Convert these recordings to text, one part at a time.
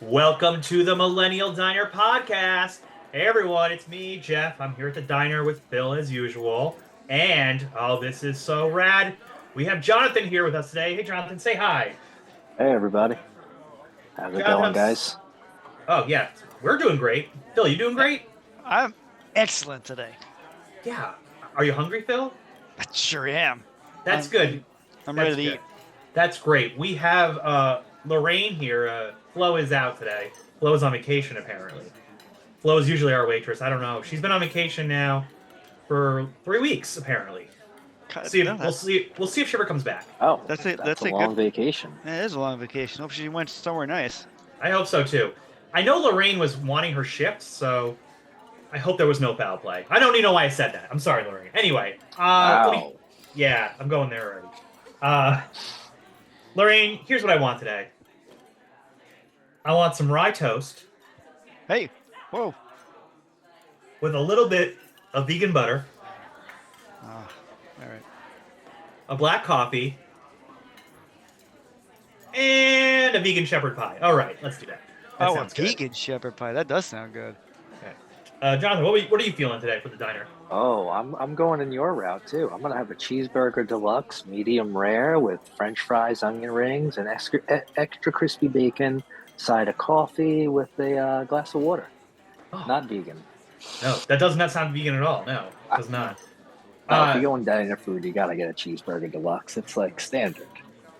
Welcome to the Millennial Diner podcast. Hey everyone, it's me, Jeff. I'm here at the diner with Phil as usual. And, oh, this is so rad. We have Jonathan here with us today. Hey, Jonathan, say hi. Hey everybody, how's it Jonathan, going, guys? oh, yeah, we're doing great. Phil, you doing Yeah, great? I'm excellent today. Yeah. Are you hungry, Phil? I sure am. That's I'm good. I'm, I'm That's ready to good. eat. That's great. We have Lorraine here. Flo is out today. Flo is on vacation, apparently. Flo is usually our waitress. I don't know. She's been on vacation now for 3 weeks, apparently. See No, if we'll see if she ever comes back. Oh, that's that's a a good. long vacation. It is a long vacation. Hope she went somewhere nice. I hope so too. I know Lorraine was wanting her shifts, so I hope there was no foul play. I don't even know why I said that. I'm sorry, Lorraine. Anyway, Wow. yeah, I'm going there already. Uh, Lorraine, here's what I want today. I want some rye toast Hey, whoa. with a little bit of vegan butter, Ah, all right. a black coffee, and a vegan shepherd pie. All right, let's do that. That Oh, a sounds good. vegan shepherd pie. That does sound good. Okay. Jonathan, what are you feeling today for the diner? Oh, I'm going in your route too. I'm gonna have a cheeseburger deluxe, medium rare, with French fries, onion rings, and extra crispy bacon, side of coffee with a glass of water. Oh, Not vegan. no, that does not sound vegan at all. No, it does not. No, if Uh, you're going diner food, you gotta get a cheeseburger deluxe. It's like standard.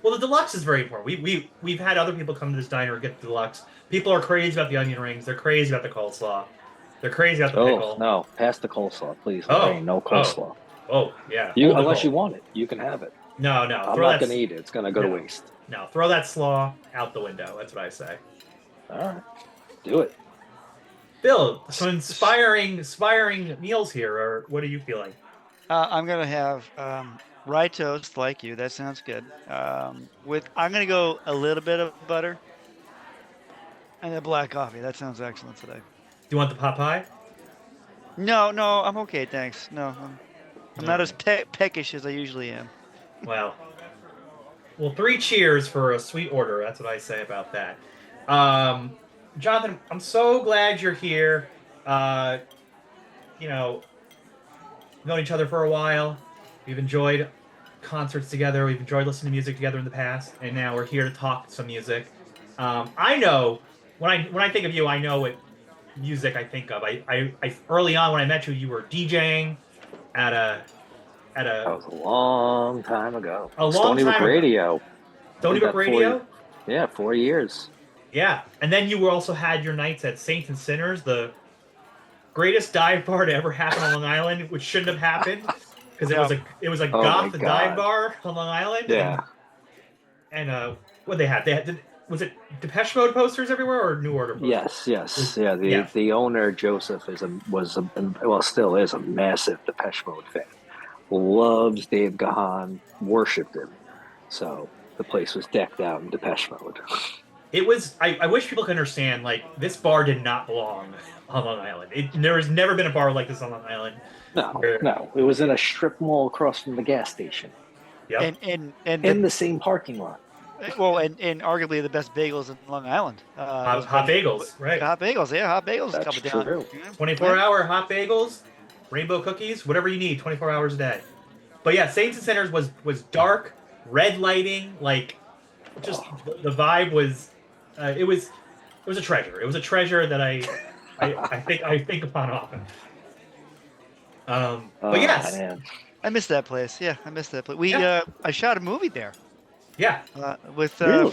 well, the deluxe is very important. We've had other people come to this diner and get the deluxe. People are crazy about the onion rings. They're crazy about the coleslaw. They're crazy about the Oh pickle. no, pass the coleslaw, please. Oh, Lorraine, no coleslaw. Oh, yeah. You hold the unless you coal. want it, you can have it. No, no. I'm Throw not that. gonna eat it. It's gonna go to No. waste. No, throw that slaw out the window. That's what I say. All right, do it. Bill, some inspiring meals here. Or what are you feeling? I'm gonna have rye toast like you. That sounds good. I'm gonna go a little bit of butter and a black coffee. That sounds excellent today. Do you want the pot pie? No, no, I'm okay, thanks. No, I'm not as Okay. peckish as I usually am. Well, three cheers for a sweet order. That's what I say about that. Um, Jonathan, I'm so glad you're here. Uh, you know, we've known each other for a while. We've enjoyed concerts together. We've enjoyed listening to music together in the past, and now we're here to talk some music. I know when I think of you, I know what music I think of. I early on when I met you, you were DJing at at That a was a long time ago. a long Stony Brook time ago. Radio. Stony Did Brook that Radio. Yeah, 4 years. Yeah, and then you also had your nights at Saints and Sinners, the greatest dive bar to ever happen on Long Island, which shouldn't have happened because it was a Oh my goth dive God. bar on Long Island. Yeah. And what they had? Was it Depeche Mode posters everywhere or New Order posters? Yes. Yeah. The Yeah. the owner Joseph still is a massive Depeche Mode fan. Loves Dave Gahan. Worshipped him. So the place was decked out in Depeche Mode. It was. I wish people could understand. Like this bar did not belong on Long Island. There has never been a bar like this on Long Island. No. It was in a strip mall across from the gas station Yep. And in the same parking lot. and arguably the best bagels in Long Island. Hot bagels, right? Hot bagels, yeah, hot bagels That's coming true. down. 24-hour hot bagels, rainbow cookies, whatever you need, 24 hours a day. But yeah, Saints and Sinners was dark, red lighting, like just the vibe was. It was a treasure. It was a treasure that I think upon often. But yes, Man. I miss that place. Yeah, I miss that place. Yeah. I shot a movie there yeah, with Really?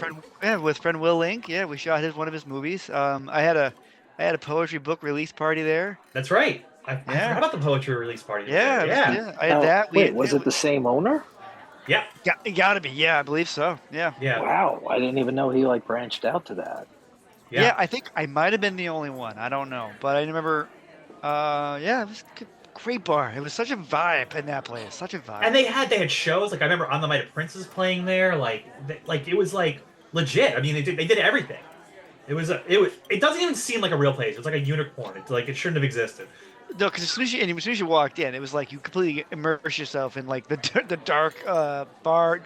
friend Will Link. Yeah, we shot one of his movies. I had a poetry book release party there. that's right. I Yeah. forgot about the poetry release party. Yeah, I had Now, that. wait, was it the same owner? Yeah, It gotta be. Yeah, I believe so. Yeah. yeah, Wow, I didn't even know he branched out to that. yeah. I think I might have been the only one. I don't know, but I remember. Yeah, it was a great bar. It was such a vibe in that place. Such a vibe. And they had shows. Like I remember On the Might of Princes playing there. Like it was like legit. I mean, they did everything. It doesn't even seem like a real place. It's like a unicorn. It's like it shouldn't have existed. No, because as soon as you walked in, it was like you completely immerse yourself in like the dark bar,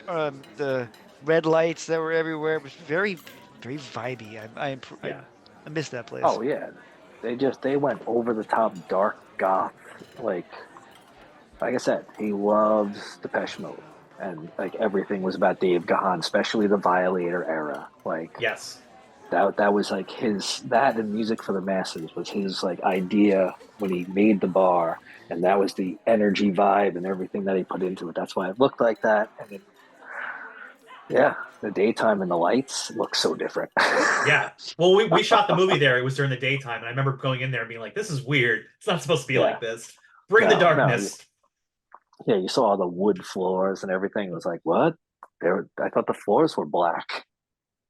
the red lights that were everywhere. It was very, very vibey. Yeah. I miss that place. Oh yeah, they went over the top dark goth. Like like I said, he loves Depeche Mode, and like everything was about Dave Gahan, especially the Violator era. Like Yes. that was like his that and music for the masses was his like idea when he made the bar, and that was the energy vibe and everything that he put into it. That's why it looked like that, and then yeah, the daytime and the lights look so different. Yeah. Well, we shot the movie there. It was during the daytime, and I remember going in there and being like, "This is weird. It's not supposed to be Yeah, like this. Bring the no, darkness." yeah, you saw all the wood floors and everything. It was like, what? There, I thought the floors were black.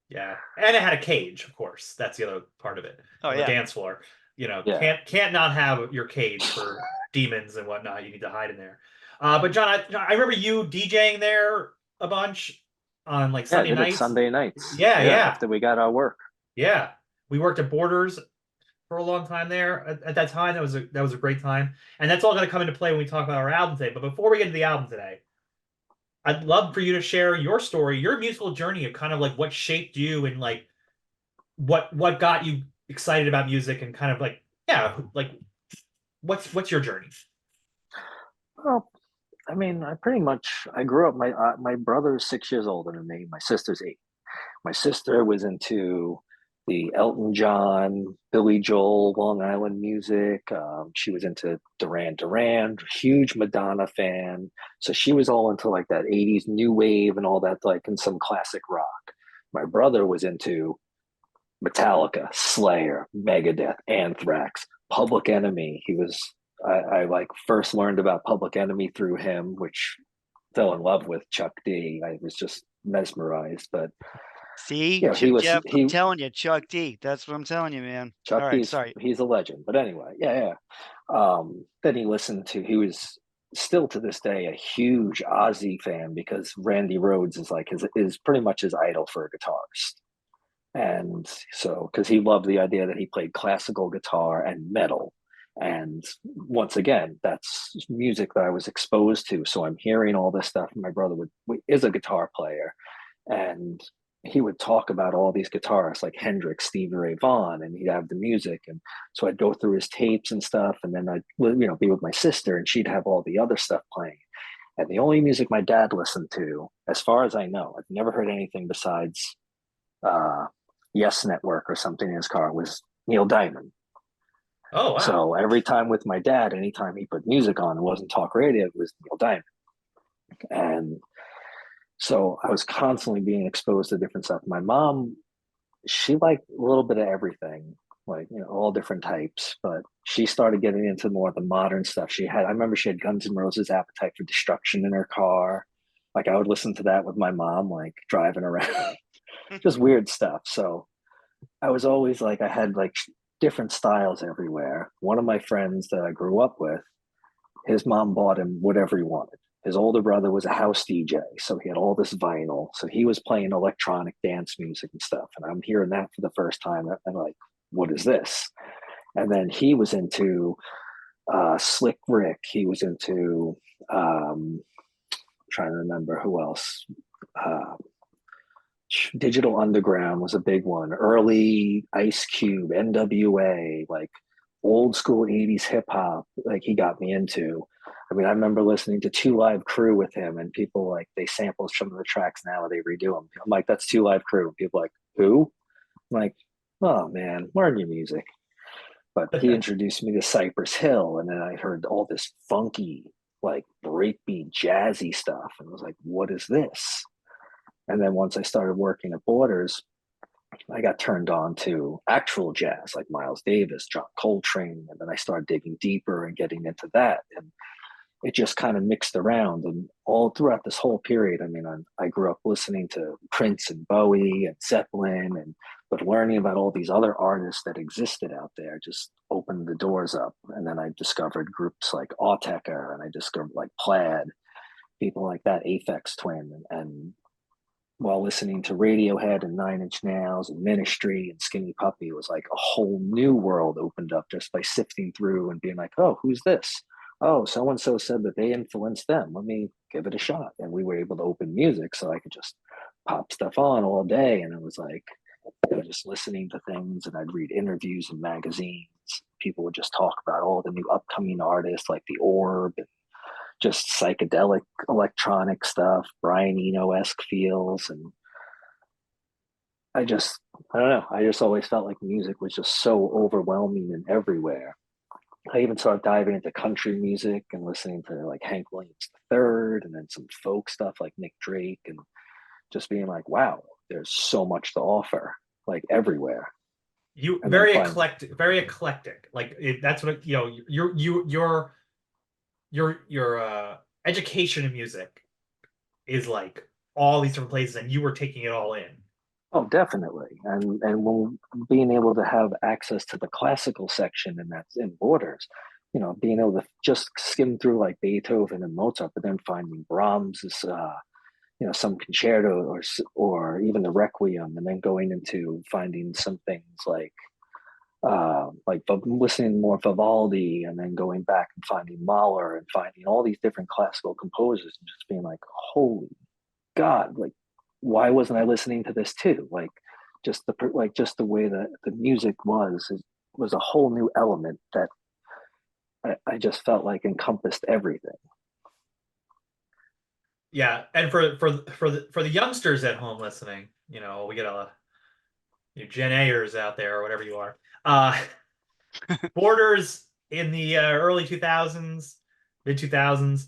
Yeah, and it had a cage, of course. That's the other part of it Oh on the yeah. dance floor. Yeah, Can't not have your cage for demons and whatnot. You need to hide in there. But John, I remember you DJing there a bunch on like yeah, I Sunday did it nights. Sunday nights. Yeah, Yeah, yeah, after we got our work. yeah. We worked at Borders for a long time there. At that time, that was a great time, and that's all going to come into play when we talk about our album today. But before we get into the album today, I'd love for you to share your story, your musical journey of kind of like what shaped you and like what got you excited about music and kind of like yeah like what's your journey. Well, I mean, I grew up. My brother's 6 years older than me. My sister's 8. My sister was into the Elton John, Billy Joel, Long Island music. She was into Duran Duran, huge Madonna fan. So she was all into like that 80s new wave and all that, like and some classic rock. My brother was into Metallica, Slayer, Megadeth, Anthrax, Public Enemy. I like first learned about Public Enemy through him, which fell in love with Chuck D. I was just mesmerized. But See, Jeff, I'm he telling you, Chuck D. That's what I'm telling you, man. All Chuck right, D's sorry. he's a legend. But anyway, yeah. Then he was still to this day a huge Ozzy fan because Randy Rhoads is like his is pretty much his idol for a guitarist. And so, because he loved the idea that he played classical guitar and metal. And once again, that's music that I was exposed to. So I'm hearing all this stuff. My brother is a guitar player, and he would talk about all these guitarists like Hendrix, Stevie Ray Vaughan, and he'd have the music. And so I'd go through his tapes and stuff, and then I'd be with my sister, and she'd have all the other stuff playing. And the only music my dad listened to, as far as I know, I've never heard anything besides uh, Yes Network or something in his car, was Neil Diamond. Oh wow. So every time with my dad, anytime he put music on, it wasn't talk radio, it was Neil Diamond. And so I was constantly being exposed to different stuff. My mom, she liked a little bit of everything, like, all different types, but she started getting into more of the modern stuff. I remember she had Guns N' Roses Appetite for Destruction in her car. Like I would listen to that with my mom, like driving around, just weird stuff. So I was always like, I had like different styles everywhere. One of my friends that I grew up with, his mom bought him whatever he wanted. His older brother was a house DJ, so he had all this vinyl. So he was playing electronic dance music and stuff. And I'm hearing that for the first time. I'm like, what is this? And then he was into Slick Rick. He was into, trying to remember who else. Uh, Digital Underground was a big one. Early Ice Cube, NWA, like old school 80s hip hop, like he got me into. I mean, I remember listening to Two Live Crew with him, and people like they sample some of the tracks now, they redo them. I'm like, that's Two Live Crew. And people are like, who? I'm like, oh man, learn your music. But he introduced me to Cypress Hill, and then I heard all this funky, like breakbeat, jazzy stuff, and I was like, what is this? And then once I started working at Borders, I got turned on to actual jazz like Miles Davis, John Coltrane, and then I started digging deeper and getting into that. And it just kind of mixed around. And all throughout this whole period, I mean, I grew up listening to Prince and Bowie and Zeppelin, but learning about all these other artists that existed out there just opened the doors up. And then I discovered groups like Autechre, and I discovered like Plaid, people like that, Aphex Twin, and while listening to Radiohead and Nine Inch Nails and Ministry and Skinny Puppy, it was like a whole new world opened up just by sifting through and being like, oh, who's this? Oh, so and so said that they influenced them. Let me give it a shot. And we were able to open music, so I could just pop stuff on all day. And it was like, just listening to things, and I'd read interviews in magazines. People would just talk about all the new upcoming artists like the Orb, and just psychedelic electronic stuff, Brian Eno-esque feels, and I don't know. I just always felt like music was just so overwhelming and everywhere. I even started diving into country music and listening to like Hank Williams III, and then some folk stuff like Nick Drake, and just being like, wow, there's so much to offer, like everywhere. You And then very find, eclectic, very eclectic. Like that's what your education in music is like all these different places, and you were taking it all in. oh, definitely. And when being able to have access to the classical section and that's in Borders, being able to just skim through like Beethoven and Mozart, but then finding Brahms's some concerto or even the Requiem, and then going into finding some things like listening more Vivaldi, and then going back and finding Mahler and finding all these different classical composers, and just being like, holy God, like why wasn't I listening to this too? Like just the way that the music was a whole new element that I just felt like encompassed everything. Yeah, and for the youngsters at home listening, we get a you Gen Ayers out there or whatever you are. Borders in the early 2000s, mid 2000s,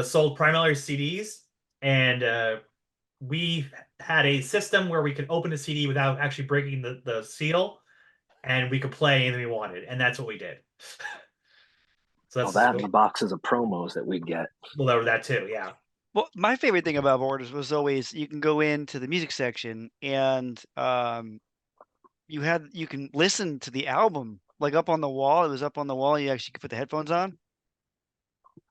sold primarily CDs, and we had a system where we could open a CD without actually breaking the seal, and we could play anything we wanted, and that's what we did. So Well, that's that and the boxes of promos that we get. well, that too, yeah. Well, my favorite thing about Borders was always you can go into the music section and you can listen to the album like up on the wall. It was up on the wall. You actually could put the headphones on.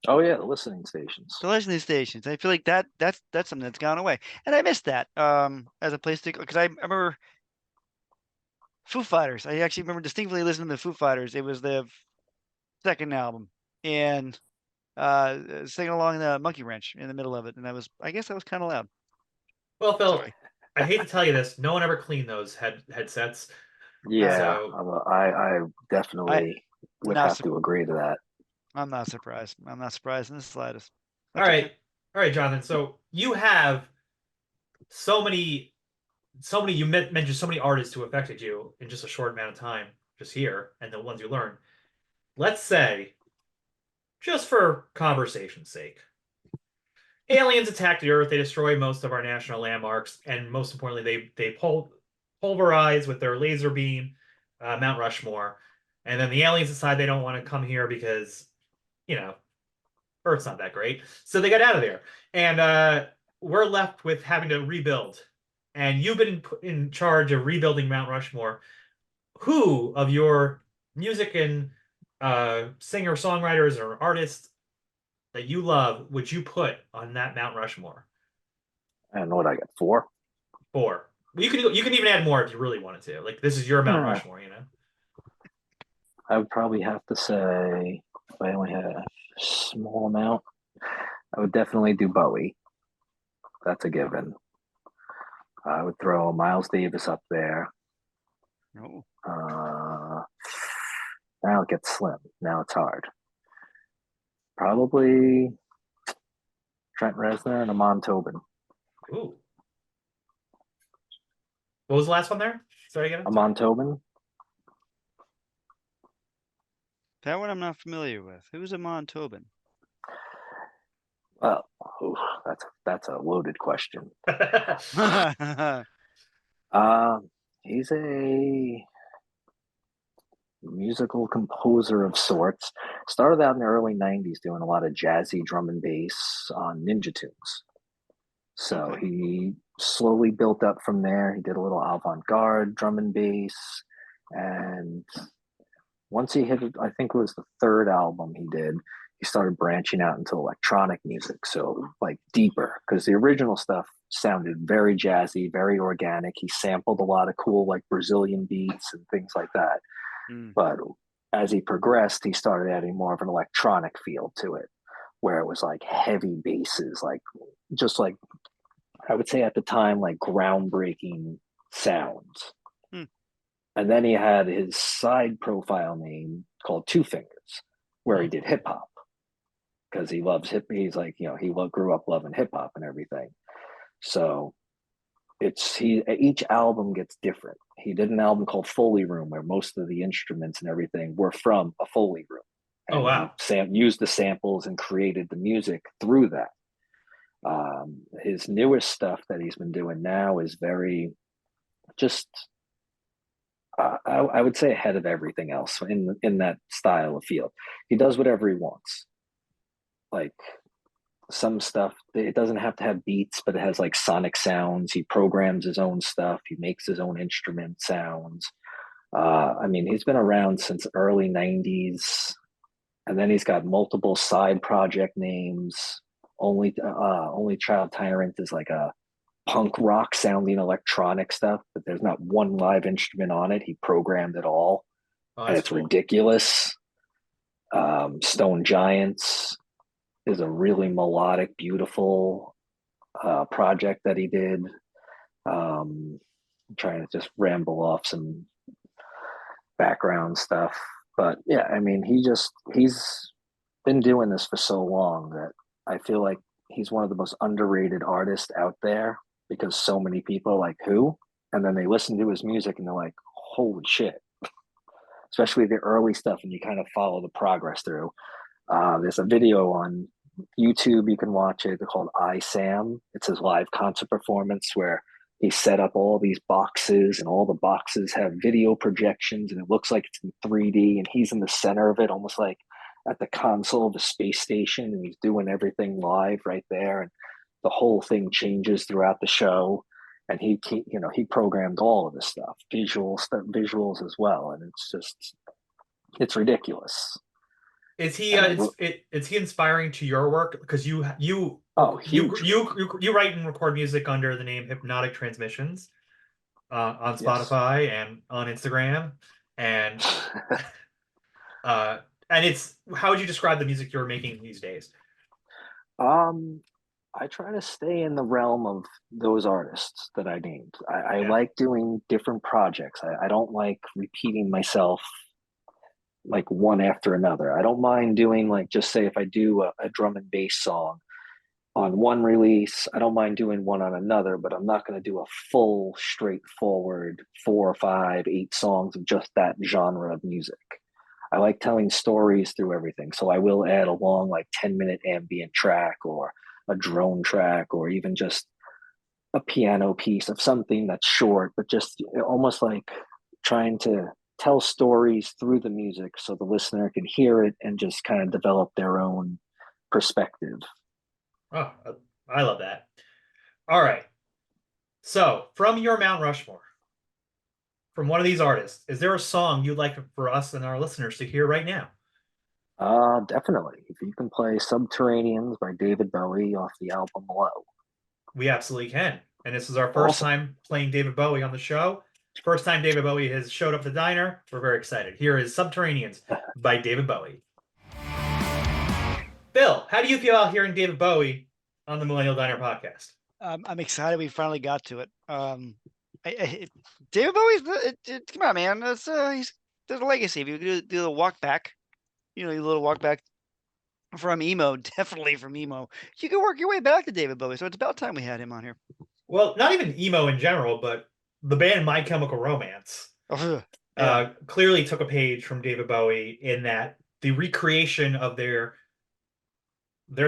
Oh yeah, the listening stations. The listening stations. I feel like that's something that's gone away, and I miss that as a place to go because I remember Foo Fighters. I actually remember distinctly listening to Foo Fighters. It was the second album, and singing along the Monkey Wrench in the middle of it, and I guess that was kind of loud. Well, Phil, Sorry. I hate to tell you this, no one ever cleaned those headsets. Yeah, So I I definitely would not have su- to agree to that. I'm not surprised. I'm not surprised in the slightest. all That's right, okay. all right, Jonathan. So you have so many, you mentioned so many artists who affected you in just a short amount of time, just here, and the ones you learned. Let's say, just for conversation's sake, aliens attack the Earth. They destroy most of our national landmarks, and most importantly, they pulverize with their laser beam Mount Rushmore. And then the aliens decide they don't want to come here because, you know, Earth's not that great. So they got out of there, and we're left with having to rebuild. And you've been in charge of rebuilding Mount Rushmore. Who of your music and singer songwriters or artists that you love would you put on that Mount Rushmore? I don't know what I got for. Four. Well, you can even add more if you really wanted to. Like this is your Mount Hmm. Rushmore, you know. I would probably have to say if I only had a small amount, I would definitely do Bowie. That's a given. I would throw Miles Davis up there. No. Uh, Now it gets slim. Now it's hard. Probably Trent Reznor and Amon Tobin. Ooh. What was the last one there? Sorry again. Amon Tobin. That one I'm not familiar with. Who's Amon Tobin? Well, oof, that's a loaded question. Uh, he's a musical composer of sorts. Started out in the early 90s doing a lot of jazzy drum and bass on Ninja Tunes. So Okay. he slowly built up from there. He did a little avant-garde drum and bass. And once he hit, I think it was the third album he did, he started branching out into electronic music. So like deeper, because the original stuff sounded very jazzy, very organic. He sampled a lot of cool like Brazilian beats and things like that. Mm. But as he progressed, he started adding more of an electronic feel to it, where it was like heavy basses, like just like I would say at the time, like groundbreaking sounds. And then he had his side profile name called Two Fingers, where he Oh, did hip hop because he loves hip. He's like, grew up loving hip hop and everything. So each album gets different. He did an album called Foley Room where most of the instruments and everything were from a Foley room, oh and he wow. used the samples and created the music through that. His newest stuff that he's been doing now is very just I would say ahead of everything else in that style of field. He does whatever he wants. Like some stuff, it doesn't have to have beats, but it has like sonic sounds. He programs his own stuff. He makes his own instrument sounds. I mean, he's been around since early '90s, and then he's got multiple side project names. Only Child Tyrant is like a punk rock sounding electronic stuff, but there's not one live instrument on it. He programmed it all, Oh, and that's it's cool. ridiculous. Stone Giants is a really melodic, beautiful project that he did. I'm trying to just ramble off some background stuff, but yeah, I mean, he's been doing this for so long that I feel like he's one of the most underrated artists out there because so many people are like who, and then they listen to his music and they're like, holy shit! Especially the early stuff, and you kind of follow the progress through. There's a video on YouTube you can watch it called I Sam. It's his live concert performance where he set up all these boxes and all the boxes have video projections and it looks like it's in 3D and he's in the center of it, almost like at the console of the space station, and he's doing everything live right there. And the whole thing changes throughout the show. And he programmed all of this stuff, visuals as well, and it's ridiculous. Is he And they were is he inspiring to your work? Because hugely. you write and record music under the name Hypnotic Transmissions on Yes. Spotify and on Instagram, and uh, and it's how would you describe the music you're making these days? um, I try to stay in the realm of those artists that I named. I Yeah. like doing different projects. I don't like repeating myself like one after another. I don't mind doing like just say if I do a drum and bass song on one release, I don't mind doing one on another, but I'm not going to do a full straightforward 4 or 5, 8 songs of just that genre of music. I like telling stories through everything. So I will add a long, like 10-minute ambient track or a drone track or even just a piano piece of something that's short, but just almost like trying to tell stories through the music so the listener can hear it and just kind of develop their own perspective. Oh, I love that. All right. So, from your Mount Rushmore, from one of these artists, is there a song you'd like for us and our listeners to hear right now? Definitely. If you can play Subterraneans by David Bowie off the album Low. We absolutely can. And this is our first Awesome. time playing David Bowie on the show. First time David Bowie has showed up at the diner. We're very excited. Here is Subterraneans by David Bowie. Bill, how do you feel about hearing David Bowie on the Millennial Diner podcast? I'm excited we finally got to it. David Bowie's come on, man. There's a legacy. If you do the walk back, a little walk back from emo, definitely from emo. You can work your way back to David Bowie. So it's about time we had him on here. Well, not even emo in general, but the band My Chemical Romance Yeah. clearly took a page from David Bowie in that the recreation of their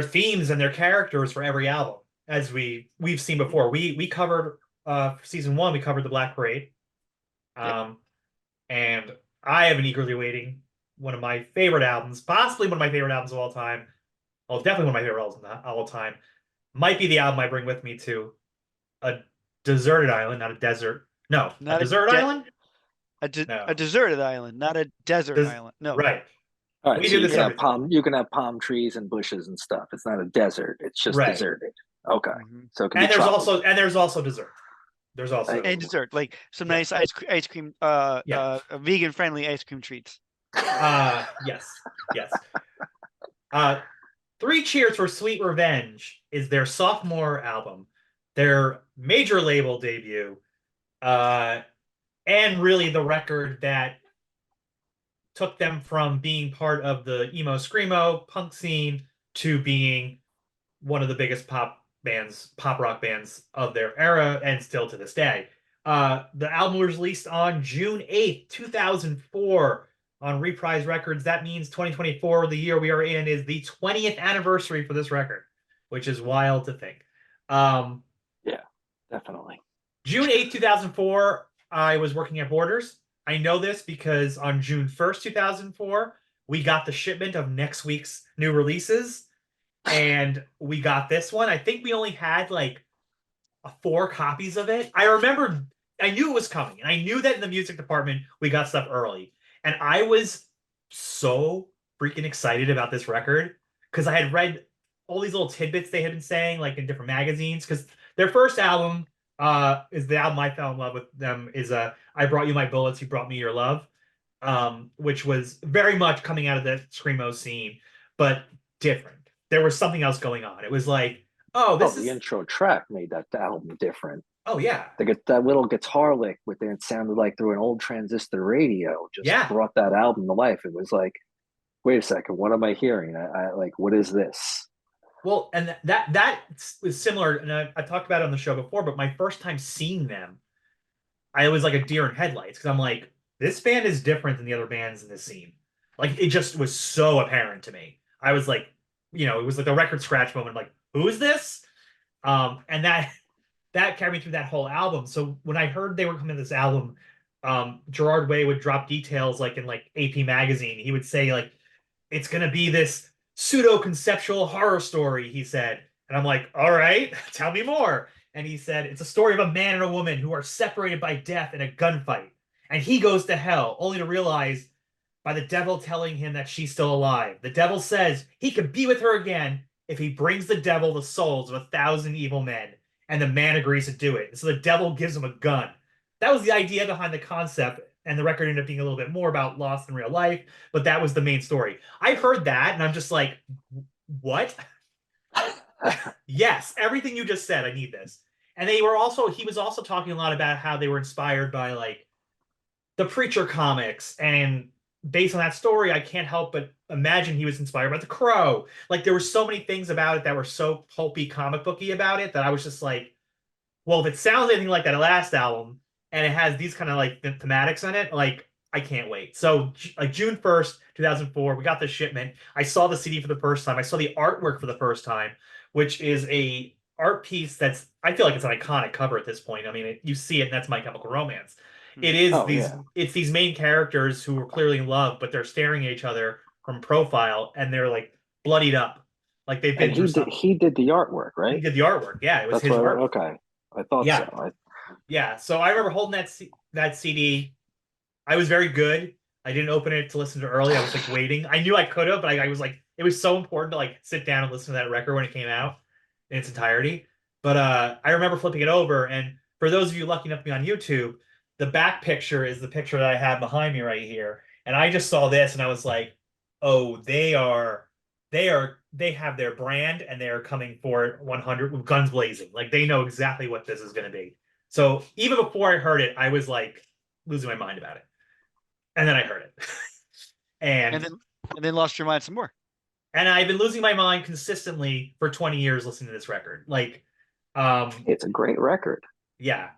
themes and their characters for every album, as we've seen before. We covered for season one, we covered the Black Parade. Yep. And I have been eagerly waiting one of my favorite albums, possibly one of my favorite albums of all time. Well, definitely one of my favorite albums of all time. Might be the album I bring with me to a deserted island, not a desert. No, a Not a desert de- island? a No. deserted island, not a desert Des island. No. right. All right, We so do this everything. you can have palm trees and bushes and stuff. It's not a desert. It's just Right. deserted. Okay, Mhm. so it can be tropical. And there's also dessert. There's also And dessert, like some yeah. nice ice cream, Yeah. vegan friendly ice cream treats. Yes. Yes. Three Cheers for Sweet Revenge is their sophomore album, their major label debut. Uh, and really the record that took them from being part of the emo screamo punk scene to being one of the biggest pop rock bands of their era, and still to this day. The album was released on June 8th, 2004 on Reprise Records. That means 2024, the year we are in, is the 20th anniversary for this record, which is wild to think. Um, Yeah, definitely. June 8th, 2004, I was working at Borders. I know this because on June 1st, 2004, we got the shipment of next week's new releases, and we got this one. I think we only had like 4 copies of it. I remember I knew it was coming, and I knew that in the music department we got stuff early. And I was so freaking excited about this record because I had read all these little tidbits they had been saying, like in different magazines. Because their first album is the album I fell in love with them is I Brought You My Bullets, You Brought Me Your Love, which was very much coming out of the screamo scene, but different. There was something else going on. It was like, oh, Oh, this the is intro track made that album different. oh yeah. That little guitar lick with it sounded like through an old transistor radio just Yeah. brought that album to life. It was like, wait a second, what am I hearing? I like, what is this? Well, and that was similar, and I talked about it on the show before, but my first time seeing them, I was like a deer in headlights because I'm like, this band is different than the other bands in this scene. Like it just was so apparent to me. I was like, it was like a record scratch moment, like, who is this? And that carried me through that whole album. So when I heard they were coming to this album, Gerard Way would drop details like in like AP magazine. He would say like it's gonna be this pseudo conceptual horror story, he said. And I'm like, all right, tell me more. And he said it's a story of a man and a woman who are separated by death in a gunfight. And he goes to hell only to realize by the devil telling him that she's still alive. The devil says he can be with her again if he brings the devil the souls of 1,000 evil men. And the man agrees to do it. So the devil gives him a gun. That was the idea behind the concept. And the record ended up being a little bit more about lost in real life, but that was the main story. I heard that and I'm just like, what? Yes, everything you just said, I need this. And he was also talking a lot about how they were inspired by like the Preacher comics. And based on that story, I can't help but imagine he was inspired by The Crow. Like there were so many things about it that were so pulpy comic booky about it that I was just like, well, if it sounds anything like that last album and it has these kind of like thematics in it, like I can't wait. So like June 1st, 2004, we got the shipment. I saw the CD for the first time. I saw the artwork for the first time, which is a art piece that's I feel like it's an iconic cover at this point. I mean, you see it, and that's My Chemical Romance. It is Oh these yeah, it's these main characters who are clearly in love, but they're staring at each other from profile, and they're like bloodied up, like they've and been through something. he did the artwork, He right? did the artwork. Yeah, it was That's his what. art. Okay, I thought so. Yeah, yeah. So I remember holding that CD. I was very good. I didn't open it to listen to early. I was like waiting. I knew I could have, but I was like, it was so important to like sit down and listen to that record when it came out in its entirety. But I remember flipping it over, and for those of you lucky enough to be on YouTube, the back picture is the picture that I have behind me right here. And I just saw this, and I was like, oh, they have their brand, and they are coming for it 100 with guns blazing. Like they know exactly what this is going to be. So even before I heard it, I was like losing my mind about it. And then I heard it. And and then lost your mind some more. and I've been losing my mind consistently for 20 years listening to this record. Like it's a great record. yeah.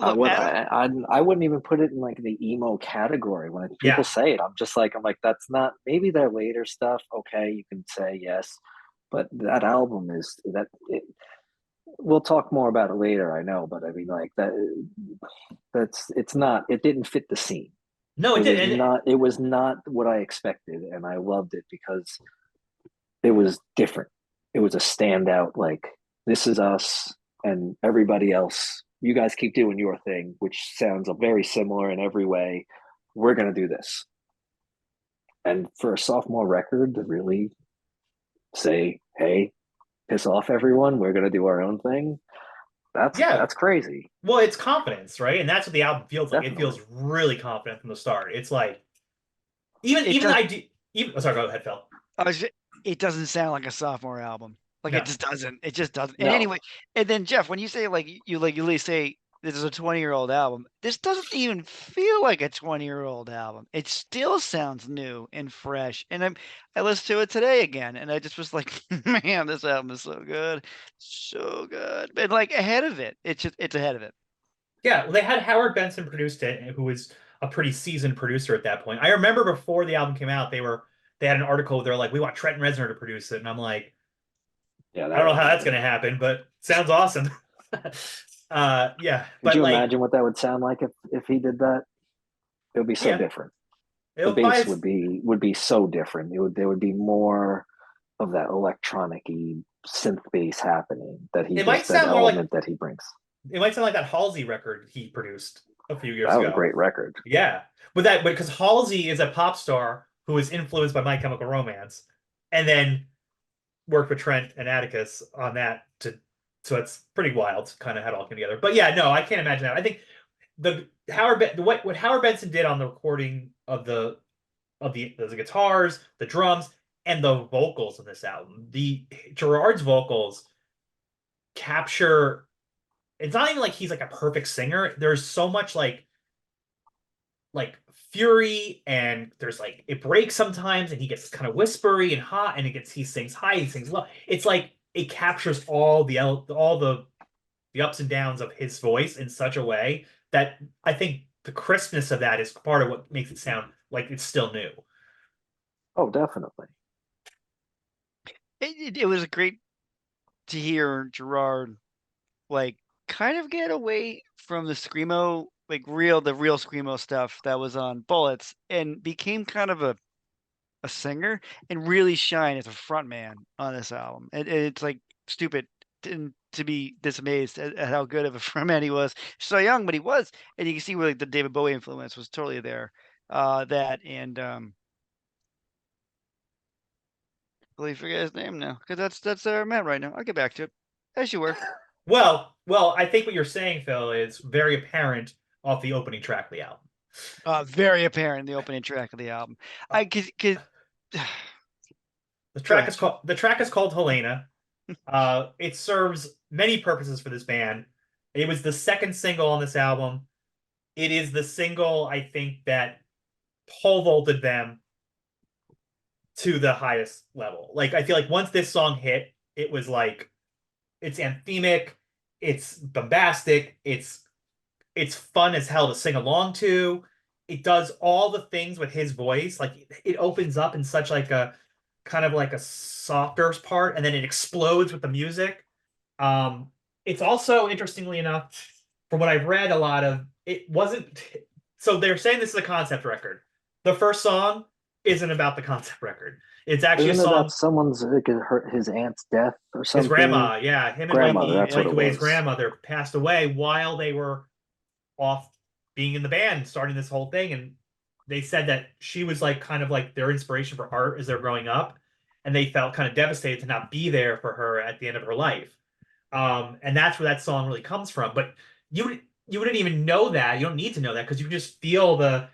Look, Adam, I wouldn't even put it in like the emo category. When people Yeah. say it, I'm like that's not maybe their later stuff. Okay, you can say yes, but that album is that. We'll talk more about it later. I know, but I mean like that. That's it's not. It didn't fit the scene. No, it It did. was not. It was not what I expected, and I loved it because it was different. It was a standout. Like this is us, and everybody else. You guys keep doing your thing, which sounds very similar in every way. We're gonna do this, and for a sophomore record to really say, "Hey, piss off, everyone. We're gonna do our own thing." Yeah. That's crazy. Well, it's confidence, right? And that's what the album feels like. It feels Definitely. really confident from the start. It's like even it even the does. idea. Even sorry, go ahead, Phil. It doesn't sound like a sophomore album. Like it No. just doesn't. It just doesn't. And No, anyway, and then Jeff, when you say like you like you say this is a 20-year-old album. This doesn't even feel like a 20-year-old album. It still sounds new and fresh. And I listened to it today again, and I just was like, man, this album is so good, so good, and like ahead of it. It's ahead of it. Yeah, well, they had Howard Benson produced it, who was a pretty seasoned producer at that point. I remember before the album came out, they had an article. They're like, "We want Trent Reznor to produce it," and I'm like, Yeah, I that don't know won't how that's happen. gonna happen, but sounds awesome. Yeah, Could but you like, imagine what that would sound like if he did that? It would be so yeah, different. The it'll bass probably would be so different. There would be more of that electronic-y synth bass happening it might that sound more like element that he brings. that Halsey record he produced a few years That was a ago. great record. Yeah, but because Halsey is a pop star who was influenced by My Chemical Romance, and then worked with Trent and Atticus on that to so it's pretty wild kind of how it all came together. But yeah, no, I can't imagine that. I think what Howard Benson did on the recording of the guitars, the drums, and the vocals in this album. The Gerard's vocals capture it's not even like he's like a perfect singer. There's so much like fury, and there's like it breaks sometimes and he gets kind of whispery and hot, and he sings high, he sings low. It's like it captures all the ups and downs of his voice in such a way that I think the crispness of that is part of what makes it sound like it's still new. Oh, definitely. It was great to hear Gerard like kind of get away from the screamo, like the real screamo stuff that was on Bullets, and became kind of a singer and really shine as a frontman on this album. And it's like stupid to be this amazed at how good of a frontman he was. So young, but he was, and you can see where like the David Bowie influence was totally there. That and I believe forget his name now because that's where I'm at right now. I'll get back to it as you were. Well, I think what you're saying, Phil, is very apparent off the opening track of the album. Very apparent in the opening track of the album. Uh, I could the go track ahead. is called Helena. It serves many purposes for this band. It was the second single on this album. It is the single I think that pole vaulted them to the highest level. Like I feel like once this song hit, it was like it's anthemic, it's bombastic, it's fun as hell to sing along to. It does all the things with his voice. Like it opens up in such like a kind of like a softer part, and then it explodes with the music. Um, it's also interestingly enough, from what I've read, a lot of it wasn't. So they're saying this is a concept record. The first song isn't about the concept record. It's actually a Isn't it about song someone's like his aunt's death or his something? grandma, yeah, him and Grandmother, that's what Mikey it Way's was. grandmother passed away while they were off being in the band, starting this whole thing. And they said that she was like kind of like their inspiration for art as they're growing up. And they felt kind of devastated to not be there for her at the end of her life. And that's where that song really comes from. But you wouldn't even know that. You don't need to know that because you can just feel the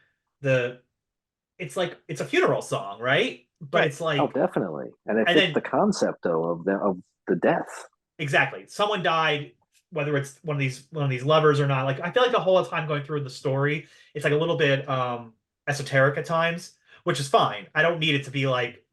it's like it's a funeral song, right? But Right. it's Oh, like definitely. And it and fits the then concept though of the death. exactly. Someone died, whether it's one of these lovers or not. Like I feel like the whole time going through the story, it's like a little bit esoteric at times, which is fine. I don't need it to be like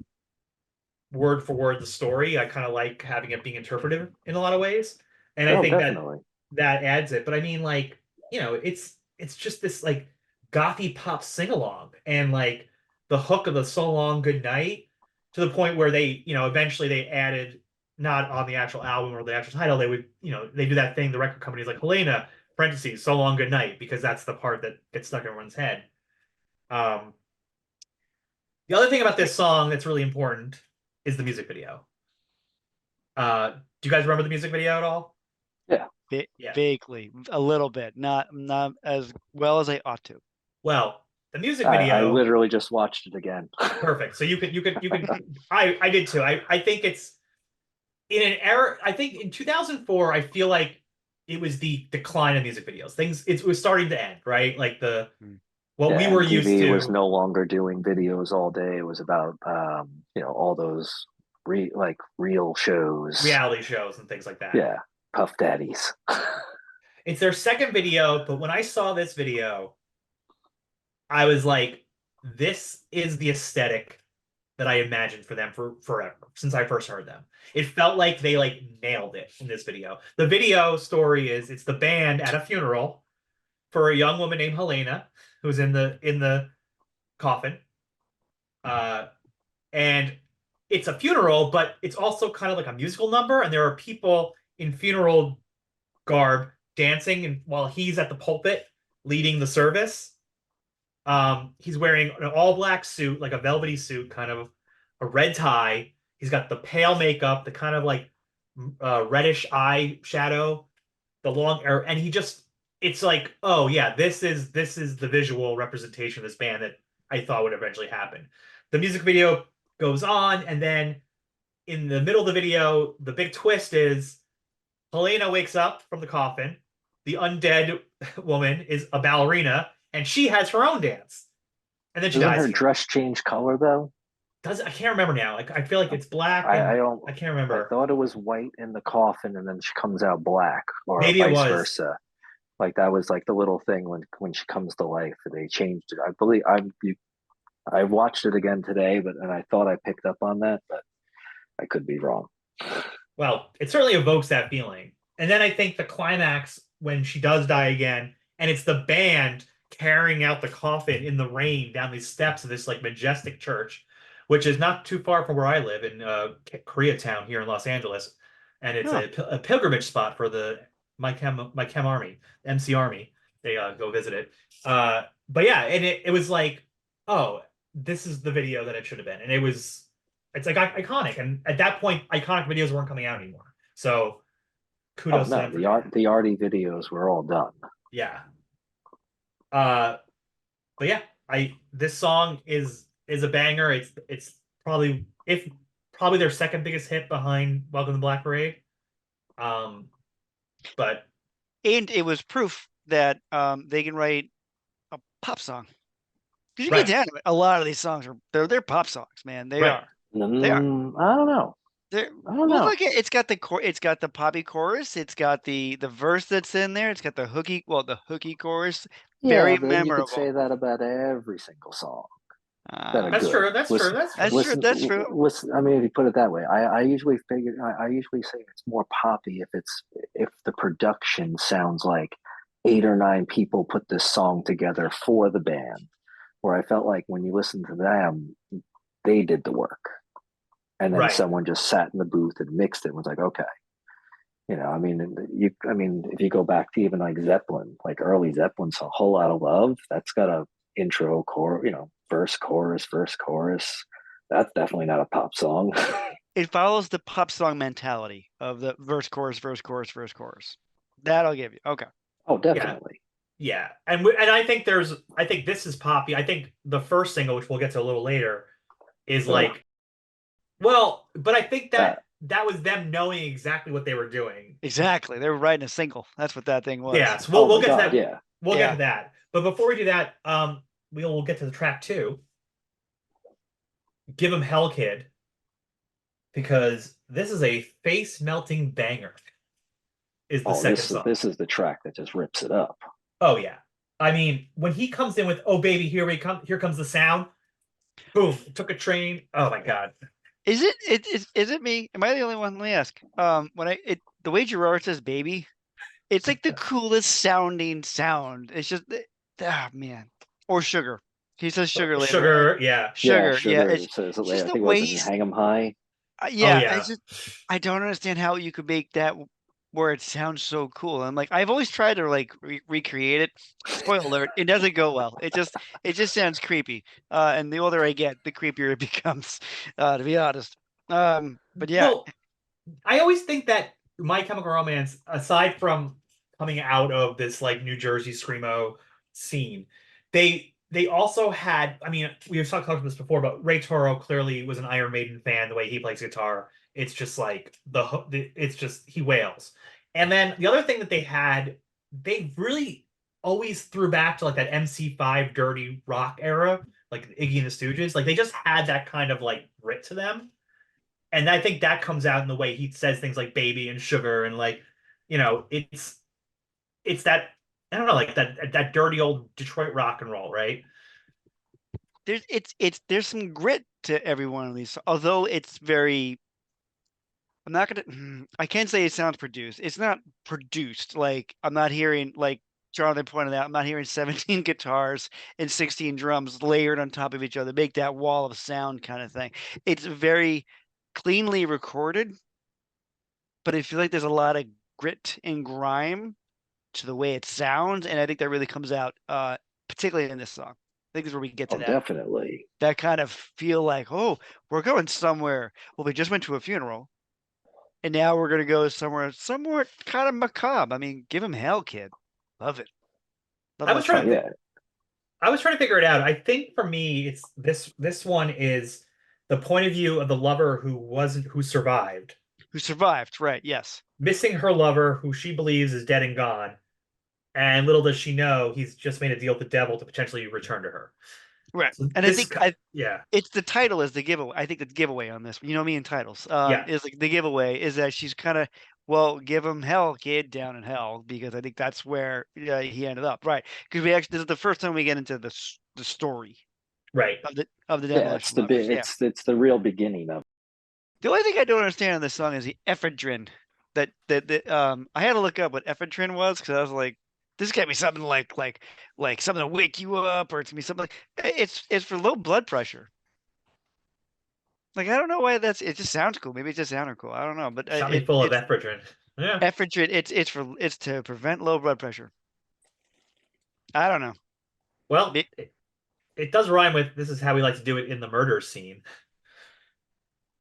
word for word the story. I kind of like having it being interpretive in a lot of ways. And I Oh, think definitely. that adds it. But I mean like, it's just this like gothy pop sing along, and like the hook of the So Long Good Night, to the point where they, eventually they added, not on the actual album or the actual title, they would, they do that thing, the record company's like Helena, parentheses, So Long Good Night, because that's the part that gets stuck in everyone's head. Um, the other thing about this song that's really important is the music video. Do you guys remember the music video at all? Yeah. Yeah. Vaguely, a little bit, not as well as I ought to. Well, the music I video, literally just watched it again. perfect. So you could I did too. I think it's in an era. I think in 2004, I feel like it was the decline of music videos. It was starting to end, right? Like Mm. what we Yeah, were used MTV was to, no longer doing videos all day. It was about all those real shows. reality shows and things like that. Yeah, Puff Daddies. It's their second video, but when I saw this video, I was like, this is the aesthetic that I imagined for them for forever since I first heard them. It felt like they like nailed it in this video. The video story is it's the band at a funeral for a young woman named Helena who's in the coffin. Uh and it's a funeral, but it's also kind of like a musical number, and there are people in funeral garb dancing and while he's at the pulpit leading the service. He's wearing an all black suit, like a velvety suit, kind of a red tie. He's got the pale makeup, the kind of like reddish eye shadow, the long hair, and he just it's like, oh yeah, this is the visual representation of this band that I thought would eventually happen. The music video goes on, and then in the middle of the video, the big twist is Helena wakes up from the coffin. The undead woman is a ballerina, and she has her own dance. And then she Doesn't dies her again. dress change color though? I can't remember now. Like I feel like it's black, I and don't. I can't I remember. thought it was white in the coffin, and then she comes out black, or Maybe it vice was. versa. Like that was like the little thing when she comes to life. They changed it. I believe I watched it again today, and I thought I picked up on that, but I could be wrong. Well, it certainly evokes that feeling. And then I think the climax when she does die again, and it's the band carrying out the coffin in the rain down these steps of this like majestic church, which is not too far from where I live in Koreatown here in Los Angeles, and it's Oh, a pilgrimage spot for the my chem army, MC Army. They go visit it. But yeah, and it was like, oh, this is the video that it should have been, and it's like iconic. And at that point, iconic videos weren't coming out anymore. So Oh kudos to no, them for doing that. the arty videos were all done. Yeah. Uh, but yeah, I this song is a banger. It's probably if probably their second biggest hit behind Welcome to the Black Parade. Um, but and it was proof that they can write a pop song. Because you get right, down to it, a lot of these songs they're pop songs, man. They right. are. They are. I don't know. They're I don't well, know. look, it's got it's got the poppy chorus, it's got the verse that's in there, it's got the hooky chorus, Yeah, very but you could memorable. say that about every single song that are That's good. true. That's true. Listen, That's That's true. true. That's true. listen. I mean, if you put it that way, I usually figure. I usually say it's more poppy if the production sounds like 8 or 9 people put this song together for the band. Where I felt like when you listen to them, they did the work, and then Right. someone just sat in the booth and mixed it and was like, okay. I mean, I mean, if you go back to even like Zeppelin, like early Zeppelin, so a whole lot of love. That's got a intro core, verse, chorus, verse, chorus. That's definitely not a pop song. It follows the pop song mentality of the verse, chorus, verse, chorus, verse, chorus. That I'll give you. Okay. Oh, Yeah. definitely. Yeah. And I think this is poppy. I think the first single, which we'll get to a little later, is Ugh, like, well, but I think that that was them knowing exactly what they were doing. Exactly. They were writing a single. That's what that thing was. Yeah, so oh we'll my get to god, that. yeah. We'll get Yeah. to that. But before we do that, we'll get to the track two. Give 'em Hell Kid, because this is a face melting banger. Is the Oh, second song. this is the track that just rips it up. Oh yeah. I mean, when he comes in with "Oh baby, here comes the sound," boom, took a train. Oh my god. Is it me? Am I the only one? Let me ask. When the way Gerard says "baby," it's like the coolest sounding sound. It's just, man. Or sugar. He says sugar later on. Sugar, yeah. Sugar, yeah. Sugar It's says it later. just I the think it way was in Hang 'em High. Oh yeah. yeah. I don't understand how you could make that where it sounds so cool. I'm like, I've always tried to like recreate it. Spoiler alert, it doesn't go well. It just sounds creepy. And the older I get, the creepier it becomes, to be honest. But yeah, Well, I always think that My Chemical Romance, aside from coming out of this like New Jersey screamo scene, they also had. I mean, we've talked about this before, but Ray Toro clearly was an Iron Maiden fan. The way he plays guitar, it's just like it's just he wails. And then the other thing that they really always threw back to like that MC5 dirty rock era, like Iggy and the Stooges. Like they just had that kind of like grit to them, and I think that comes out in the way he says things like baby and sugar, and like, it's it's that, I don't know, like that dirty old Detroit rock and roll, right? There's some grit to every one of these, although it's very. I'm not gonna. I can't say it sounds produced. It's not produced. Like I'm not hearing like Jonathan pointed out. I'm not hearing 17 guitars and 16 drums layered on top of each other, make that wall of sound kind of thing. It's very cleanly recorded, but I feel like there's a lot of grit and grime to the way it sounds, and I think that really comes out, particularly in this song. I think this is where we get to Oh, definitely. that kind of feel like, oh, we're going somewhere. Well, we just went to a funeral, and now we're gonna go somewhere kind of macabre. I mean, give him hell, kid. Love it. Love I that was Oh trying track. to yeah, I was trying to figure it out. I think for me, it's this one is the point of view of the lover who survived, Who survived? Right? Yes. missing her lover who she believes is dead and gone, and little does she know he's just made a deal with the devil to potentially return to her. Right. So And I this is think I yeah, it's the title is the giveaway. I think the giveaway on this, you know me in titles, yeah, is like the giveaway is that she's kind of, well, give him hell, kid, down in hell, because I think that's where he ended up, right? Because we actually, this is the first time we get into the story right. of the yeah. It's Demolition the Lovers. Yeah. it's the real beginning of. The only thing I don't understand in this song is the ephedrine. That I had to look up what ephedrine was because I was like, this got to be something like something to wake you up, or it's gonna be something like it's for low blood pressure. Like I don't know why that's. It just sounds cool. Maybe it just sounded cool. I don't know, but Shot me full of it's ephedrine. Yeah. ephedrine. It's to prevent low blood pressure. I don't know. Well, May- it does rhyme with this is how we like to do it in the murder scene.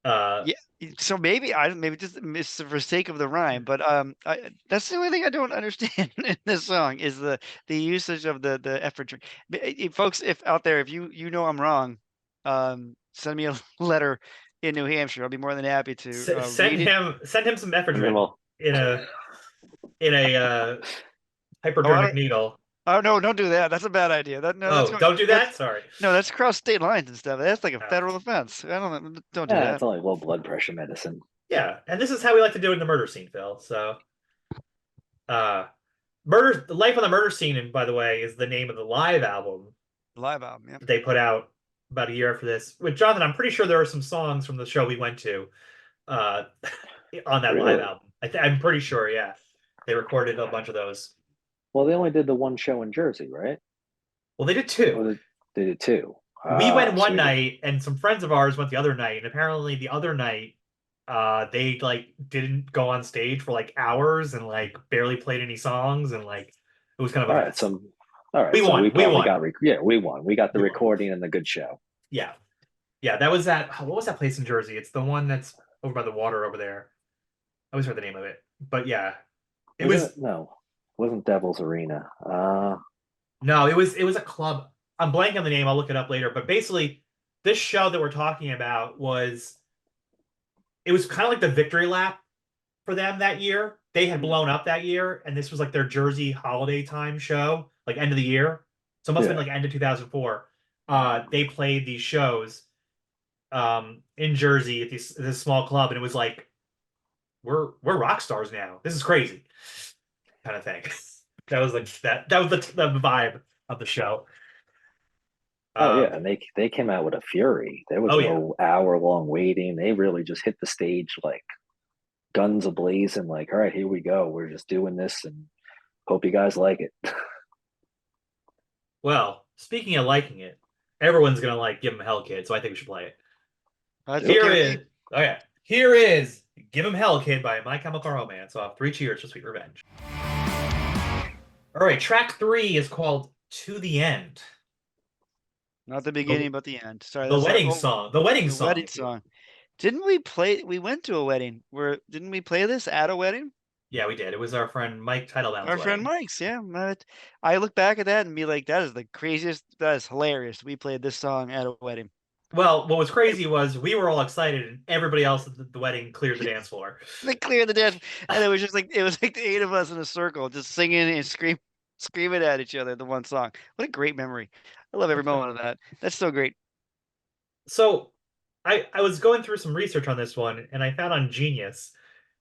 Uh, Yeah. So maybe I maybe just it's for sake of the rhyme, but that's the only thing I don't understand in this song is the usage of the ephedrine. Folks, if out there, if you know I'm wrong, send me a letter in New Hampshire. I'll be more than happy to read it. send him some And then ephedrine well, in a Oh, I hypodermic don't. needle. Oh no, don't do that. That's a bad idea. That no, Oh, don't do that. Sorry. that's across state lines and stuff. That's like a Oh. federal offense. I don't do yeah, that. it's only low blood pressure medicine. Yeah, and this is how we like to do it in the murder scene, Phil. So, uh, murder, the life on the murder scene, and by the way, is the name of the live album Live album, yeah. that they put out about a year after this. With Jonathan, I'm pretty sure there are some songs from the show we went to, uh, on that live Really? album. I'm pretty sure. Yeah, they recorded a bunch of those. Well, they only did the one show in Jersey, right? Well, they did two. Or they did two. We went Ah, one sweet. night, and some friends of ours went the other night, and apparently the other night, they like didn't go on stage for like hours and like barely played any songs, and like it was kind of All a right, mess. so all right, We so we won. We probably won. got yeah, we won. We got the We won. recording and the good show. Yeah, yeah. That was that. What was that place in Jersey? It's the one that's over by the water over there. I always heard the name of it, but yeah, it Wasn't it? was No, wasn't Devil's Arena. no, it was a club. I'm blanking on the name. I'll look it up later. But basically, this show that we're talking about was it was kind of like the victory lap for them that year. They had Mhm. blown up that year, and this was like their Jersey holiday time show, like end of the year. So it must have Yeah. been like end of 2004. They played these shows in Jersey at this small club, and it was like we're rock stars now. This is crazy, kind of thing. That was like that was the vibe of the show. Oh Um, yeah, and they came out with a fury. There was oh yeah. no hour long waiting. They really just hit the stage like guns ablazing. Like, all right, here we go. We're just doing this, and hope you guys like it. Well, speaking of liking it, everyone's gonna like Give 'em Hell Kid, so I think we should play it. That's Do it. Here okay with me. is okay. Here is Give 'em Hell Kid by My Chemical Romance off Three Cheers for Sweet Revenge. All right, track three is called To the End. Not the The, beginning, but the end. Sorry, the that's our wedding song. The wedding the song, wedding if you will. song. Didn't we play? We went to a wedding. Where didn't we play this at a wedding? Yeah, we did. It was our friend Mike Teitelbaum's Our friend wedding. Mike's. Yeah, I look back at that and be like, that is the craziest. That is hilarious. We played this song at a wedding. Well, what was crazy was we were all excited and everybody else at the wedding cleared the dance floor. They cleared the dance, and it was like the eight of us in a circle, just singing and screaming at each other. The one song. What a great memory. I love every moment of that. That's so great. So I was going through some research on this one and I found on Genius,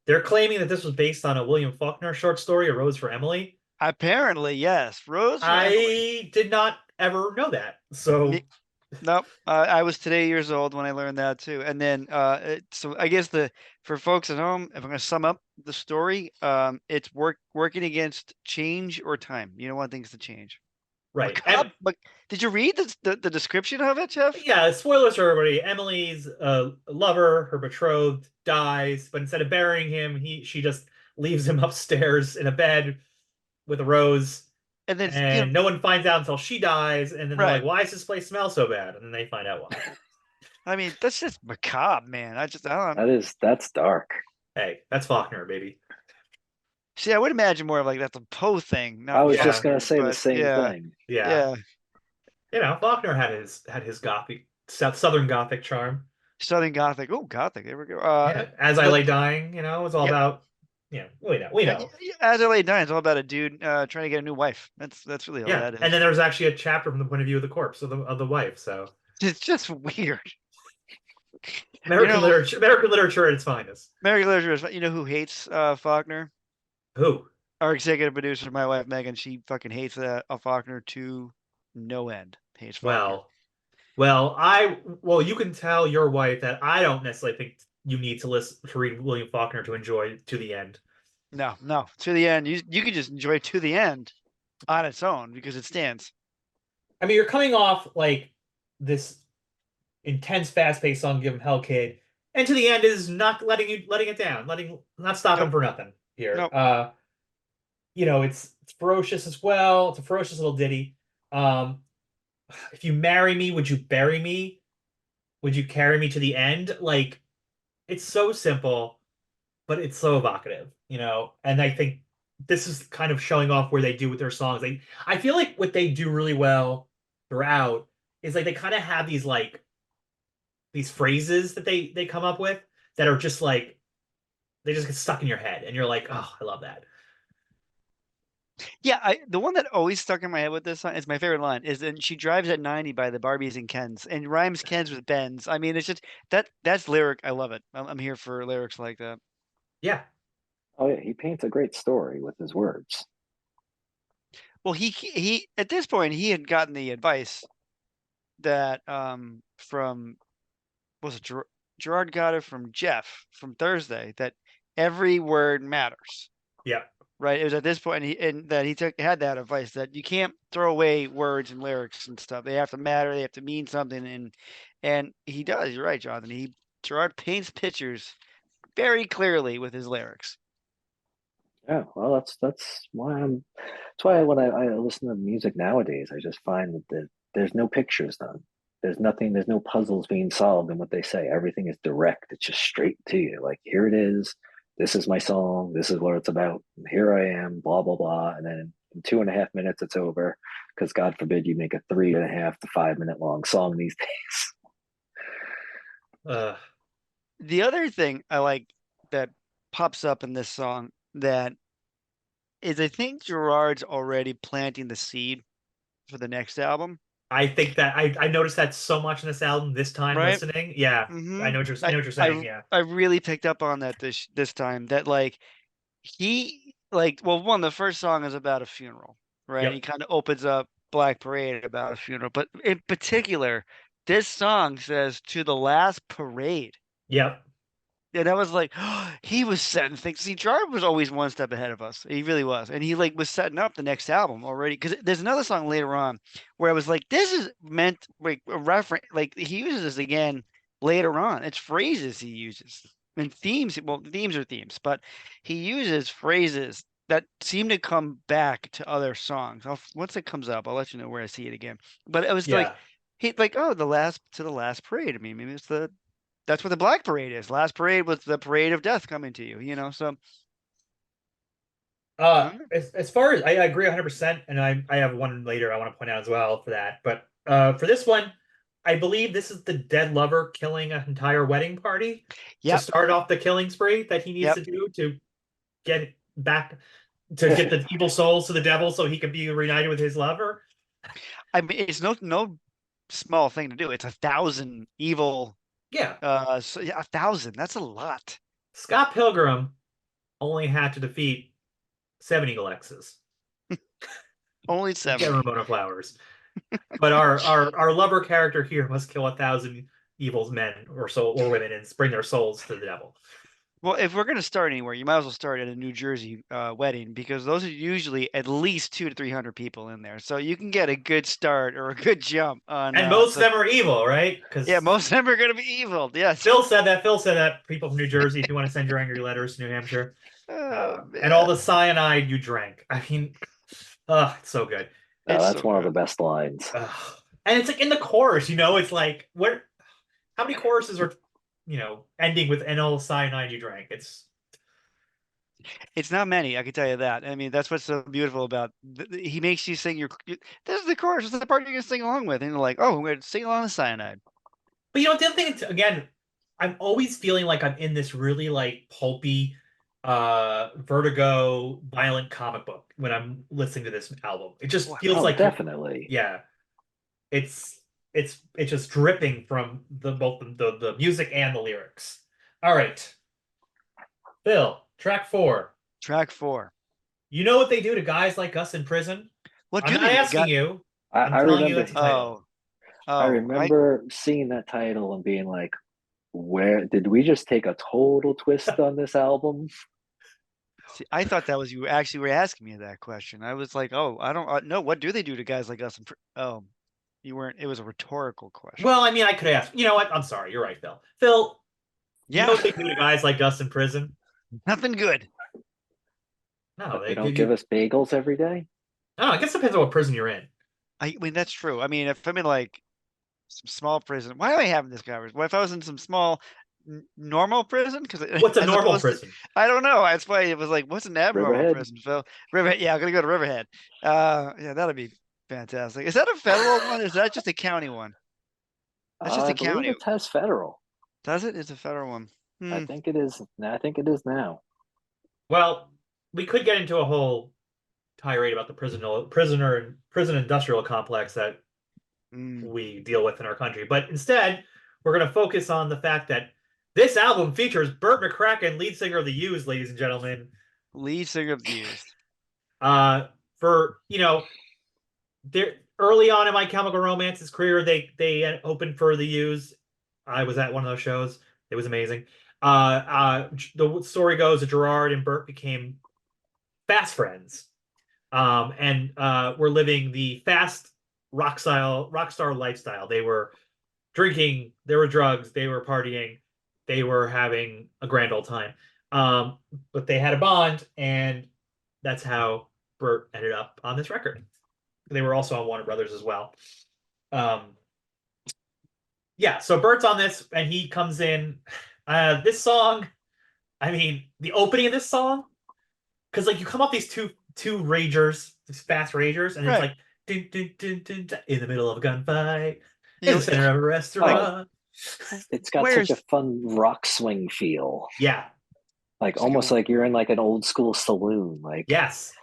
they're claiming that this was based on a William Faulkner short story, A Rose for Emily. Apparently, yes. Rose or Emily? I did not ever know that. So Nope. I was today years old when I learned that too. And then, so I guess for folks at home, if I'm going to sum up the story, it's working against change or time. You don't want things to change. right. Macabre. But did you read the description of it, Jeff? Yeah, spoilers for everybody. Emily's lover, her betrothed, dies, but instead of burying him, she just leaves him upstairs in a bed with a rose, And then, and no one finds out until she dies, and then they're like, right. "Why does this place smell so bad?" And then they find out why. I mean, that's just macabre, man. I don't That's dark. Hey, that's Faulkner, baby. see. I would imagine more of like that's a Poe thing, I not was Yeah. just gonna Faulkner, say the but same yeah, thing. Yeah, yeah. Faulkner had his gothic, Southern Gothic charm. Southern Gothic. Oh, Gothic. There we go. Yeah, As I But Lay Dying, it's all yep. about, we know. As LA Dying, it's all about a dude trying to get a new wife. That's really all Yeah, that and is. then there was actually a chapter from the point of view of the corpse of the wife. So It's just weird. American literature at its finest. American literature is. You know who hates Faulkner? Who? Our executive producer, my wife Megan. She fucking hates Faulkner to no end. Hates Faulkner. Well, you can tell your wife that I don't necessarily think you need to listen to read William Faulkner to enjoy to the end. No, no. To the end, you can just enjoy to the end on its own because it stands. I mean, you're coming off like this intense, fast-paced song, "Give 'Em Hell, Kid," and to the end is not letting it down, not stopping Nope. for nothing here. Nope. It's ferocious as well. It's a ferocious little ditty. Um, if you marry me, would you bury me? Would you carry me to the end? Like, it's so simple, but it's so evocative. And I think this is kind of showing off where they do with their songs. I feel like what they do really well throughout is like they kind of have these phrases that they come up with that are just like they just get stuck in your head, and you're like, oh, I love that. Yeah, the one that always stuck in my head with this song is my favorite line is then she drives at 90 by the Barbies and Kens and rhymes Kens with Bens. I mean, it's just that's lyric. I love it. I'm here for lyrics like that. Yeah, Oh yeah, he paints a great story with his words. Well, he at this point he had gotten the advice that from was it Gerard got it from Jeff from Thursday that every word matters. yeah, Right. It was at this point that he had that advice that you can't throw away words and lyrics and stuff. They have to matter. They have to mean something. And he does. You're right, Jonathan. Gerard paints pictures very clearly with his lyrics. Yeah, well, that's why when I listen to music nowadays, I just find that there's no pictures done. There's nothing, there's no puzzles being solved in what they say. Everything is direct. It's just straight to you. Like, here it is. This is my song. This is what it's about. And here I am, blah, blah, blah. And then in 2.5 minutes, it's over. Because God forbid you make a 3.5 to 5 minute long song these days. uh, The other thing I like that pops up in this song that is I think Gerard's already planting the seed for the next album. I think that I noticed that so much in this album this time Right? listening. Yeah, Mm-hmm. I know what you're saying. Yeah, I really picked up on that this time that like he like well one the first song is about a funeral, right? And he yep, kind of opens up Black Parade about a funeral, but in particular, this song says to the last parade. yep, And I was like, he was setting things. See, Jarve was always one step ahead of us. He really was, and he like was setting up the next album already. Because there's another song later on where I was like, this is meant like a reference. Like he uses this again later on. It's phrases he uses and themes. Well, themes are themes, but he uses phrases that seem to come back to other songs. Once it comes up, I'll let you know where I see it again. But it was like yeah. he like the last parade. I mean, maybe it's that's what the Black Parade is. Last parade was the parade of death coming to you, So As far as I agree 100%, and I have one later I want to point out as well for that. But for this one, I believe this is the dead lover killing an entire wedding party to yep, start off the killing spree that he needs yep. to do to get back to get the evil souls to the devil so he can be reunited with his lover. I mean, it's no small thing to do. It's 1,000 evil. Yeah, So yeah, 1,000. That's a lot. Scott Pilgrim only had to defeat 7 Eagle X's. Only Get 7. Ramona flowers. But our lover character here must kill 1,000 evil men or women and bring their souls to the devil. Well, if we're gonna start anywhere, you might as well start at a New Jersey wedding because those are usually at least 200 to 300 people in there, so you can get a good start or a good jump on. And most of them are evil, right? Yeah, Because most of them are gonna be evil. Yes. Phil said that. Phil said that. People from New Jersey, if you want to send your angry letters to New Hampshire, Oh and all man, the cyanide you drank. I mean, it's so good. Oh, it's that's so one of the good. best lines. And it's like in the chorus, it's like what? How many choruses are, ending with "and all the cyanide you drank"? It's not many, I can tell you that. I mean, that's what's so beautiful about. He makes you sing This is the chorus. This is the part you're gonna sing along with, and you're like, oh, I'm gonna sing along the cyanide. But the other thing, again, I'm always feeling like I'm in this really like pulpy, Vertigo, violent comic book when I'm listening to this album. It just feels Oh, like definitely. yeah, it's it's just dripping from both the music and the lyrics. All right, Phil, track 4. Track 4. You know what they do to guys like us in prison? What I'm do not they do? asking you. I'm I telling you remember that's the title. I Oh, remember seeing that title and being like, where did we just take a total twist on this album? see, I thought that was you actually were asking me that question. I was like, oh, I don't know. What do they do to guys like us? Oh, you weren't. It was a rhetorical question. Well, I mean, I could ask. You know what? I'm sorry. You're right, Phil. Phil, you know Yeah, what they do to guys like us in prison? nothing good. No, But they they don't give give you. us bagels every day. I don't know. I guess it depends on what prison you're in. I mean, that's true. I mean, if I'm in like some small prison, why am I having this conversation? What if I was in some small, normal prison? Because What's a as normal opposed to, prison? I don't know. That's why it was like, what's an abnormal Riverhead. prison, Phil? Riverhead. Yeah, I'm gonna go to Riverhead. Yeah, that'd be fantastic. Is that a federal one? Or is that just a county one? That's just I a believe county. it has federal. Does it? It's a federal one. I Hmm. think it is. I think it is now. Well, we could get into a whole tirade about the prison industrial complex that Mm. we deal with in our country, but instead, we're going to focus on the fact that this album features Burt McCracken, lead singer of the Used, ladies and gentlemen. Lead singer of the Used. Uh, for they're early on in My Chemical Romance's career, they opened for the Used. I was at one of those shows. It was amazing. The story goes that Gerard and Burt became fast friends, and were living the fast rock star lifestyle. They were drinking, there were drugs, they were partying, they were having a grand old time. But they had a bond, and that's how Burt ended up on this record. They were also on Warner Brothers as well. Um, yeah, so Bert's on this, and he comes in. This song, I mean, the opening of this song, because like you come off these two ragers, these fast ragers, and it's Right. like dun, dun, dun, dun, dun, in the middle of a gunfight, in the You, center of a Oh, restaurant. it's got such where's a fun rock swing feel. Yeah, Like it's like almost a, like you're in like an old school saloon. Like yes,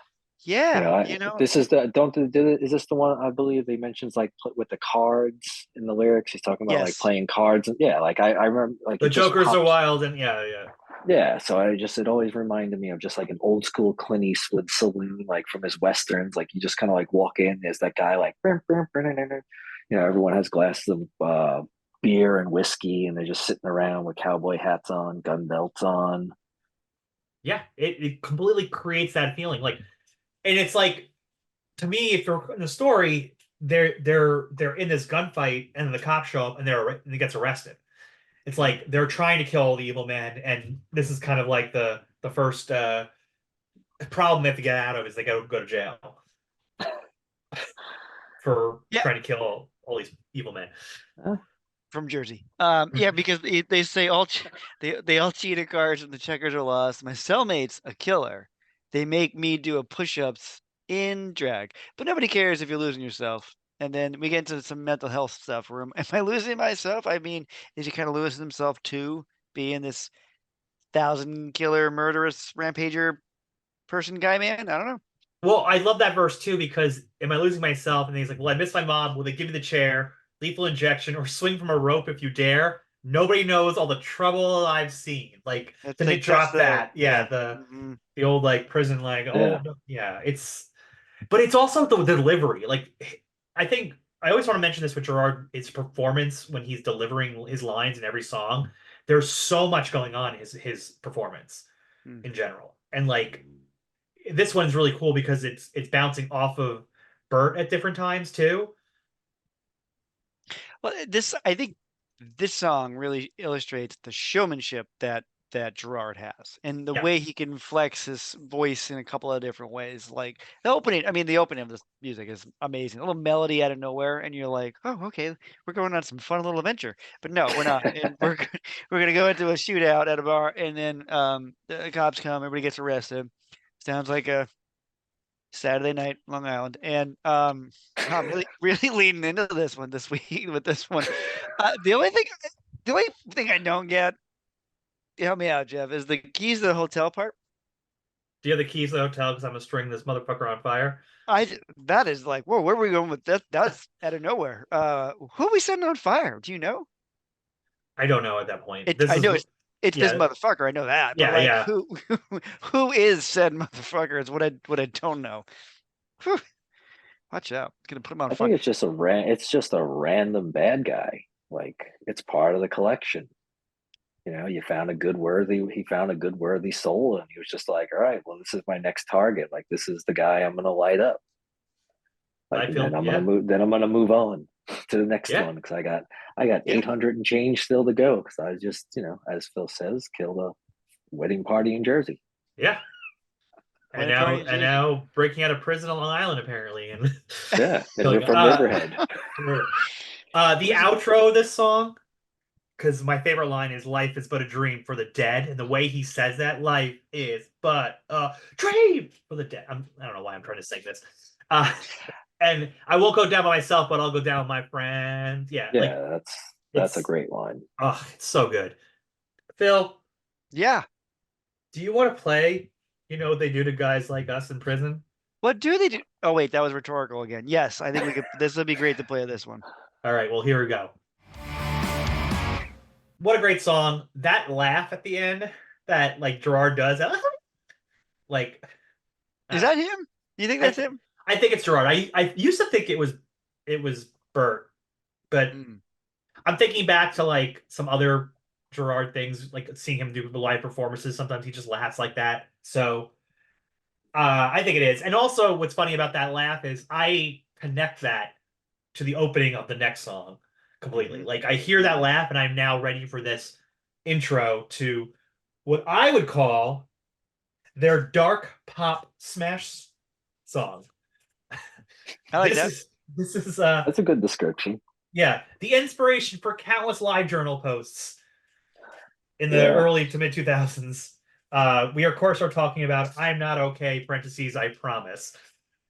yeah, this is the don't is this the one I believe they mentions like with the cards in the lyrics? He's talking about like yes. playing cards and yeah, like I remember like the it just Jokers are pops. wild, and yeah. Yeah, so it always reminded me of just like an old school Clint Eastwood saloon, like from his westerns. Like you just kind of like walk in, there's that guy like, everyone has glasses of beer and whiskey, and they're just sitting around with cowboy hats on, gun belts on. Yeah, it completely creates that feeling. Like, and it's like to me, if you're in the story, they're in this gunfight, and the cops show up, and and he gets arrested. It's like they're trying to kill the evil man, and this is kind of like the first problem they have to get out of is they go to jail for Yeah, trying to kill all these evil men. Huh? from Jersey. Yeah, because they say they all cheat at cards and the checkers are lost. My cellmate's a killer. They make me do a push-ups in drag, but nobody cares if you're losing yourself. And then we get into some mental health stuff. Where am I losing myself? I mean, is he kind of losing himself too, being this 1,000 killer, murderous, rampager person guy man? I don't know. Well, I love that verse too because am I losing myself? And he's like, "Well, I miss my mom. Will they give me the chair, lethal injection, or swing from a rope if you dare? Nobody knows all the trouble I've seen." Like It's to like drop that's the that, yeah, yeah. the Mhm. the old like prison like, oh Yeah, no, yeah, it's but it's also the delivery. Like, I think I always want to mention this with Gerard, his performance when he's delivering his lines in every song. There's so much going on in his performance Mm. in general. And like this one's really cool because it's bouncing off of Bert at different times too. Well, I think this song really illustrates the showmanship that Gerard has and the Yeah, way he can flex his voice in a couple of different ways. Like the opening of this music is amazing. A little melody out of nowhere, and you're like, oh, okay, we're going on some fun little adventure. But no, we're not. And we're gonna go into a shootout at a bar, and then the cops come, everybody gets arrested. Sounds like a Saturday night, Long Island, and wow, I'm really really leaning into this one this week with this one. The only thing I don't get, help me out, Jeff, is the keys to the hotel part. do you have the keys to the hotel? Because I'm gonna string this motherfucker on fire. That is like, whoa, where are we going with that? That's out of nowhere. Who are we setting on fire? Do you know? I don't know at that point. It This I is know it's this yeah, motherfucker. I know that, but yeah, like, yeah, who is said motherfucker is what I don't know. Whew, watch out, gonna put him on I think fire. it's just a random bad guy. Like it's part of the collection. You know, he found a good worthy soul, and he was just like, all right, well, this is my next target. Like this is the guy I'm gonna light up. Like I and then feel I'm gonna yeah, move on to the next yeah, one because I got Yeah, 800 and change still to go because I just, you know, as Phil says, killed a wedding party in Jersey. yeah. wedding party in And Jersey. now breaking out of prison on Long Island apparently and Yeah, killing. from Riverhead. The Was it? outro of this song, because my favorite line is "Life is but a dream for the dead," and the way he says that, "Life is but a dream for the dead." I don't know why I'm trying to sing this. Uh, and I won't go down by myself, but I'll go down with my friend. Yeah, like Yeah, that's a it's great line. it's so good. Phil, Yeah. do you want to play? You know what they do to guys like us in prison? What do they do? Oh wait, that was rhetorical again. Yes, I think we could. This would be great to play this one. All right, well here we go. What a great song! That laugh at the end that like Gerard does, like Is uh, that him? You think I that's th- him? I think it's Gerard. I used to think it was Bert, but Mm. I'm thinking back to like some other Gerard things, like seeing him do the live performances. Sometimes he just laughs like that. So I think it is. And also, what's funny about that laugh is I connect that to the opening of the next song completely. Mm-hmm. Like I hear that laugh, and I'm now ready for this intro to what I would call their dark pop smash song. I like that. This is That's a good description. yeah, the inspiration for countless live journal posts in the Yeah. early to mid 2000s. We of course are talking about "I'm Not Okay" (parentheses I promise).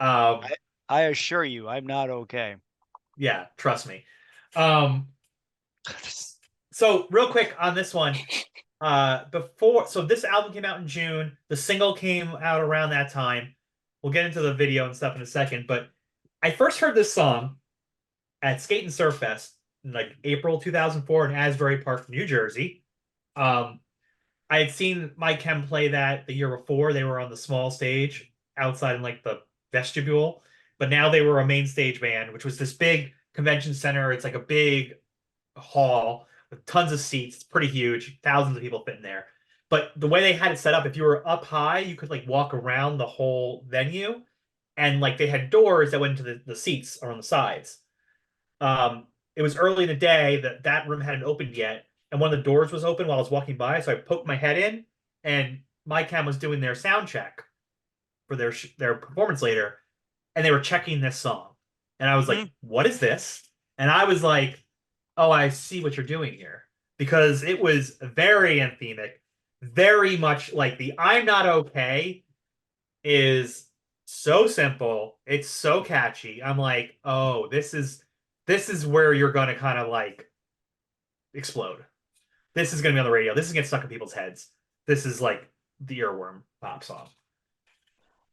Um, I I assure you, I'm not okay. yeah, trust me. Um, so real quick on this one, this album came out in June. The single came out around that time. We'll get into the video and stuff in a second, but I first heard this song at Skate and Surf Fest in like April 2004 in Asbury Park, New Jersey. Um, I had seen Mike Chem play that the year before. They were on the small stage outside in like the vestibule, but now they were a main stage band, which was this big convention center. It's like a big hall with tons of seats. It's pretty huge. Thousands of people fit in there. But the way they had it set up, if you were up high, you could like walk around the whole venue. And like they had doors that went into the seats or on the sides. It was early in the day that room hadn't opened yet, and one of the doors was open while I was walking by. So I poked my head in, and my cam was doing their sound check for their performance later, and they were checking this song, and I was like, Mm. "What is this?" And I was like, "Oh, I see what you're doing here," because it was very anthemic, very much like the "I'm Not Okay" is so simple. It's so catchy. I'm like, oh, this is where you're gonna kind of like explode. This is gonna be on the radio. This is gonna get stuck in people's heads. This is like the earworm pop song.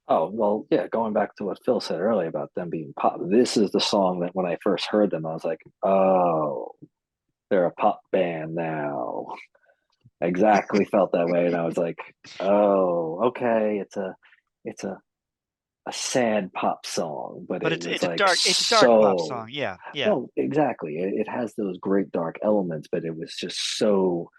Oh, well, yeah, going back to what Phil said earlier about them being pop, this is the song that when I first heard them, I was like, oh, they're a pop band now. Exactly felt that way. And I was like, oh, okay, it's a a sad pop song, but But it was it's a like dark pop so. song. Yeah, yeah. No, exactly. It has those great dark elements, but it was just so.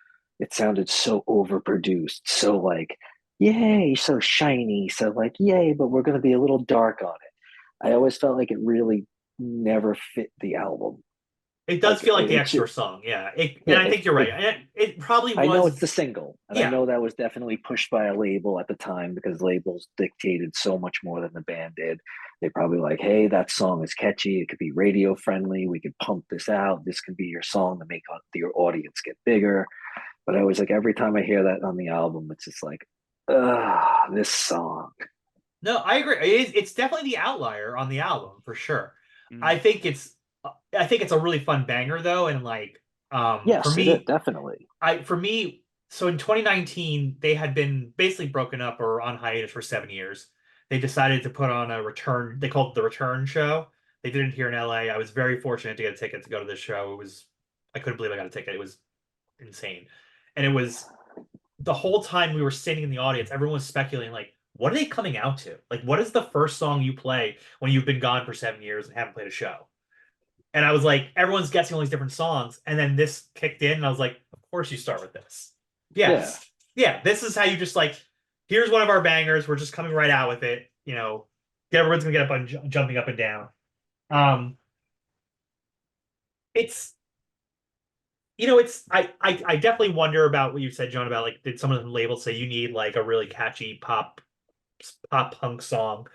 It sounded so overproduced, so like, yay, so shiny, so like, yay, but we're going to be a little dark on it. I always felt like it really never fit the album. It does Like feel like the it, extra song, yeah. And yeah, I think you're right. It probably I know it's the was, single, and I yeah. know that was definitely pushed by a label at the time because labels dictated so much more than the band did. They probably like, hey, that song is catchy. It could be radio friendly. We could pump this out. This can be your song to make your audience get bigger. But I was like, every time I hear that on the album, it's just like, this song. No, I agree. It's definitely the outlier on the album for sure. Mm. I think it's I think it's a really fun banger though, and like for Yes, it is me, definitely. for me, so in 2019 they had been basically broken up or on hiatus for 7 years. They decided to put on a return. They called it the Return Show. They did it here in LA. I was very fortunate to get a ticket to go to this show. It was I couldn't believe I got a ticket. It was insane, and it was the whole time we were sitting in the audience, everyone was speculating, like, what are they coming out to? Like, what is the first song you play when you've been gone for 7 years and haven't played a show? And I was like, everyone's guessing all these different songs. And then this kicked in, and I was like, of course you start with this. Yeah. Yes. Yeah, this is how you just like, here's one of our bangers. We're just coming right out with it. Everyone's gonna get up and jumping up and down. Um, it's it's I definitely wonder about what you said, John, about like did some of the labels say you need like a really catchy pop punk song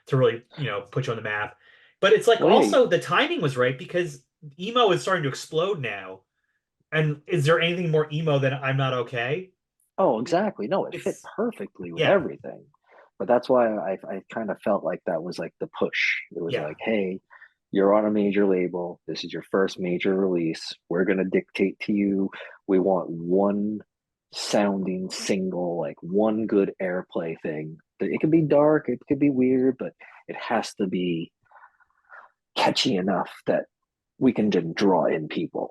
to really, put you on the map. But it's like Well, yeah. also the timing was right because emo is starting to explode now. And is there anything more emo than I'm Not Okay? Oh, exactly. No, it fit It's perfectly with yeah, everything. But that's why I kind of felt like that was like the push. It was yeah, like, hey, you're on a major label. This is your first major release. We're going to dictate to you. We want one sounding single, like one good airplay thing. It could be dark, it could be weird, but it has to be catchy enough that we can just draw in people.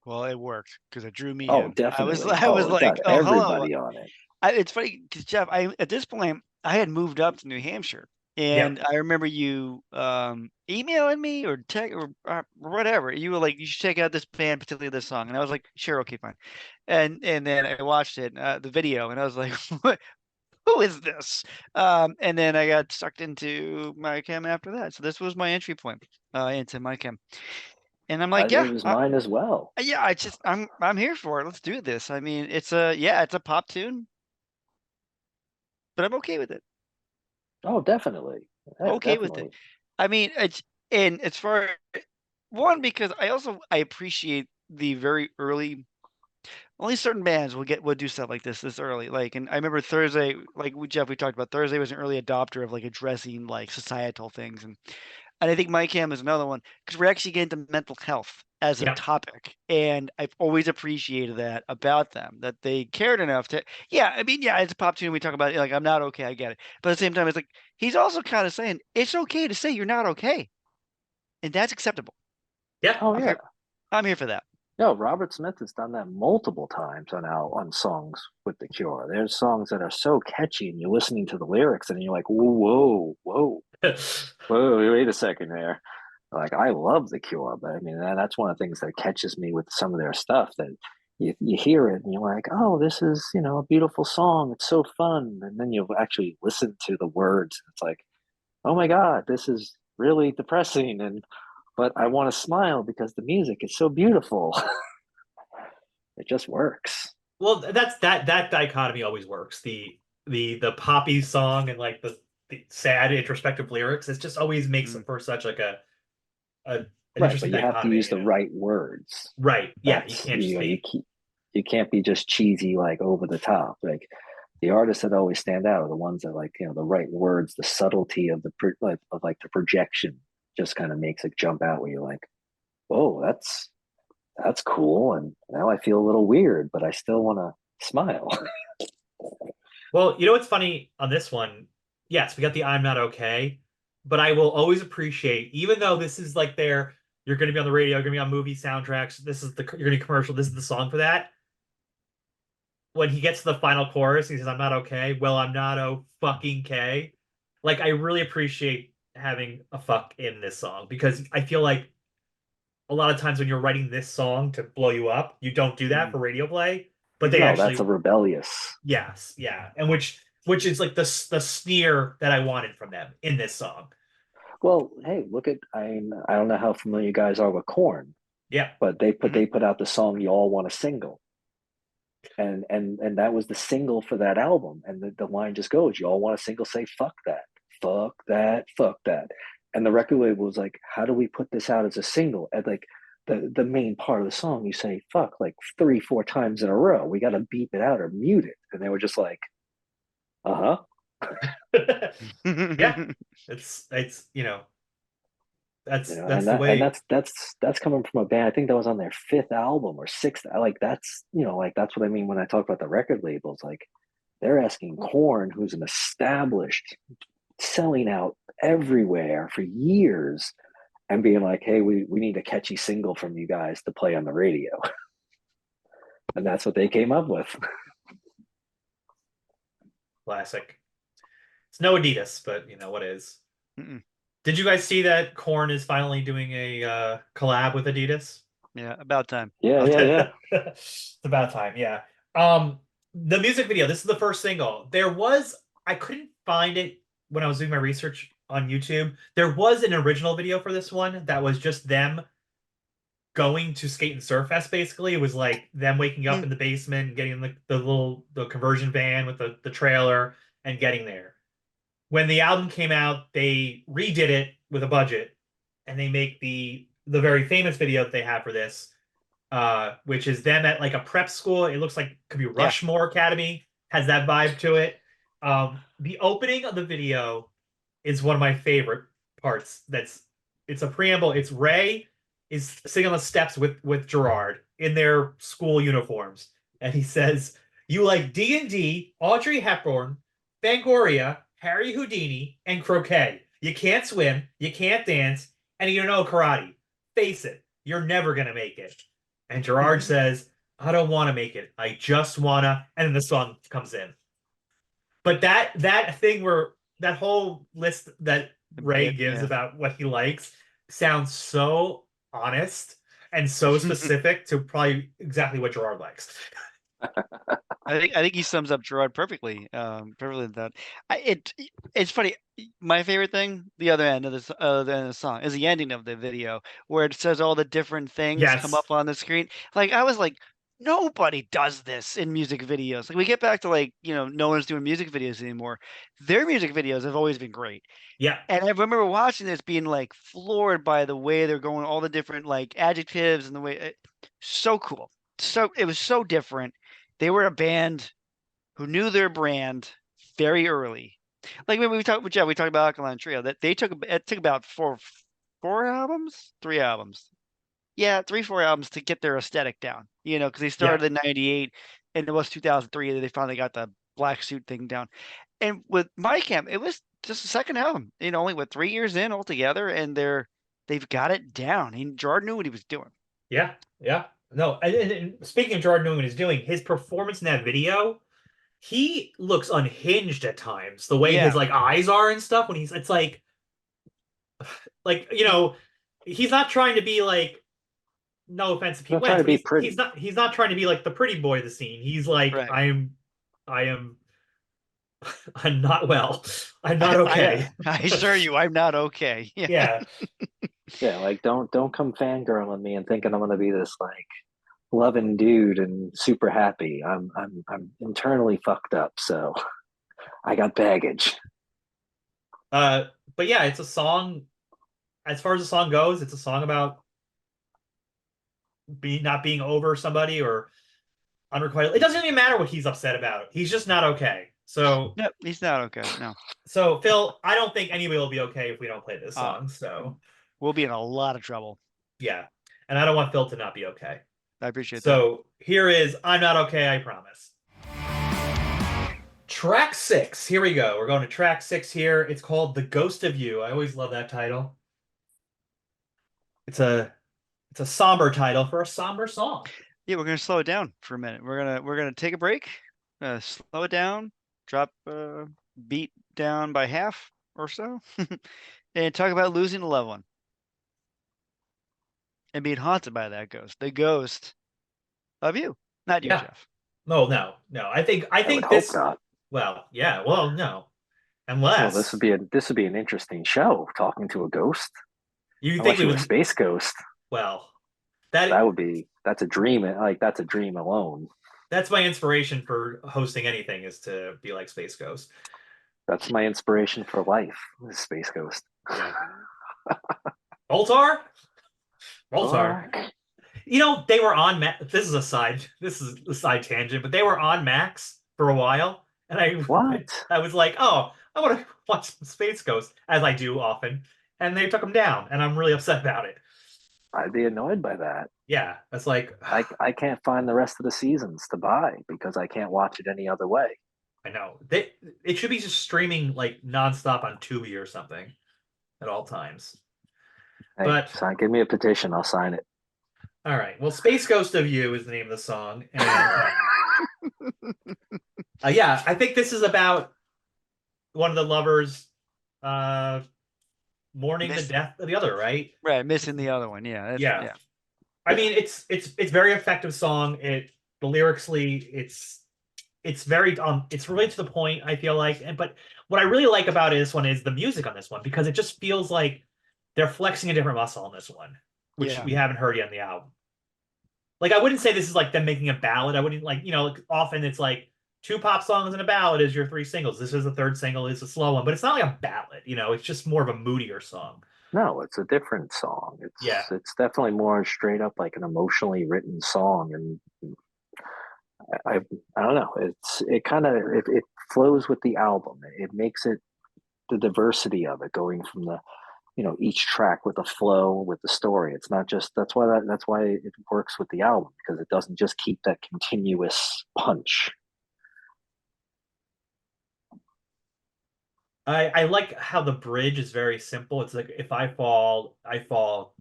Well, it worked because it drew me Oh, in. definitely. I was Oh, it got like, oh, hello. everybody on it. It's funny because Jeff, I at this point I had moved up to New Hampshire, yep, and I remember you emailing me or text or whatever. You were like, you should check out this band, particularly this song, and I was like, sure, okay, fine. And then I watched it, the video, and I was like, what? Who is this? And then I got sucked into my chem after that. So this was my entry point into my chem, and I'm like, It was mine as well. yeah, I'm here for it. Let's do this. I mean, it's a pop tune, but I'm okay with it. Oh, definitely. Yeah, Okay with it. definitely. I mean, it's and as far one because I appreciate the very early. Only certain bands will do stuff like this early. Like, and I remember Thursday, like Jeff, we talked about Thursday was an early adopter of like addressing like societal things, and I think My Cam is another one because we're actually getting to mental health as a yep, topic, and I've always appreciated that about them that they cared enough to. Yeah, I mean, yeah, it's a pop tune. We talk about it, like I'm not okay. I get it, but at the same time, it's like he's also kind of saying it's okay to say you're not okay, and that's acceptable. yep, Oh I'm yeah. here. I'm here for that. No, Robert Smith has done that multiple times on songs with The Cure. There's songs that are so catchy, and you're listening to the lyrics, and you're like, whoa, whoa, whoa, wait a second there. Like, I love The Cure, but I mean, that's one of the things that catches me with some of their stuff that you hear it and you're like, oh, this is, a beautiful song. It's so fun. And then you actually listen to the words. It's like, oh my God, this is really depressing. But I want to smile because the music is so beautiful. It just works. well, that dichotomy always works. The poppy song and like the sad introspective lyrics. It just always makes Mm. it for such like a an Right, but interesting you have to dichotomy. use the right words. Right. Yeah, you That's can't just be. you can't be just cheesy like over the top. Like the artists that always stand out are the ones that like the right words, the subtlety of the projection just kind of makes it jump out where you're like, oh, that's cool, and now I feel a little weird, but I still want to smile. Well, you know what's funny on this one? Yes, we got the I'm Not Okay, but I will always appreciate, even though this is like you're going to be on the radio, you're going to be on movie soundtracks. You're going to be commercial. This is the song for that. When he gets to the final chorus, he says, "I'm not okay." Well, I'm not oh fucking K. like I really appreciate having a fuck in this song because I feel like a lot of times when you're writing this song to blow you up, you don't do that Mhm. for radio play, but they Mhm. No, that's a actually rebellious. yes, yeah, and which is like the sneer that I wanted from them in this song. Well, hey, look at I don't know how familiar you guys are with Corn, Yeah. but they Mhm. put out the song "You All Want a Single," and that was the single for that album. And the line just goes, "You all want a single? Say fuck that, fuck that, fuck that." And the record label was like, "How do we put this out as a single?" And like the main part of the song, you say "fuck" like 3 4 times in a row. We got to beep it out or mute it. And they were just like, "Uh huh." Yeah. It's You know, that's and the that and way. that's coming from a band. I think that was on their fifth album or sixth. Like that's like that's what I mean when I talk about the record labels. Like they're asking Korn, who's an established, selling out everywhere for years, and being like, "Hey, we need a catchy single from you guys to play on the radio," and that's what they came up with. Classic. It's no Adidas, but you know what is. Mm-mm. Did you guys see that Korn is finally doing a collab with Adidas? Yeah, about time. Yeah, yeah, yeah. It's about time, yeah. Um, the music video, this is the first single. I couldn't find it when I was doing my research on YouTube. There was an original video for this one that was just them going to Skate and Surf Fest, basically. It was like them waking up Mm. in the basement, getting the conversion van with the trailer and getting there. When the album came out, they redid it with a budget and they make the very famous video that they have for this, which is them at like a prep school. It looks like could be Yeah. Rushmore Academy, has that vibe to it. The opening of the video is one of my favorite parts. It's a preamble. It's Ray is sitting on the steps with Gerard in their school uniforms, and he says, "You like D&D, Audrey Hepburn, Fangoria, Harry Houdini, and croquet. You can't swim, you can't dance, and you know karate. Face it, you're never gonna make it." And Gerard says, "I don't want to make it. I just wanna," and then the song comes in. But that thing where that whole list that A Ray bit, gives yeah. about what he likes sounds so honest and so specific to probably exactly what Gerard likes. I think he sums up Gerard perfectly. Perfectly in that. It's funny. My favorite thing, the other end of this, the end of the song, is the ending of the video where it says all the different things come Yes. up on the screen. Like I was like, nobody does this in music videos. Like we get back to like no one's doing music videos anymore. Their music videos have always been great. Yeah. And I remember watching this being like floored by the way they're going, all the different like adjectives and the way so cool. So it was so different. They were a band who knew their brand very early. Like when we talked with Jeff, we talked about Alkaline Trio. That it took about four albums, 3 albums. Yeah, 3 4 albums to get their aesthetic down. Because they Yeah. started in '98 and it was 2003 that they finally got the black suit thing down. And with My Camp, it was just the second album. Only with 3 years in altogether, and they've got it down. Jordan knew what he was doing. Yeah. Yeah. No, and speaking of Gerard knowing what he's doing, his performance in that video, he looks unhinged at times. The way his Yeah, like eyes are and stuff when it's like he's not trying to be like no offense to I'm Pete not trying Wentz, to but be he's pretty. not he's not trying to be like the pretty boy of the scene. He's like right. I am I'm not well. I'm not Yeah, okay. I assure you, I'm not okay. Yeah. Yeah. yeah. Like don't come fangirling me and thinking I'm gonna be this like loving dude and super happy. I'm internally fucked up, so I got baggage. Uh but yeah, it's a song as far as the song goes, it's a song about not being over somebody or unrequited. It doesn't even matter what he's upset about. He's just not okay. So No, he's not okay. No. Phil, I don't think anybody will be okay if we don't play this Uh, song. So we'll be in a lot of trouble. yeah. And I don't want Phil to not be okay. I appreciate that. So here is I'm Not Okay, I Promise. Track 6. Here we go. We're going to track 6 here. It's called The Ghost of You. I always love that title. It's a somber title for a somber song. Yeah, we're gonna slow it down for a minute. We're gonna take a break, slow it down, drop beat down by half, or so, and talk about losing a loved one and being haunted by that ghost, the ghost of you, not you, Yeah. Jeff. No, no, no. I I would think hope this. not. Well, yeah. Well, no, Well, unless this would be an interesting show, talking to a ghost. you think Unless we you were a would. space ghost, Well, that that's a dream. Like that's a dream alone. that's my inspiration for hosting anything is to be like Space Ghost. That's my inspiration for life. Space ghost. Yeah. Voltar? Voltar. Dark. You know, they were on this is a side this is a side tangent, but they were on Max for a while, and What? I was like, oh, I want to watch some Space Ghost, as I do often, and they took them down, and I'm really upset about it. I'd be annoyed by that. Yeah, it's like I can't find the rest of the seasons to buy because I can't watch it any other way. I know it should be just streaming like nonstop on Tubi or something at all times. Hey, But give me a petition. I'll sign it. all right, well, Space Ghost of You is the name of the song, and yeah, I think this is about one of the lovers uh mourning the death of the other, right? Right, missing the other one. Yeah. Yeah. I mean, it's very effective song. The lyrically, it's very it's really to the point, I feel like. But what I really like about this one is the music on this one because it just feels like they're flexing a different muscle on this one, which Yeah. we haven't heard yet in the album. Like I wouldn't say this is like them making a ballad. I wouldn't like, like often it's like two pop songs and a ballad is your three singles. This is the third single, it's a slow one, but it's not like a ballad, it's just more of a moodier song. No, it's a different song. Yeah. It's definitely more straight up like an emotionally written song, and I don't know. It kind of it flows with the album. It makes it the diversity of it going from the each track with a flow with the story. It's not just that's why it works with the album because it doesn't just keep that continuous punch. I like how the bridge is very simple. It's like if I fall, I fall.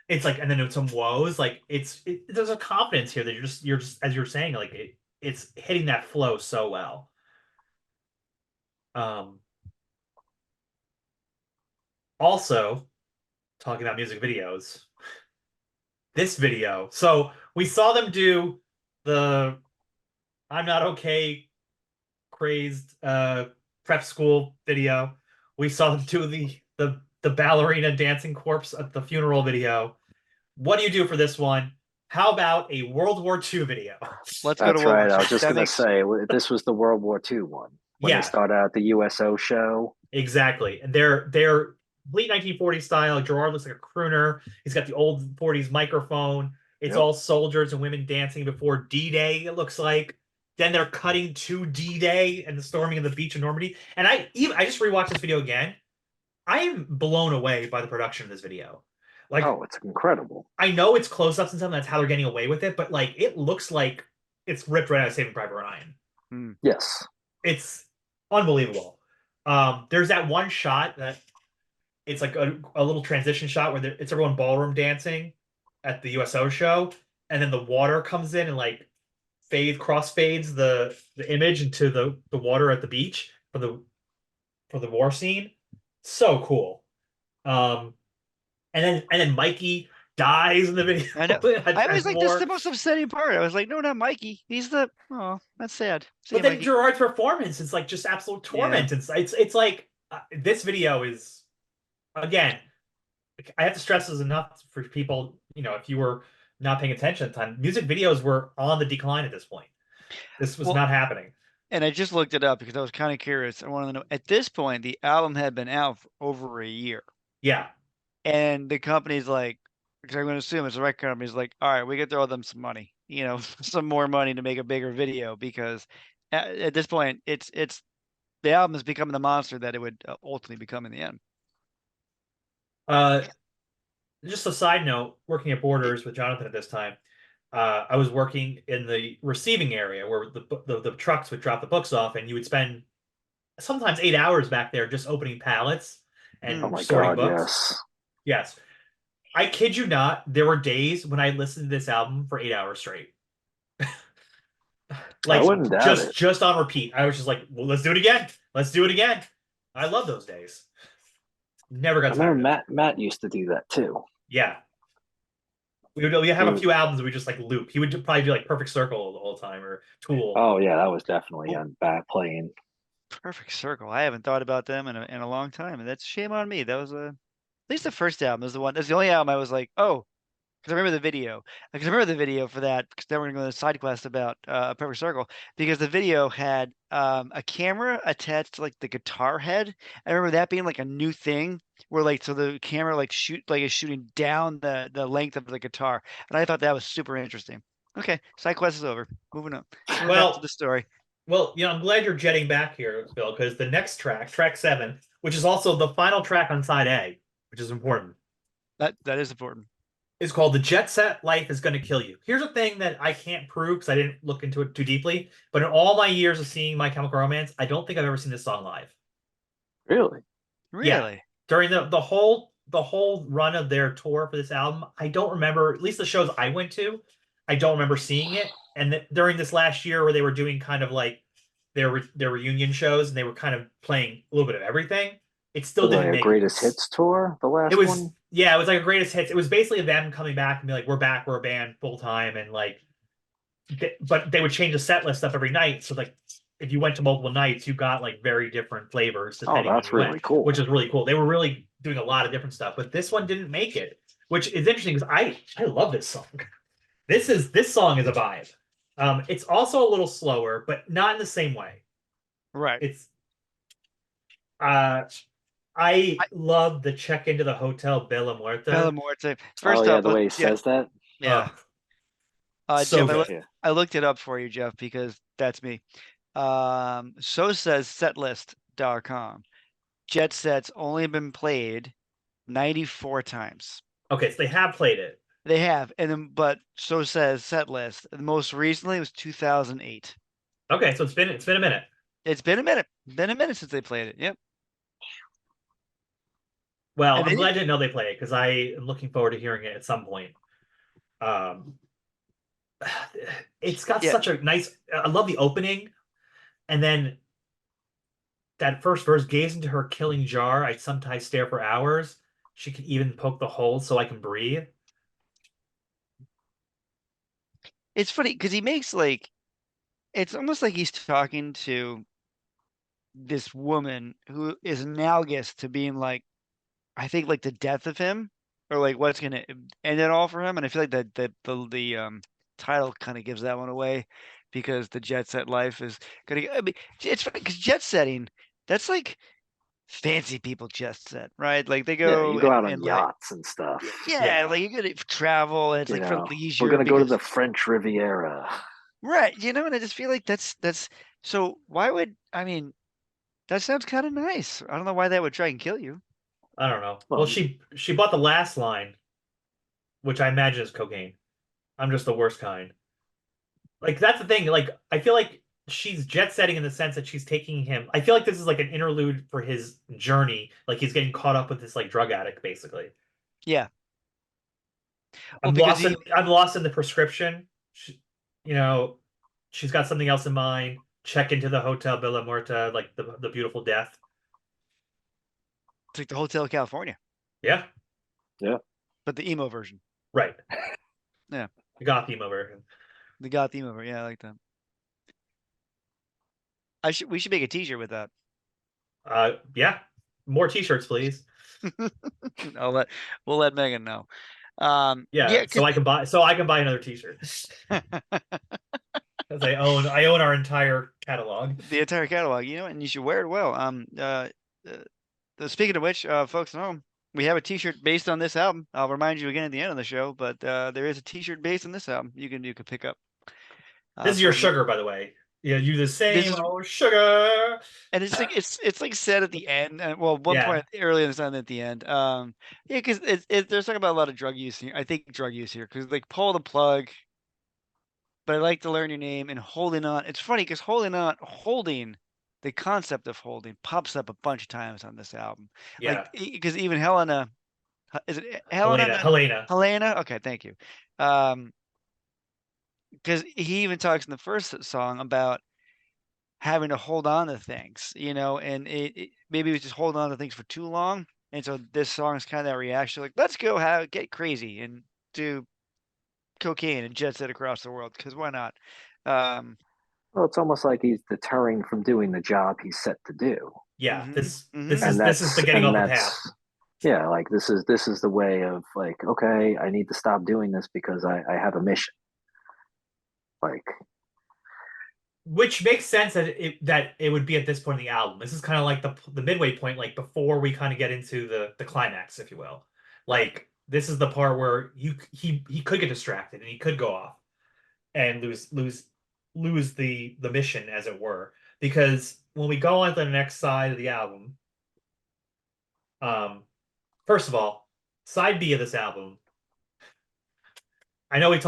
It's like, and then it's some woes. Like there's a confidence here that you're just as you're saying, like it's hitting that flow so well. Um, Also talking about music videos, this video. So we saw them do the "I'm Not Okay" crazed prep school video. We saw them do the ballerina dancing corpse at the funeral video. What do you do for this one? How about a World War II video? Let's go to That's World right. War I II. was just That gonna makes say this was the World War II one when they Yeah, start out the USO show. exactly. And they're complete 1940s style. Gerard looks like a crooner. He's got the old 40s microphone. It's Yep. all soldiers and women dancing before D-Day, it looks like. Then they're cutting to D-Day and the storming of the beach in Normandy. And I just rewatched this video again. I am blown away by the production of this video. Like, Oh, it's incredible. I know it's close-ups and stuff, and that's how they're getting away with it, but like it looks like it's ripped right out of Saving Private Ryan. Yes. It's unbelievable. There's that one shot that it's like a little transition shot where it's everyone ballroom dancing at the USO show, and then the water comes in and like crossfades the image into the water at the beach for the war scene. So cool. And then Mikey dies in the video. I know. I was like, this is more. the most upsetting part. I was like, no, not Mikey. He's that's sad. See But you, then Mikey. Gerard's performance is like just absolute torment. It's like this video is again. I have to stress this enough for people. If you were not paying attention at the time, music videos were on the decline at this point. This was not happening. And I just looked it up because I was kind of curious. I wanted to know at this point the album had been out for over a year. Yeah. And the company's like, because I'm going to assume it's the record company's like, all right, we could throw them some money, some more money to make a bigger video because at this point it's the album is becoming the monster that it would ultimately become in the end. Just a side note, working at Borders with Jonathan at this time, I was working in the receiving area where the trucks would drop the books off, and you would spend sometimes 8 hours back there just opening pallets and Oh my sorting God, books. Yes. I kid you not, there were days when I listened to this album for 8 hours straight. I wouldn't doubt it. Just on repeat. I was just like, well, let's do it again. Let's do it again. I love those days. Never I got remember tired of it. Matt used to do that too. Yeah. We have He a would, few albums we just like loop. He would probably do like Perfect Circle the whole time or Tool. oh yeah, that was definitely Oh, on back playing. Perfect Circle. I haven't thought about them in a long time, and that's shame on me. That was at least the first album was the one. That's the only album I was like, oh, because I remember the video. Because I remember the video for that. Because then we're gonna go to the side quest about Perfect Circle. Because the video had a camera attached to like the guitar head. I remember that being like a new thing, where like so the camera like is shooting down the length of the guitar, and I thought that was super interesting. Okay, side quest is over. Moving on. Moving back to Well, the story. I'm glad you're jetting back here, Bill, because the next track, track 7, which is also the final track on side A, which is important, That is important. is called "The Jet Set Life Is Gonna Kill You." Here's a thing that I can't prove because I didn't look into it too deeply, but in all my years of seeing My Chemical Romance, I don't think I've ever seen this song live. Really? Yeah, Really? during the whole run of their tour for this album, I don't remember, at least the shows I went to, I don't remember seeing it. And during this last year where they were doing kind of like their reunion shows and they were kind of playing a little bit of everything, it still Was it like didn't a make it. greatest hits tour, the It last was one? yeah, it was like a greatest hits. It was basically them coming back and be like, "We're back, we're a band full time," and like, but they would change the set list up every night. So like, if you went to multiple nights, you got like very different flavors Oh, depending when that's you went, really which cool. is really cool. They were really doing a lot of different stuff, but this one didn't make it, which is interesting because I love this song. This song is a vibe. It's also a little slower, but not in the same way. Right. It's uh I I, love the check into the Hotel Bella Bella Muerta. Morte. Oh First yeah, up, the way he yeah, says that. yeah. So Jeff, good. Yeah. I looked it up for you, Jeff, because that's me. So says setlist.com. Jet Set's only been played 94 times. Okay, so they have played it. They have, and then but so says Setlist. The most recently was 2008. Okay, so it's been a minute. It's been a minute. Been a minute since they played it. Yep. Well, And I'm they glad didn't. to know they play it because I am looking forward to hearing it at some point. Um, it's got Yeah. such a nice. I love the opening, and then that first verse: "Gaze into her killing jar. I sometimes stare for hours. She can even poke the hole so I can breathe." It's funny because he makes like it's almost like he's talking to this woman who is analogous to being like I think like the death of him or like what's gonna end it all for him. And I feel like the title kind of gives that one away because the jet set life is gonna. I mean, it's funny because jet setting that's like fancy people jet set, right? Like they Yeah, go you go out on and like yachts and stuff. yeah, Yeah, like you gotta travel and it's You like for know, we're leisure gonna go to because the French Riviera. right, and I just feel like that's so why would I mean that sounds kind of nice. I don't know why that would try and kill you. I don't know. Well, Well, she bought the last line, which I imagine is cocaine. I'm just the worst kind. Like that's the thing. Like I feel like she's jet setting in the sense that she's taking him. I feel like this is like an interlude for his journey. Like he's getting caught up with this like drug addict, basically. Yeah. Well, I'm because lost in he I'm lost in the prescription. You know, she's got something else in mind. Check into the Hotel Villa Muerta, like the beautiful death. it's like the Hotel California, Yeah, yeah. but the emo version. right. Yeah, The goth emo version. the goth emo version. Yeah, I like that. We should make a T-shirt with that. Yeah. More t-shirts, please. I'll let we'll let Megan know. Yeah, Yeah, because so I can buy another t-shirt. Because I own our entire catalog. the entire catalog, and you should wear it well. Speaking of which, folks at home, we have a T-shirt based on this album. I'll remind you again at the end of the show, but there is a T-shirt based on this album. You can pick up. This is your For sugar, by the way. Yeah, you the this same is old sugar. and it's like it's like said at the end. Well, one Yeah, point earlier in the song at the end. Yeah, because there's talking about a lot of drug use here. I think drug use here because like pull the plug. But I like to learn your name and holding on. It's funny because holding, the concept of holding pops up a bunch of times on this album. Like yeah. because even Helena, is it Helena? Helena, Not Helena. Helena. Okay, thank you. Because he even talks in the first song about having to hold on to things, and maybe it was just holding on to things for too long. And so this song is kind of that reaction, like, let's go get crazy and do cocaine and jet set across the world, because why not? Um, Well, it's almost like he's deterring from doing the job he's set to do. Yeah, mhm, this this mhm. is this is the getting And off the path. that's yeah, like this is the way of like, okay, I need to stop doing this because I have a mission. Like, Which makes sense that it would be at this point in the album. This is kind of like the midway point, like before we kind of get into the climax, if you will. Like this is the part where he could get distracted and he could go off and lose the mission, as it were. Because when we go on to the next side of the album, um, first of all, side B of this album, I know Phil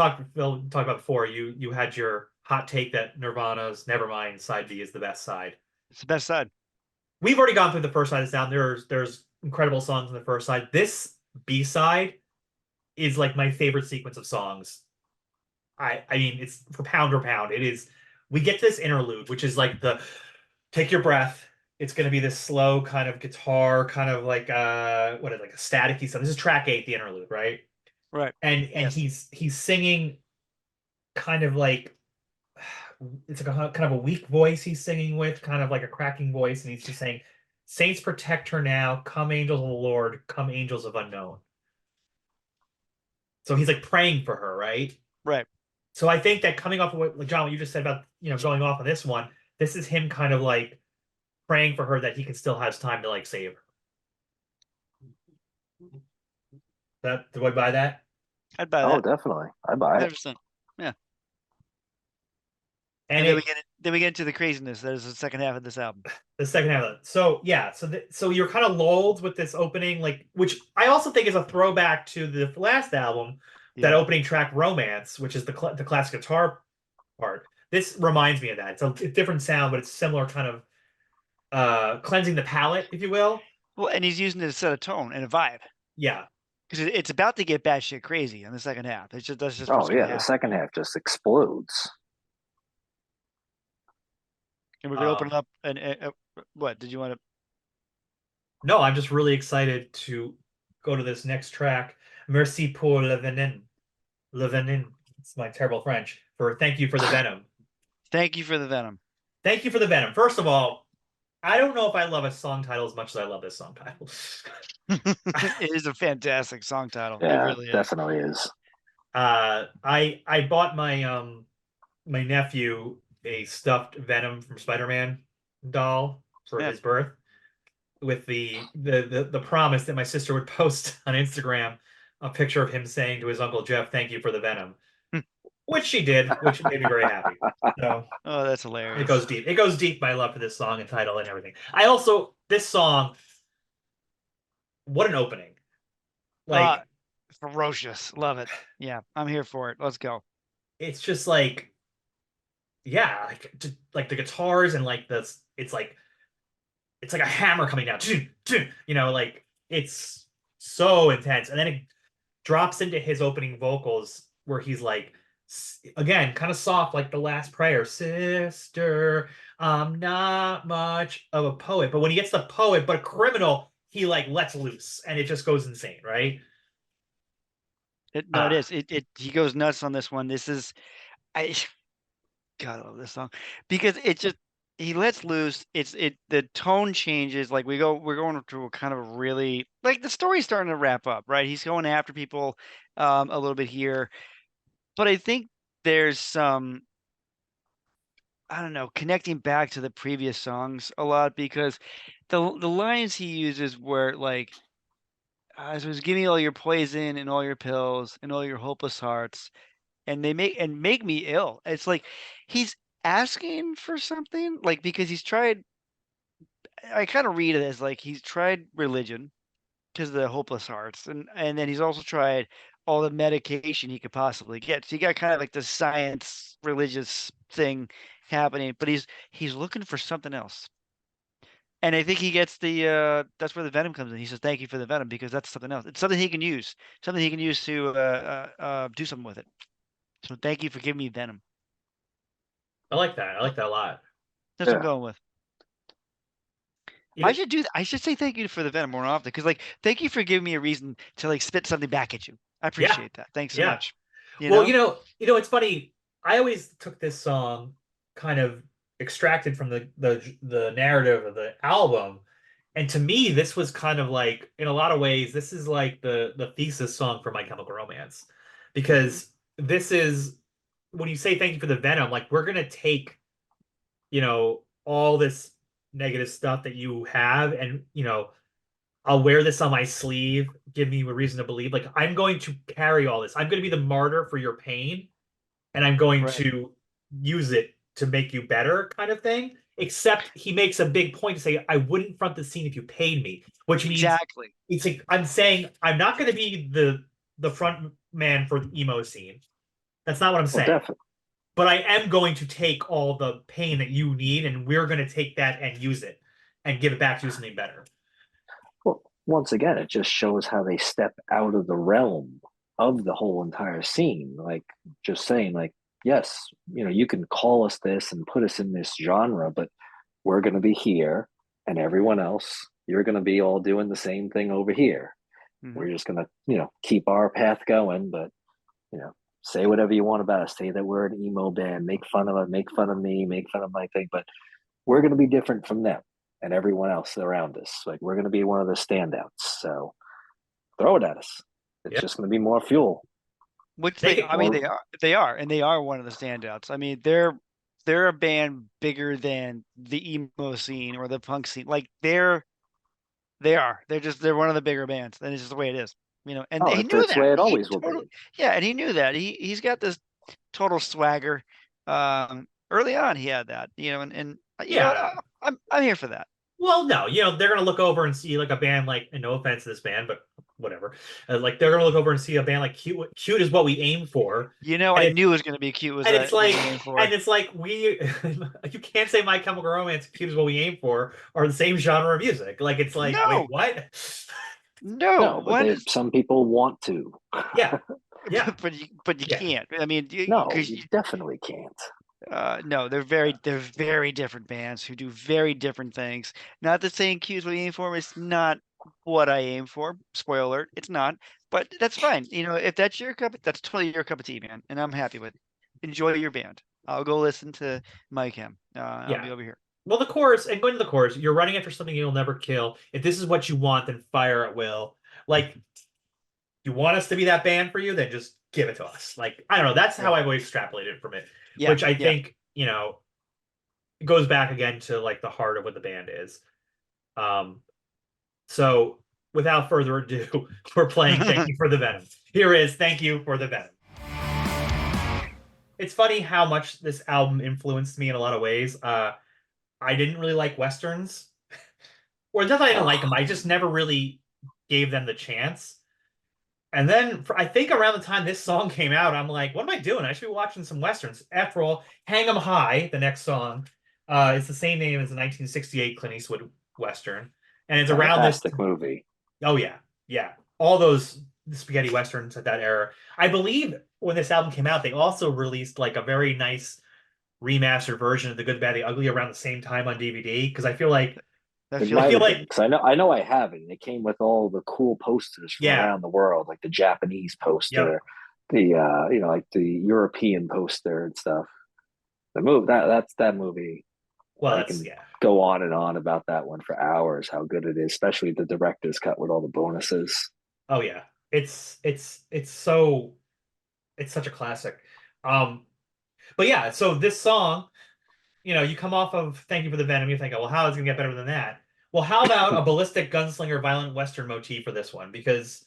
talked about before. You had your hot take that Nirvana's Nevermind side B is the best side. It's the best side. We've already gone through the first side of this album. There's incredible songs on the first side. This B side is like my favorite sequence of songs. I mean, it's for pound. It is. We get to this interlude, which is like the take your breath. It's going to be this slow kind of guitar, kind of like what is it, like a staticky stuff. This is track 8, the interlude, right? Right. And Yes. he's singing kind of like it's like a kind of a weak voice he's singing with, kind of like a cracking voice, and he's just saying, "Saints protect her now. Come angels of the Lord. Come angels of unknown." So he's like praying for her, right? Right. So I think that coming off of what, like, John, what you just said about going off on this one, this is him kind of like praying for her that he can still has time to like save her. That do I buy that? I'd buy oh, that. definitely, I buy it. 100%. Yeah. And And it then we get into the craziness that is the second half of this album. the second half of it. So yeah, so you're kind of lulled with this opening, like, which I also think is a throwback to the last album, that Yeah. opening track "Romance," which is the classic guitar part. This reminds me of that. It's a different sound, but it's similar kind of cleansing the palate, if you will. Well, and he's using it to set a tone and a vibe, Yeah. because it's about to get batshit crazy in the second half. That's just what's Oh going yeah, to the happen. second half just explodes. And we're going to open Um, it up. And what did you want to? no, I'm just really excited to go to this next track. Merci pour le venin. Le venin. It's my terrible French for thank you for the venom. Thank you for the venom. Thank you for the venom. First of all, I don't know if I love a song title as much as I love this song title. It is a fantastic song title. It Yeah, really is. definitely is. I bought my nephew a stuffed Venom from Spider-Man doll for Yeah. his birth, with the promise that my sister would post on Instagram a picture of him saying to his Uncle Jeff, "Thank you for the Venom," which she did, which made me very happy. So Oh, that's it hilarious. goes deep. It goes deep, my love for this song and title and everything. I also this song, what an opening! Uh, Like Ferocious. Love it. Yeah, I'm here for it. Let's go. it's just like, yeah, like the guitars and like this, it's like a hammer coming down. Like it's so intense. And then it drops into his opening vocals where he's like, again, kind of soft, like the last prayer, "Sister, I'm not much of a poet." But when he gets the poet, but a criminal, he like lets loose and it just goes insane, right? No, it Uh, is. He goes nuts on this one. This is I God, I love this song because it just he lets loose. The tone changes. Like we're going through a kind of really like the story's starting to wrap up, right? He's going after people a little bit here, but I think there's some I don't know, connecting back to the previous songs a lot because the lines he uses were like so it's give me all your poison and all your pills and all your hopeless hearts and they make me ill. It's like he's asking for something, like because he's tried. I kind of read it as like he's tried religion because of the hopeless hearts, and then he's also tried all the medication he could possibly get. So you got kind of like the science religious thing happening, but he's looking for something else. And I think he gets the that's where the venom comes in. He says, "Thank you for the venom," because that's something else. It's something he can use, something he can use to do something with it. So thank you for giving me venom. I like that. I like that a lot. That's what I'm Yeah. going with. You know, I should say thank you for the Venom more often because like thank you for giving me a reason to like spit something back at you. I yeah, appreciate that. Thanks so yeah. much. You Well, know? it's funny. I always took this song kind of extracted from the narrative of the album, and to me, this was kind of like, in a lot of ways, this is like the thesis song for My Chemical Romance, because this is when you say thank you for the venom, like we're gonna take, all this negative stuff that you have, and I'll wear this on my sleeve, give me a reason to believe. Like I'm going to carry all this. I'm going to be the martyr for your pain, and I'm going Right. to use it to make you better, kind of thing. Except he makes a big point to say, I wouldn't front the scene if you paid me, which means Exactly. it's like I'm saying I'm not going to be the front man for the emo scene. That's not what I'm Well, saying. definitely. But I am going to take all the pain that you need, and we're going to take that and use it and give it back to you something better. Well, once again, it just shows how they step out of the realm of the whole entire scene. Like, just saying, like, yes, you can call us this and put us in this genre, but we're going to be here, and everyone else, you're going to be all doing the same thing over here. Hmm. We're just going to, keep our path going, but, you know, say whatever you want about us. Say that we're an emo band, make fun of us, make fun of me, make fun of my thing, but we're going to be different from them and everyone else around us. Like we're going to be one of the standouts. So throw it at us. It's Yeah. just going to be more fuel. Which Make they, it I mean, More. and they are one of the standouts. I mean, they're a band bigger than the emo scene or the punk scene. Like they're one of the bigger bands, and it's just the way it is. And Oh, he that's, knew that's the that. way it He always will totally, be. yeah, and he knew that. He's got this total swagger. Early on, he had that. And you know what? Yeah. I'm here for that. Well, no, they're gonna look over and see like a band like, and no offense to this band, but whatever. Like they're gonna look over and see a band like Cute. Cute is what we aim for, I and it's knew it was going to be cute. Was and it's what like we aim for? and it's like we you can't say My Chemical Romance, Cute is what we aim for, are the same genre of music. Like it's like, wait, No, what? no. No, but One they is some people want to. Yeah, yeah, but you yeah, can't. I mean, No, because you definitely can't. no, they're very different bands who do very different things. Not that saying Q is what you aim for is not what I aim for. Spoiler alert, it's not. But that's fine. If that's your that's totally your cup of tea, man, and I'm happy with it. Enjoy your band. I'll go listen to My Chem. I'll yeah. be over here. Well, the chorus, and going to the chorus, you're running after something you'll never kill. If this is what you want, then fire at will. Like, you want us to be that band for you, then just give it to us. Like, I don't know. That's how Right. I've always extrapolated from it, Yeah. which I Yeah. think, it goes back again to like the heart of what the band is. Um, so without further ado, we're playing Thank You for the Venom. Here is Thank You for the Venom. It's funny how much this album influenced me in a lot of ways. I didn't really like Westerns, or not that I didn't like them, Oh, I just never really gave them the chance. And then I think around the time this song came out, I'm like, what am I doing? I should be watching some Westerns. After all, Hang 'em High, the next song, is the same name as the 1968 Clint Eastwood Western. And it's around this. fantastic movie. Oh, yeah. Yeah. All those spaghetti Westerns at that era. I believe when this album came out, they also released like a very nice remastered version of The Good, the Bad, the Ugly around the same time on DVD. Because That It I feels might feel have right. been like, because I know I have it. It came with all the cool posters from yeah. around the world, like the Japanese Yep. poster, the like the European poster and stuff. The movie that's that movie. Well, I that's, can yeah. go on and on about that one for hours. How good it is, especially the director's cut with all the bonuses. Oh, yeah. It's such a classic. Um, but yeah, so this song, you come off of Thank You for the Venom, you think, oh, well, how is it gonna get better than that? Well, how about a ballistic gunslinger violent western motif for this one? Because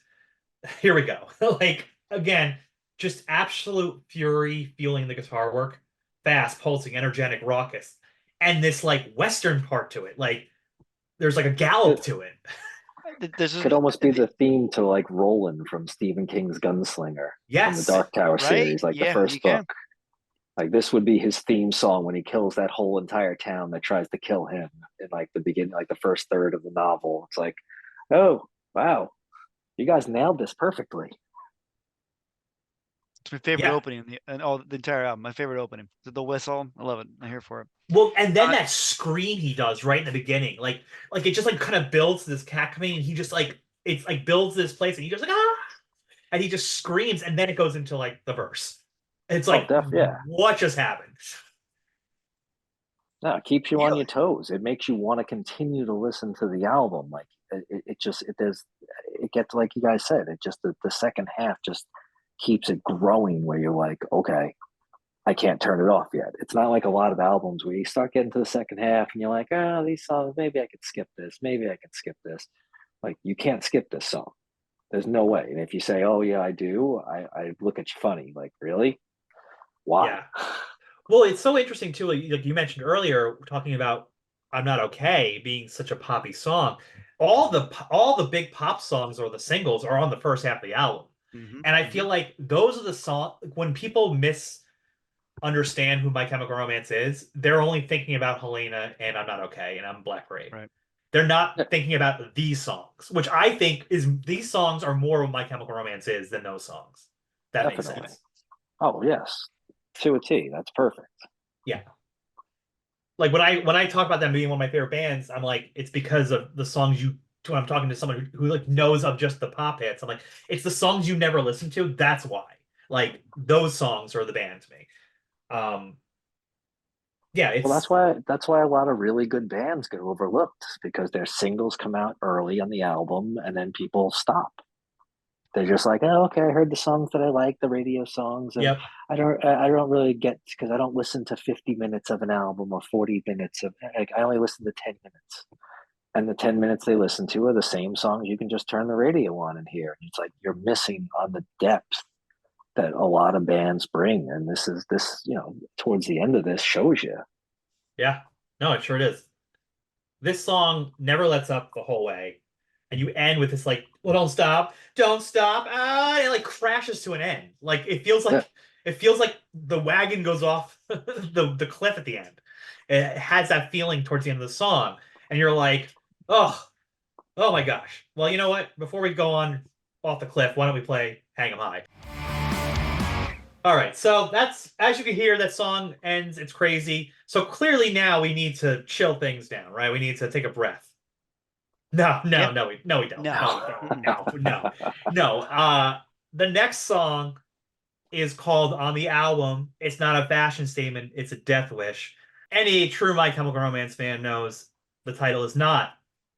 here we go. Like, again, just absolute fury feeling the guitar work, fast, pulsing, energetic, raucous, and this like western part to it. Like, there's like a gallop It to it. This is could almost be the theme to like Roland from Stephen King's Gunslinger from the Yes. Dark Tower right. series, like the Yeah, you first book. can. Like this would be his theme song when he kills that whole entire town that tries to kill him in like the beginning, like the first third of the novel. It's like, oh wow, you guys nailed this perfectly. It's my favorite Yeah. opening and all the entire album. My favorite opening. The whistle. I love it. I'm here for it. Well, and then Uh, that scream he does right in the beginning, like it just like kind of builds this cat coming, and he just like it's like builds this place, and he just like and he just screams, and then it goes into like the verse. It's Oh, like yeah. what just happened? No, it keeps you You on know, your toes. It makes you want to continue to listen to the album. Like it just it gets like you guys said. It just the second half just keeps it growing. Where you're like, okay, I can't turn it off yet. It's not like a lot of albums where you start getting to the second half and you're like, oh, these songs, maybe I could skip this. Maybe I can skip this. Like you can't skip this song. There's no way. And if you say, oh yeah, I do, I look at you funny. Like really? Why? yeah. Well, it's so interesting too. Like you mentioned earlier, talking about "I'm Not Okay" being such a poppy song. All the big pop songs or the singles are on the first half of the album, mm-hmm, and I mm-hmm. feel like those are the song when people misunderstand who My Chemical Romance is, they're only thinking about Helena and "I'm Not Okay" and "I'm Black Parade." Right. They're not Yeah, thinking about these songs, which I think is these songs are more what My Chemical Romance is than those songs. That makes definitely. sense. Oh yes, to a T. That's perfect. Yeah. Like when I talk about them being one of my favorite bands, I'm like, it's because of the songs you when I'm talking to someone who like knows of just the pop hits. I'm like, it's the songs you never listen to. That's why. Like those songs are the band to me. Um, yeah, Well, it's that's why a lot of really good bands get overlooked because their singles come out early on the album and then people stop. They're just like, oh, okay, I heard the songs that I like, the radio songs, and yep, I don't really get because I don't listen to 50 minutes of an album or 40 minutes of like I only listen to 10 minutes. And the 10 minutes they listen to are the same songs you can just turn the radio on and hear. And it's like you're missing on the depth that a lot of bands bring. And this, towards the end of this shows you. yeah. No, it sure is. This song never lets up the whole way, and you end with this like, well, don't stop, it like crashes to an end. Like Yeah. it feels like the wagon goes off the cliff at the end. It has that feeling towards the end of the song, and you're like, oh, oh my gosh. Well, you know what? Before we go on off the cliff, why don't we play Hang 'em High? All right, so that's as you can hear, that song ends. It's crazy. So clearly now we need to chill things down, right? We need to take a breath. No, Yeah. no, no, we don't. No. No, we don't. Mm-mm. No. The next song is called on the album. It's not a fashion statement. It's a death wish. Any true My Chemical Romance fan knows the title is not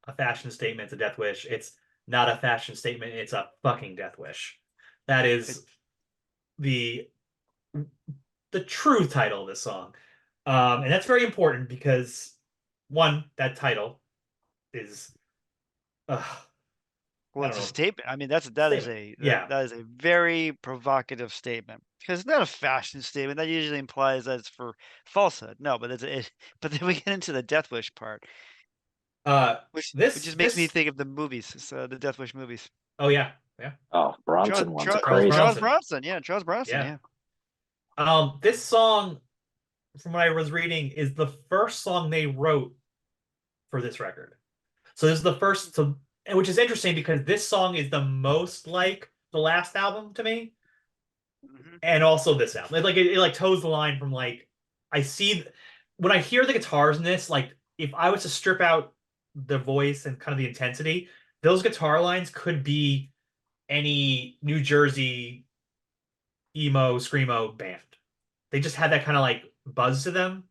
a fashion statement. It's a death wish. It's not a fashion statement. It's a fucking death wish. That It, is the the true title of this song. And that's very important because one, that title is uh, well, I don't it's a know, statement. I mean, statement. Yeah. that is a very provocative statement because it's not a fashion statement. That usually implies that it's for falsehood. No, but but then we get into the Death Wish part, Uh which this just makes me this think of the movies, so the Death Wish movies. oh yeah, yeah. Oh, Bronson ones are Charles crazy. Charles Bronson. Bronson, yeah, Charles Bronson, Yeah. yeah. This song, from what I was reading, is the first song they wrote for this record. So this is the first to which is interesting because this song is the most like the last album to me. Hmm. And also this album. It like toes the line from like I see when I hear the guitars in this, like if I was to strip out the voice and kind of the intensity, those guitar lines could be any New Jersey emo screamo band. They just had that kind of like buzz to them,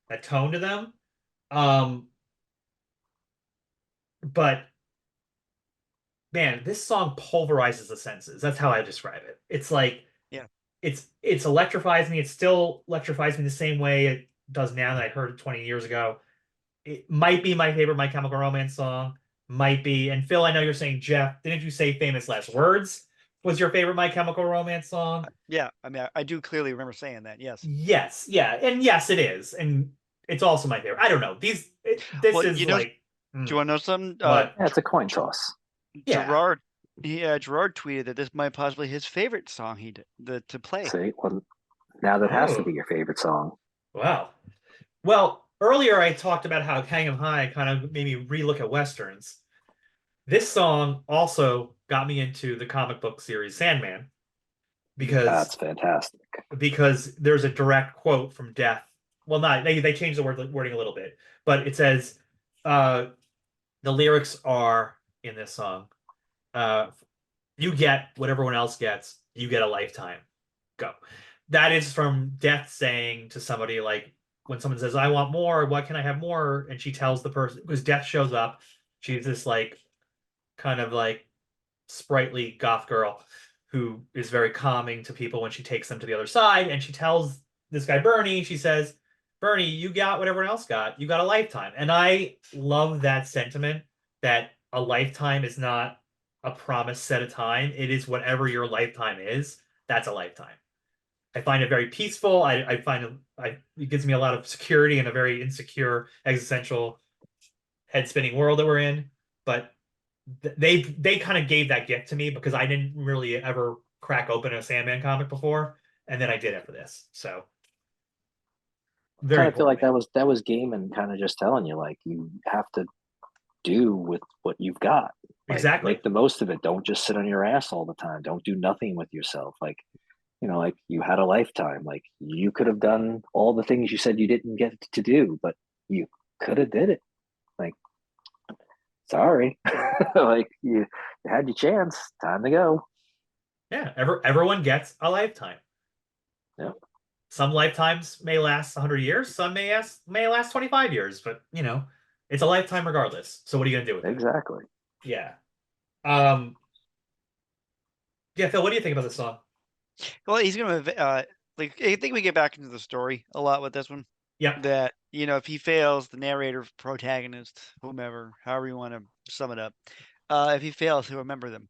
that tone to them. Um, but man, this song pulverizes the senses. That's how I describe it. It's like Yeah. it's electrifies me. It still electrifies me the same way it does now that I heard it 20 years ago. It might be my favorite My Chemical Romance song. Might be. And Phil, I know you're saying Jeff. Didn't you say Famous Last Words was your favorite My Chemical Romance song? Yeah, I mean, I do clearly remember saying that. Yes. Yes, yeah, and yes, it is, and it's also my favorite. I don't know. This Well, is do like, you want to know something? what? Yeah, it's a coin toss. Yeah. Gerard tweeted that this might possibly his favorite song to play. See, well, now that has to Oh, be your favorite song. wow. Well, earlier I talked about how Hang 'em High kind of made me relook at westerns. This song also got me into the comic book series Sandman. because That's fantastic. there's a direct quote from Death. Well, not they changed the wording a little bit, but it says uh, the lyrics are in this song. Uh, you get what everyone else gets. You get a lifetime. Go. That is from Death saying to somebody like when someone says, "I want more. Why can I have more?" And she tells the person because Death shows up. She's this like kind of like sprightly goth girl who is very calming to people when she takes them to the other side. And she tells this guy, Bernie, she says, Bernie, you got what everyone else got. You got a lifetime. And I love that sentiment that a lifetime is not a promise set a time. It is whatever your lifetime is. That's a lifetime. I find it very peaceful. I find it gives me a lot of security in a very insecure, existential, head spinning world that we're in. But they kind of gave that gift to me because I didn't really ever crack open a Sandman comic before, and then I did after this. So very Kind of feel important like to me. that was Gaiman kind of just telling you like you have to do with what you've got. Like Exactly. make the most of it. Don't just sit on your ass all the time. Don't do nothing with yourself. Like, like you had a lifetime. Like you could have done all the things you said you didn't get to do, but you could have did it. Like, sorry. Like you had your chance. Time to go. Yeah, everyone gets a lifetime. Yeah, Some lifetimes may last 100 years, some may last 25 years, but it's a lifetime regardless. So what are you gonna do with it? exactly. Yeah. Um, yeah, Phil, what do you think about this song? Well, he's gonna like I think we get back into the story a lot with this one. Yep. That if he fails, the narrator, protagonist, whomever, however you want to sum it up, if he fails, he'll remember them.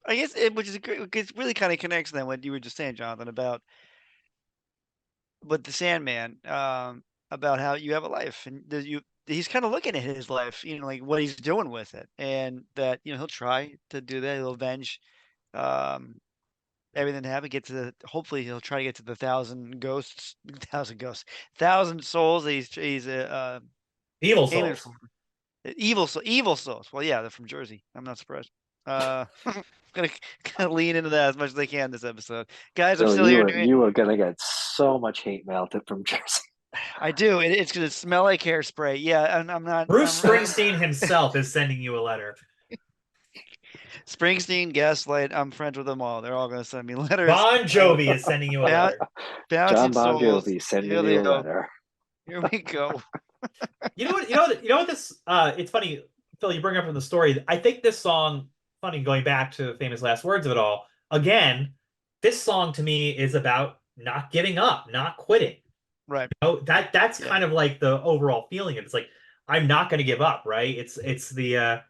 I guess which is great. It really kind of connects then what you were just saying, Jonathan, about with the Sandman, about how you have a life and he's kind of looking at his life, like what he's doing with it, and that he'll try to do that. He'll avenge um, everything that happened. Hopefully he'll try to get to the thousand ghosts, thousand souls that he's Evil aiming souls. for. Evil souls. Well, yeah, they're from Jersey. I'm not surprised. Gonna lean into that as much as I can this episode, guys. I'm So still here doing. you were gonna get so much hate mail from Jersey. I do. It's gonna smell like hairspray. Yeah, and I'm not. I'm Bruce really Springsteen himself is sending you a letter. Springsteen, Gaslight. I'm friends with them all. They're all gonna send me letters. Bon Jovi is sending you a Boun- letter. Bouncing John Bon souls. Jovi sending Here they you a go. letter. Here we go. You know what this it's funny, Phil, you bring up in the story. I think this song, funny going back to the famous last words of it all, again, this song to me is about not giving up, not quitting. Right. That's Yeah. kind of like the overall feeling of it. It's like I'm not gonna give up, right? It's the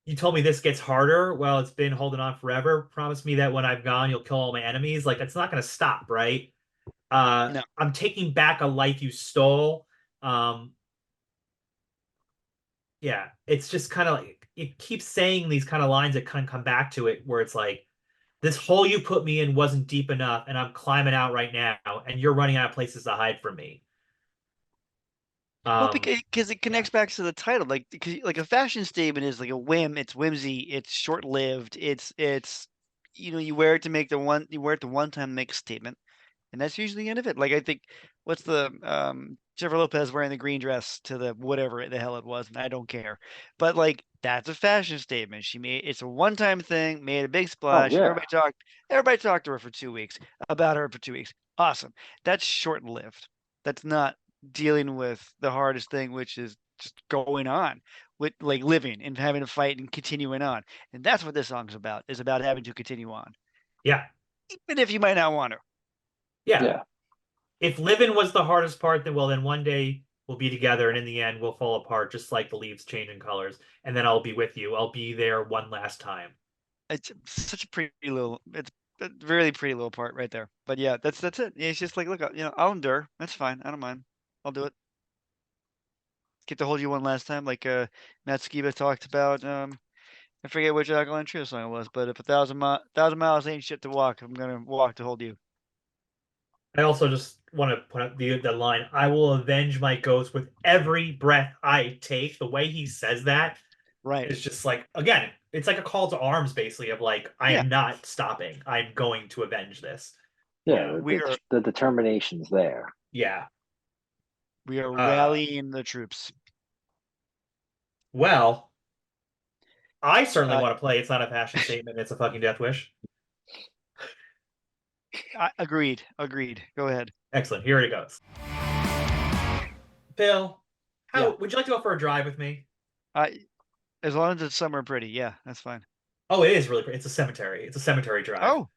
you told me this gets harder. Well, it's been holding on forever. Promise me that when I've gone, you'll kill all my enemies. Like it's not gonna stop, right? No. I'm taking back a life you stole. Um, yeah, it's just kind of like it keeps saying these kind of lines that kind of come back to it, where it's like this hole you put me in wasn't deep enough, and I'm climbing out right now, and you're running out of places to hide from me. Well, Um, because it yeah, connects back to the title, like a fashion statement is like a whim. It's whimsy. It's short lived. It's you wear it to make you wear it the one time, make a statement. And that's usually the end of it. Like I think, what's the Jennifer Lopez wearing the green dress to the whatever the hell it was, and I don't care. But like that's a fashion statement. It's a one time thing, made a big Oh splash. yeah. Everybody talked to her for 2 weeks, about her for 2 weeks. Awesome. That's short lived. That's not dealing with the hardest thing, which is just going on with like living and having to fight and continuing on. And that's what this song's about, is about having to continue on. yeah, Even if you might not want to. yeah. Yeah. If living was the hardest part, then one day we'll be together, and in the end we'll fall apart, just like the leaves change in colors. And then I'll be with you. I'll be there one last time. It's such a pretty little. It's a really pretty little part right there. But yeah, that's it. It's just like, look, I'll endure. That's fine. I don't mind. I'll do it. Get to hold you one last time, like Matt Skiba talked about. I forget which Alkaline Trio song it was, but if thousand miles ain't shit to walk, I'm gonna walk to hold you. I also just want to put up the line, I will avenge my ghost with every breath I take. The way he says that Right. is just like, again, it's like a call to arms, basically, of like, I Yeah. am not stopping. I'm going to avenge this. Yeah, We are the determination's there. Yeah. we are Uh, rallying the troops. well, I certainly Uh, want to play. It's not a fashion statement. It's a fucking death wish. Agreed. Agreed. Go ahead. Excellent. Here it goes. Bill, Yeah. how would you like to go for a drive with me? As long as it's somewhere pretty. Yeah, that's fine. Oh, it is really pretty. It's a cemetery. It's a cemetery drive. Oh,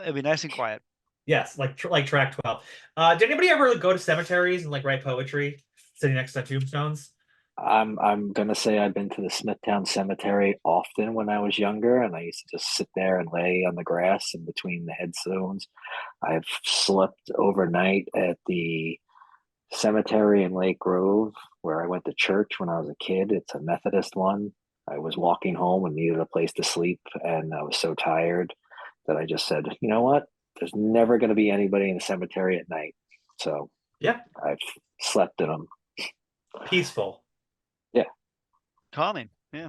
it'd be nice and quiet. Yes, like track 12. Did anybody ever go to cemeteries and like write poetry sitting next to tombstones? I'm gonna say I've been to the Smithtown Cemetery often when I was younger, and I used to just sit there and lay on the grass in between the headstones. I've slept overnight at the cemetery in Lake Grove, where I went to church when I was a kid. It's a Methodist one. I was walking home and needed a place to sleep, and I was so tired that I just said, you know what? There's never going to be anybody in the cemetery at night. So Yeah, I've slept in them. peaceful. Yeah. Calming. Yeah.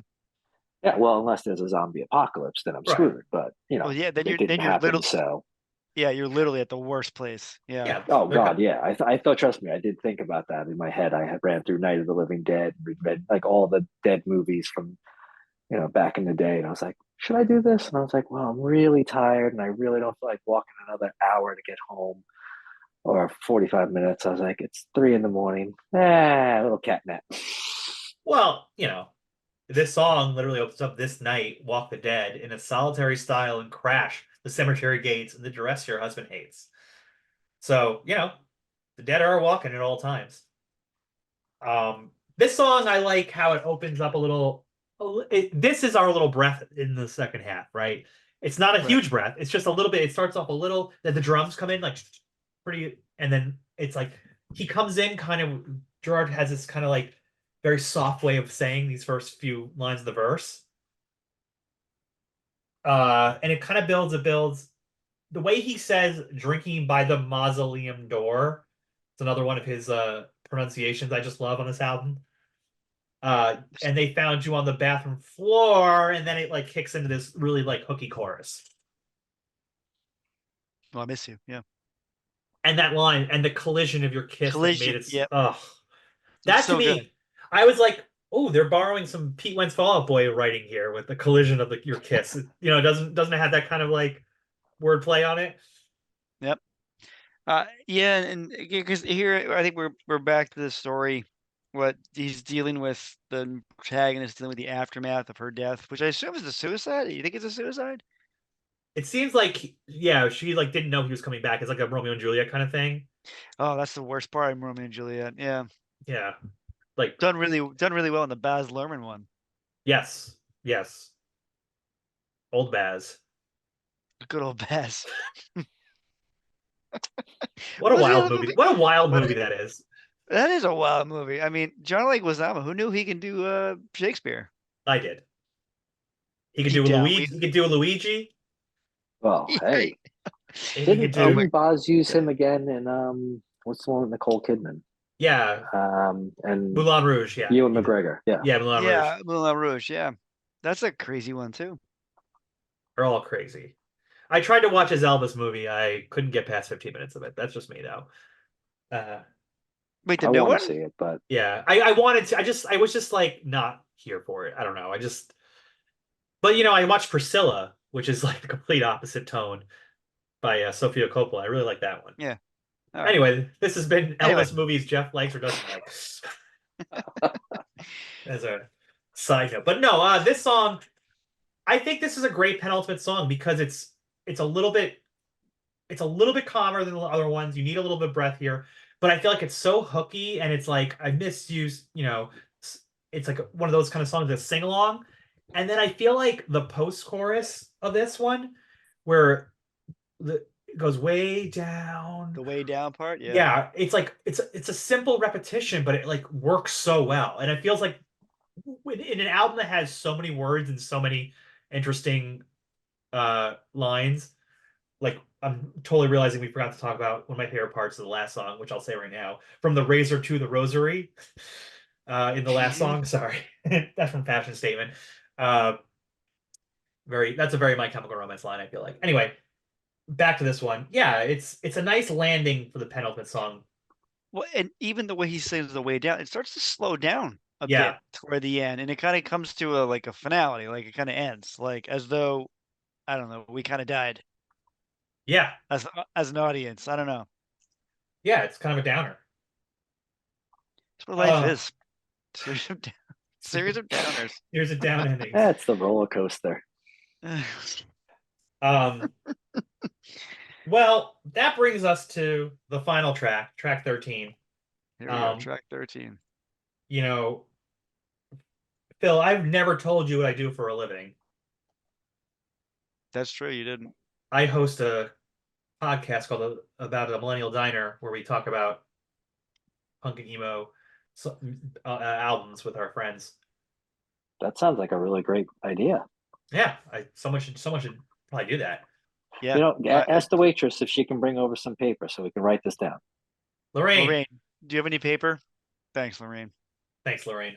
Yeah. Well, unless there's a zombie apocalypse, then I'm Right. screwed. But, Well, yeah. Then it you're didn't happen. So, you're literally at the worst place. Yeah. Yeah. oh, God. Yeah. I thought, trust me, I did think about that in my head. I had ran through Night of the Living Dead, read like all the dead movies from back in the day. And I was like, should I do this? And I was like, well, I'm really tired and I really don't feel like walking another hour to get home or 45 minutes. I was like, it's 3 a.m. A little cat nap. Well, this song literally opens up this night, Walk the Dead, in a solitary style and crash the cemetery gates in the dress your husband hates. So, the dead are walking at all times. This song, I like how it opens up a little. This is our little breath in the second half, right? It's not a Right. huge breath. It's just a little bit. It starts off a little, then the drums come in like pretty, and then it's like he comes in kind of. Gerard has this kind of like very soft way of saying these first few lines of the verse. And it kind of builds. The way he says drinking by the mausoleum door. It's another one of his pronunciations I just love on this album. And they found you on the bathroom floor, and then it like kicks into this really like hooky chorus. Well, I miss you. Yeah. And that line, and the collision of your kiss that made Collision. it. Yep. Oh, It's that to so good. me, I was like, oh, they're borrowing some Pete Wentz Fall Out Boy writing here with the collision of your kiss. Doesn't it have that kind of like wordplay on it? Yep. Yeah, and because here I think we're back to the story. What he's dealing with, the protagonist dealing with the aftermath of her death, which I assume is a suicide. You think it's a suicide? It seems like, yeah, she like didn't know he was coming back. It's like a Romeo and Juliet kind of thing. Oh, that's the worst part of Romeo and Juliet. Yeah, Yeah, like done really well in the Baz Luhrmann one. yes, old Baz. Good old Baz. What a What's the wild other movie! movie? What a wild What movie that is. That is a wild movie. I mean, John Leguizamo, who knew he can do Shakespeare? I did. He could Deep do a down, Luigi. He could do a Luigi. Well, hey, He could didn't Oh do my, didn't Boz use him again in what's the one with Nicole Kidman? yeah, And Moulin Rouge. Yeah, Ewan he did. McGregor. Yeah. Yeah, Moulin Rouge. yeah, Moulin Rouge. Yeah, that's a crazy one too. They're all crazy. I tried to watch his Elvis movie. I couldn't get past 15 minutes of it. That's just me though. Uh, Wait, the I new want one? to see it, but yeah, I wanted to. I was just like not here for it. I don't know. But I watched Priscilla, which is like the complete opposite tone by Sofia Coppola. I really like that one. Yeah. All right. Anyway, this has been Anyway, Elvis movies Jeff likes or doesn't like. As a side note, but no, this song, I think this is a great penultimate song because it's a little bit calmer than the other ones. You need a little bit of breath here, but I feel like it's so hooky and it's like I miss you. It's like one of those kind of songs that sing along, and then I feel like the post chorus of this one, where it goes way down. the way down part. Yeah. Yeah, it's like it's a simple repetition, but it like works so well, and it feels like in an album that has so many words and so many interesting lines. Like I'm totally realizing we forgot to talk about one of my favorite parts of the last song, which I'll say right now, from the razor to the rosary. In the last song, sorry, that's from Fashion Statement. That's a very My Chemical Romance line, I feel like. Anyway, back to this one. Yeah, it's a nice landing for the penultimate song. Well, and even the way he sings the way down, it starts to slow down a bit Yeah. toward the end, and it kind of comes to a finality, like it kind of ends, like as though I don't know, we kind of died Yeah. as an audience. I don't know. Yeah, it's kind of a downer. That's what life Uh is. Series of series of downers. here's a down ending. That's the roller coaster. Um well, that brings us to the final track 13. Here we go, Um, track 13. you know, Phil, I've never told you what I do for a living. That's true. You didn't. I host a podcast called about a Millennial Diner where we talk about punk and emo albums with our friends. That sounds like a really great idea. Yeah, someone should probably do that. Yeah. Ask the waitress if she can bring over some paper so we can write this down. Lorraine, do you have any paper? Thanks, Lorraine. thanks, Lorraine.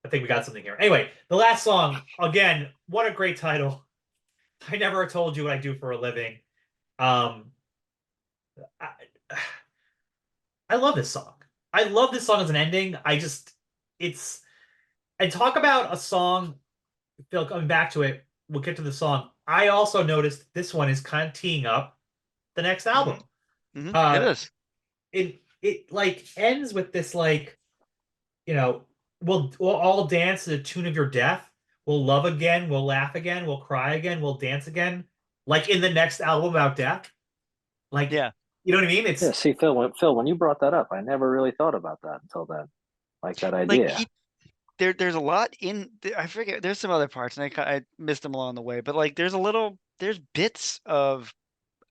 I think we got something here. Anyway, the last song again. What a great title! I never told you what I do for a living. Um, I, I love this song. I love this song as an ending. It's, and talk about a song, Phil, coming back to it, we'll get to the song. I also noticed this one is kind of teeing up the next album. It is. It like ends with this like, we'll all dance to the tune of your death. We'll love again. We'll laugh again. We'll cry again. We'll dance again. Like in the next album about death. Like, Yeah. you know what I mean? It's Yeah, see, Phil, when you brought that up, I never really thought about that until then. Like that idea. Like there's a lot in. I forget. There's some other parts, and I missed them along the way. But like, there's bits of.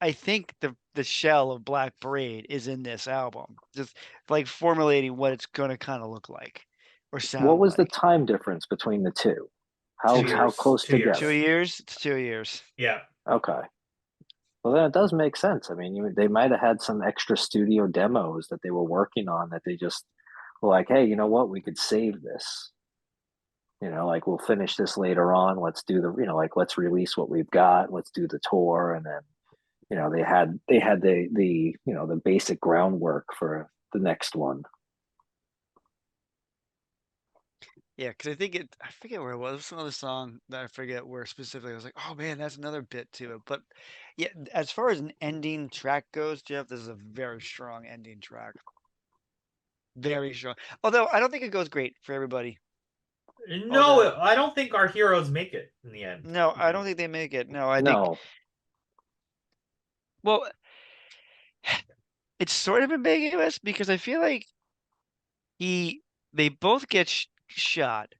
I think the shell of Black Parade is in this album, just like formulating what it's gonna kind of look like or What sound was the like. time difference between the two? How 2 years. close 2 years. together? 2 years. It's 2 years. Yeah. Okay. Well, then it does make sense. I mean, they might have had some extra studio demos that they were working on that they just were like, hey, you know what? We could save this. Like we'll finish this later on. Let's do like let's release what we've got. Let's do the tour, and then they had the basic groundwork for the next one. Yeah, because I forget where it was. It was some other song that I forget where specifically. I was like, oh man, that's another bit to it. But yeah, as far as an ending track goes, Jeff, this is a very strong ending track. Very strong. Although I don't think it goes great for everybody. No, I don't think our heroes make it in the end. No, I don't think they make it. No, I think. No, Well, it's sort of ambiguous because I feel like they both get shot,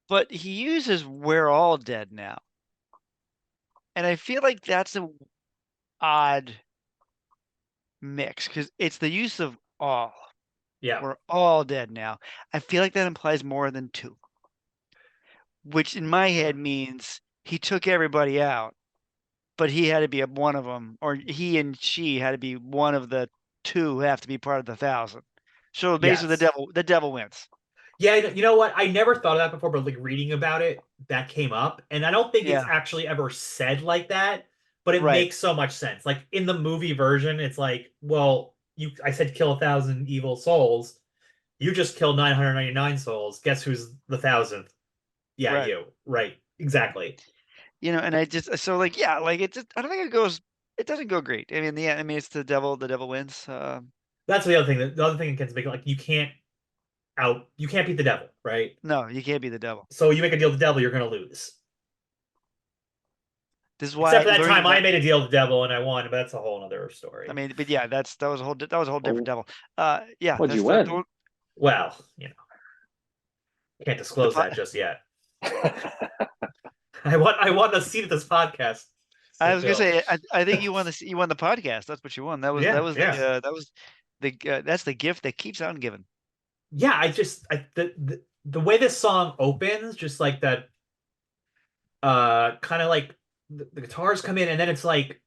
but he uses "We're all dead now," and I feel like that's a odd mix because it's the use of all. Yeah. We're all dead now. I feel like that implies more than two, which in my head means he took everybody out, but he had to be one of them, or he and she had to be one of the two who have to be part of the 1,000. So basically, Yes. the devil wins. Yeah, you know what? I never thought of that before, but like reading about it, that came up, and I don't think it's actually ever said like that, but it makes so much sense. Like in the movie version, it's like, well, I said kill 1,000 evil souls. You just killed 999 souls. Guess who's the 1,000th? Yeah, you. Right. Exactly. And I just like it just I don't think it doesn't go great. I mean, it's the devil wins. That's the other thing. The other thing it can make like you can't beat the devil, right? No, you can't be the devil. So you make a deal with the devil, you're gonna lose. This is why Except for that time I made a deal with the devil and I won, but that's a whole other story. I mean, but yeah, that was a whole different devil. Yeah. What'd you win? Well, can't disclose that just yet. I won a seat at this podcast. I was gonna say, I think you won the podcast. That's what you won. That's the gift that keeps on giving. Yeah, the way this song opens, just like that, kind of like the guitars come in, and then it's like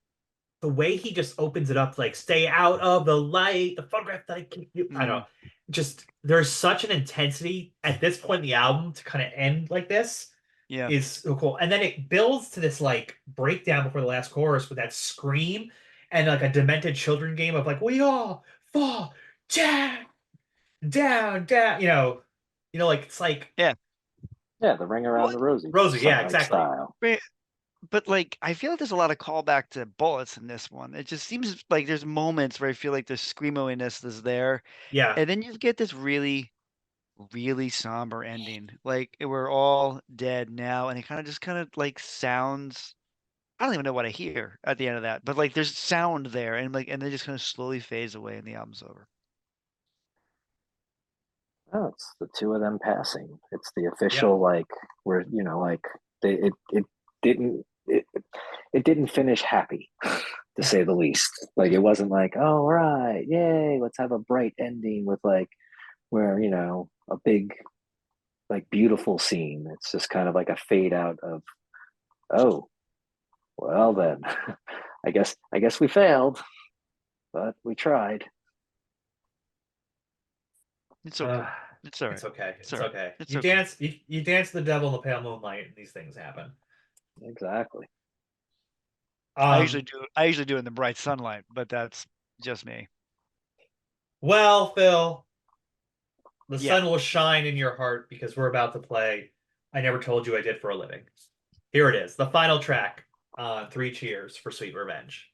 the way he just opens it up, like "Stay out of the light," the photograph that I keep you. I don't know. Just there's such an intensity at this point in the album to kind of end like this. Yeah. is so cool. And then it builds to this like breakdown before the last chorus with that scream and like a demented children game of like we all fall down, down, down. Like it's like Yeah. Yeah, the Ring Around What? the Rosie, Rosie. Yeah, like exactly. style. But like, I feel like there's a lot of callback to Bullets in this one. It just seems like there's moments where I feel like the screaminess is there, Yeah, and then you get this really, really somber ending. Like we're all dead now, and it kind of like sounds. I don't even know what I hear at the end of that, but like there's sound there, and like, and then just kind of slowly fades away, and the album's over. Oh, it's the two of them passing. It's the yeah. official like where like it didn't it didn't finish happy, to say the least. Like it wasn't like, oh, all right, yay, let's have a bright ending with like where a big like beautiful scene. It's just kind of like a fade out of, oh, well then, I guess we failed, but we tried. It's Uh, okay. It's all it's right. okay. It's all It's right. okay. It's You okay. dance. You dance the devil in the pale moonlight, and these things happen. Exactly. Um. I usually do it in the bright sunlight, but that's just me. Well, Phil, the Yeah. sun will shine in your heart because we're about to play I Never Told You I Did for a Living. Here it is, the final track on Three Cheers for Sweet Revenge.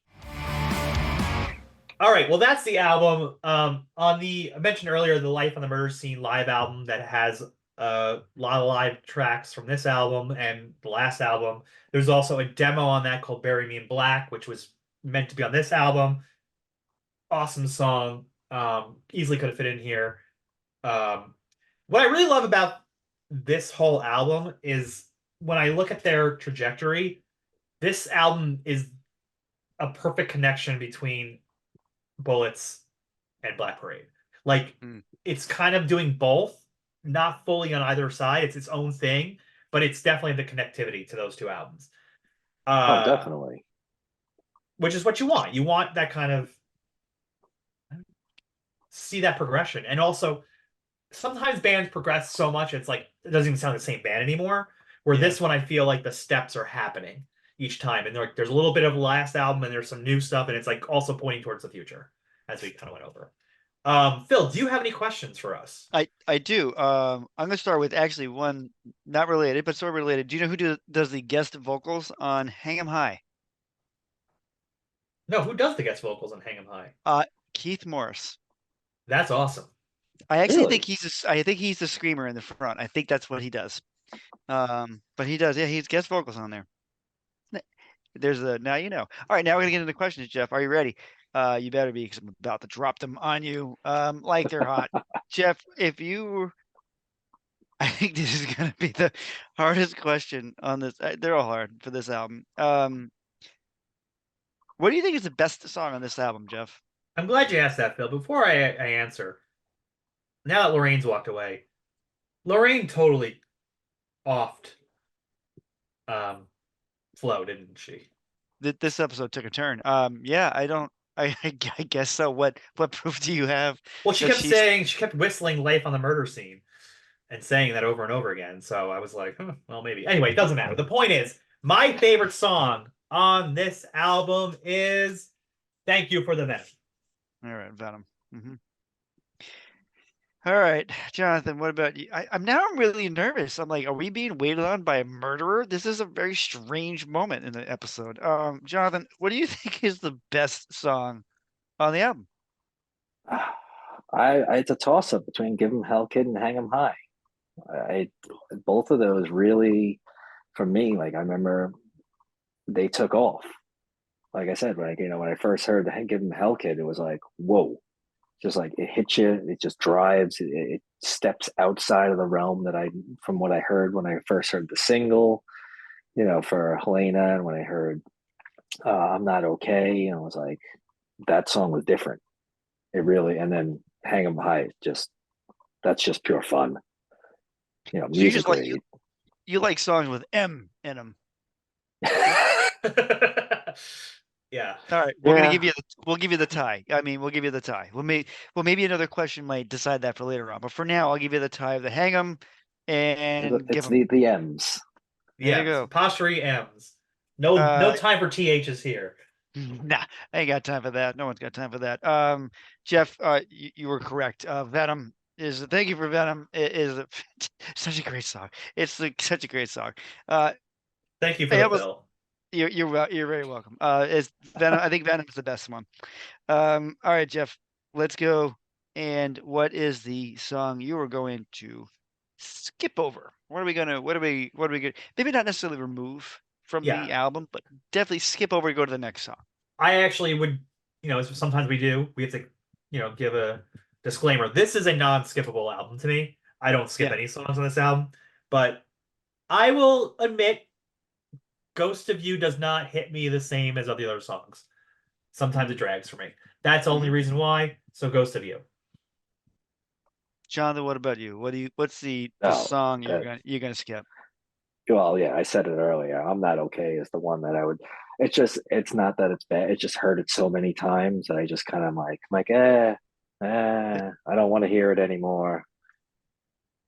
All right, well, that's the album. On the I mentioned earlier the Life on the Murder Scene live album that has a lot of live tracks from this album and the last album. There's also a demo on that called Bury Me in Black, which was meant to be on this album. Awesome song. Easily could have fit in here. Um, what I really love about this whole album is when I look at their trajectory, this album is a perfect connection between Bullets and Black Parade. Like Mm. it's kind of doing both, not fully on either side. It's its own thing, but it's definitely the connectivity to those two albums. Oh, Uh, definitely. which is what you want. You want that kind of see that progression. And also sometimes bands progress so much it's like it doesn't even sound the same band anymore. Where Yeah. this one I feel like the steps are happening each time, and there's a little bit of last album and there's some new stuff, and it's like also pointing towards the future as we kind of went over. Phil, do you have any questions for us? I do. I'm gonna start with actually one not related, but sort of related. Do you know who does the guest vocals on Hang 'Em High? No, who does the guest vocals on Hang 'Em High? Uh, Keith Morris. That's awesome. I actually think Really? I think he's the screamer in the front. I think that's what he does. But he does. Yeah, he's guest vocals on there. There's a now you know. All right, now we're gonna get into questions, Jeff. Are you ready? You better be because I'm about to drop them on you. Like they're hot. Jeff, if you I think this is gonna be the hardest question on this. They're all hard for this album. What do you think is the best song on this album, Jeff? I'm glad you asked that, Phil. Before I answer, now that Lorraine's walked away, Lorraine totally offed um Flo, didn't she? This episode took a turn. Yeah, I don't. I guess so. What proof do you have Well, she that kept she's saying she kept whistling "Life on the Murder Scene" and saying that over and over again. So I was like, well, maybe. Anyway, it doesn't matter. The point is, my favorite song on this album is "Thank You for the Venom." all right, Venom? Hmm. All right, Jonathan, what about you? I'm really nervous. I'm like, are we being waited on by a murderer? This is a very strange moment in the episode. Jonathan, what do you think is the best song on the album? It's a toss up between Give 'em Hell Kid and Hang 'em High. I both of those really, for me, like I remember they took off. Like I said, like when I first heard the Give 'em Hell Kid, it was like, whoa, just like it hits you, it just drives, it steps outside of the realm that from what I heard when I first heard the single, for Helena, and when I heard I'm Not Okay, and I was like, that song was different. It really, and then Hang 'em High, just that's just pure fun, So you just like musically. you like songs with M in them. Yeah. All right, Yeah, we'll give you the tie. I mean, we'll give you the tie. Maybe another question might decide that for later on. But for now, I'll give you the tie of the hang 'em and give it's them. the M's. There you Yes, go. apostrophe M's. No Uh, time for THs here. nah, I ain't got time for that. No one's got time for that. Jeff, you were correct. Venom is thank you for Venom. It is such a great song. It's such a great song. Uh, Thank you for I the almost fill. you're very welcome. Is Venom? I think Venom is the best one. All right, Jeff, let's go. And what is the song you are going to skip over? What are we gonna? What are we gonna? Maybe not necessarily remove from Yeah, the album, but definitely skip over and go to the next song. I actually would, sometimes we have to, give a disclaimer. This is a non-skippable album to me. I don't skip Yeah. any songs on this album, but I will admit Ghost of You does not hit me the same as the other songs. Sometimes it drags for me. That's the only Mm-hmm. reason why. So Ghost of You. Jonathan, what about you? What's the Oh, song that you're gonna skip? well, yeah, I said it earlier. I'm Not Okay is the one that I would. It's not that it's bad. It just heard it so many times that I just kind of I don't want to hear it anymore.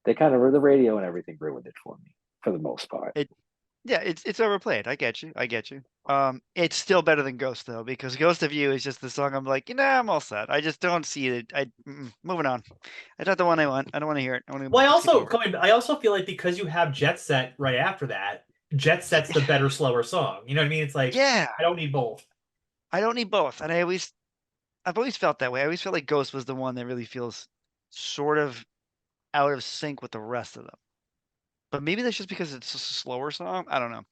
They kind of the radio and everything ruined it for me for the most part. It Yeah, it's overplayed. I get you. I get you. It's still better than Ghost though, because Ghost of You is just the song I'm like, I'm all set. I just don't see it. Moving on. That's not the one I want. I don't want to hear it. I want Well, to skip over it. I also feel like because you have Jet Set right after that, Jet Set's the better, slower song. You know what I mean? It's like Yeah, I don't need both. I don't need both, and I've always felt that way. I always felt like Ghost was the one that really feels sort of out of sync with the rest of them. But maybe that's just because it's a slower song. I don't know.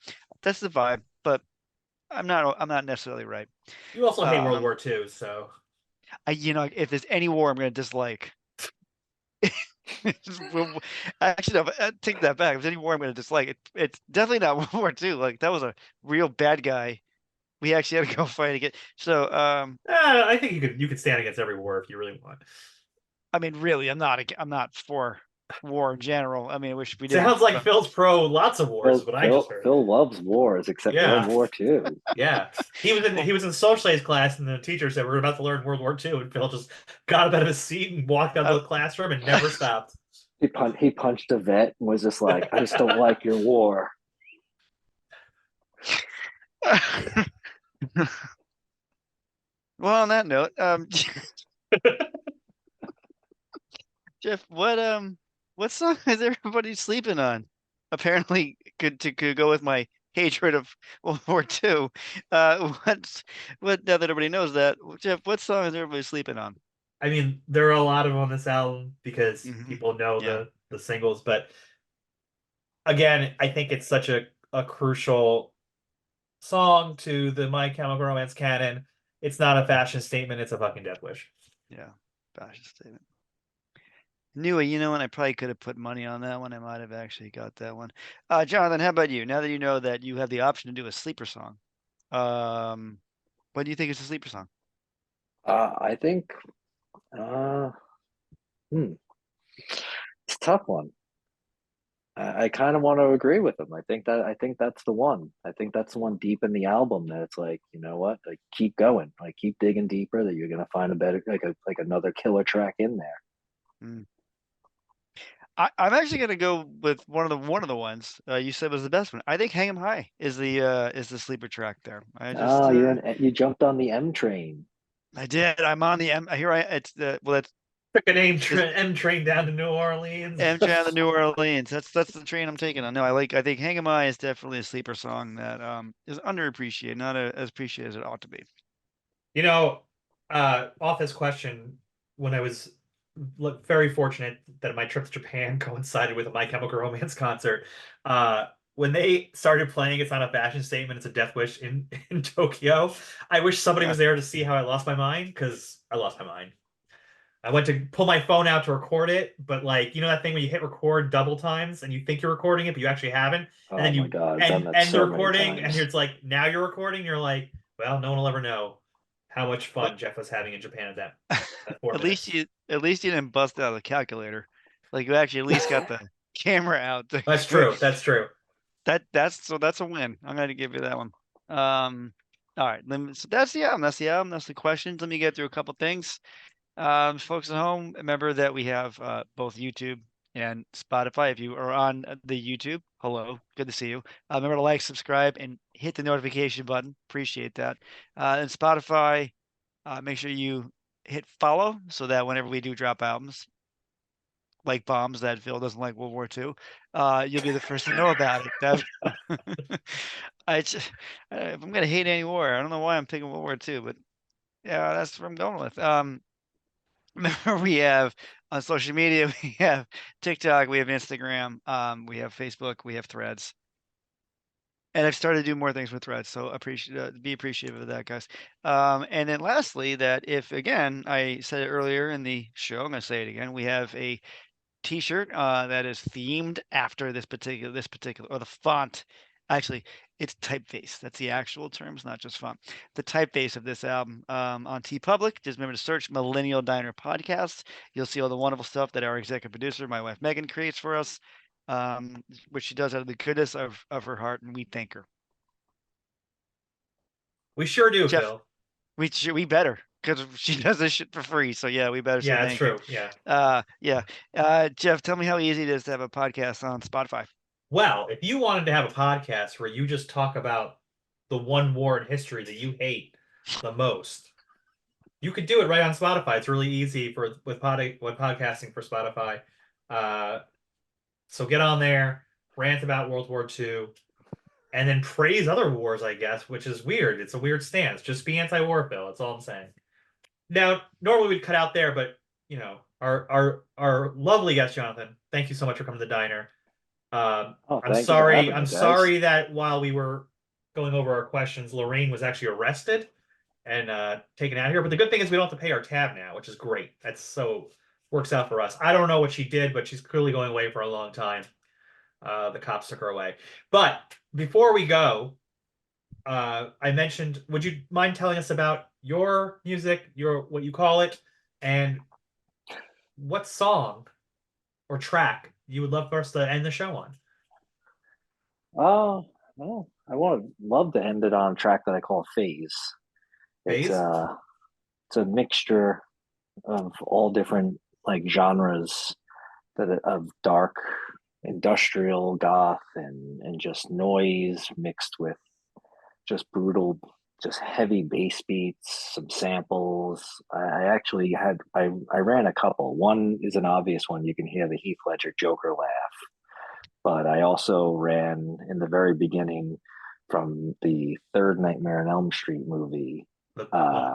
That's the vibe, but I'm not necessarily right. You also hate World Um, War II, so if there's any war I'm gonna dislike, actually, no, take that back. If there's any war I'm gonna dislike, it's definitely not World War II. Like that was a real bad guy. We actually had to go fight again. So, I think you could stand against every war if you really want. I mean, really, I'm not for war in general. I mean, I wish we didn't, Sounds like but Phil's pro lots of wars, is Phil what I just Phil heard. Phil loves wars except World Yeah, War II. yeah. well, He was in social studies class, and the teacher said we're about to learn World War II, and Phil just got up out of his seat and walked out of uh, the classroom and never stopped. He punched a vet and was just like, I just don't like your war. well, on that note, Jeff, what song is everybody sleeping on? Apparently, could go with my hatred of World War II. What now that everybody knows that, Jeff, what song is everybody sleeping on? I mean, there are a lot of them on this album because Hmm. people know Yeah, the singles, but again, I think it's such a crucial song to the My Chemical Romance canon. It's not a fashion statement, it's a fucking death wish. yeah. Fashion statement. Knew it. You know what? I probably could have put money on that one. I might have actually got that one. Jonathan, how about you? Now that you know that you have the option to do a sleeper song, um, what do you think is a sleeper song? I think uh, hmm, it's a tough one. I kind of want to agree with him. I think that's the one. I think that's the one deep in the album that it's like, you know what? Like keep going. Like keep digging deeper that you're gonna find a better like another killer track in there. Mm. I'm actually gonna go with one of the ones you said was the best one. I think "Hang 'Em High" is the sleeper track there. Oh, you jumped on the M train. I did. I'm on the M. Here I it's the well that's Took an this M train down to New Orleans. Amtrak to New Orleans. That's the train I'm taking on. No, I think "Hang 'Em High" is definitely a sleeper song that is underappreciated, not as appreciated as it ought to be. You know, off this question, when I was very fortunate that my trip to Japan coincided with a My Chemical Romance concert, when they started playing "It's Not a Fashion Statement, It's a Death Wish" in Tokyo, I wish somebody Yeah. was there to see how I lost my mind because I lost my mind. I went to pull my phone out to record it, but like that thing when you hit record double times and you think you're recording it, but you actually haven't, and Oh then my you God, I've done that end the so many recording, and times. it's like now you're recording, you're like, well, no one will ever know how much But fun Jeff was having in Japan at that four at least minutes. you didn't bust out the calculator. Like you actually at least got the camera out. That's true. That's true. That's a win. I'm gonna give you that one. All right. So that's the album. That's the album. That's the questions. Let me get through a couple things. Folks at home, remember that we have both YouTube and Spotify. If you are on the YouTube, hello, good to see you. Remember to like, subscribe, and hit the notification button. Appreciate that. And Spotify, make sure you hit follow so that whenever we do drop albums, like bombs that Phil doesn't like World War II, you'll be the first to know about it. That if I'm gonna hate any war, I don't know why I'm picking World War II, but yeah, that's what I'm going with. Remember we have on social media, we have TikTok, we have Instagram, we have Facebook, we have Threads. And I've started to do more things with Threads, so be appreciative of that, guys. And then lastly, that if again, I said it earlier in the show, I'm gonna say it again, we have a T-shirt that is themed after this particular or the font. Actually, it's typeface. That's the actual terms, not just font. The typeface of this album on TeePublic. Just remember to search Millennial Diner Podcast. You'll see all the wonderful stuff that our executive producer, my wife Megan, creates for us, which she does out of the goodness of her heart, and we thank her. We sure do, Jeff, Phil. we better because she does this shit for free. So yeah, we better say Yeah, that's thank you. true. Yeah. Yeah. Jeff, tell me how easy it is to have a podcast on Spotify. Well, if you wanted to have a podcast where you just talk about the one war in history that you hate the most, you could do it right on Spotify. It's really easy with podcasting for Spotify. So get on there, rant about World War II, and then praise other wars, I guess, which is weird. It's a weird stance. Just be anti-war, Phil. That's all I'm saying. Now, normally we'd cut out there, but our lovely guest, Jonathan. Thank you so much for coming to the diner. Oh, I'm thank you for sorry. having I'm me, guys. sorry that while we were going over our questions, Lorraine was actually arrested and taken out of here. But the good thing is we don't have to pay our tab now, which is great. That's so works out for us. I don't know what she did, but she's clearly going away for a long time. The cops took her away. But before we go, I mentioned, would you mind telling us about your music, your what you call it, and what song or track you would love for us to end the show on? Oh, well, I would love to end it on a track that I call Phase. It's Phase? it's a mixture of all different like genres of dark industrial goth and just noise mixed with just brutal, just heavy bass beats, some samples. I actually I ran a couple. One is an obvious one. You can hear the Heath Ledger Joker laugh, but I also ran in the very beginning from the third Nightmare on Elm Street movie. The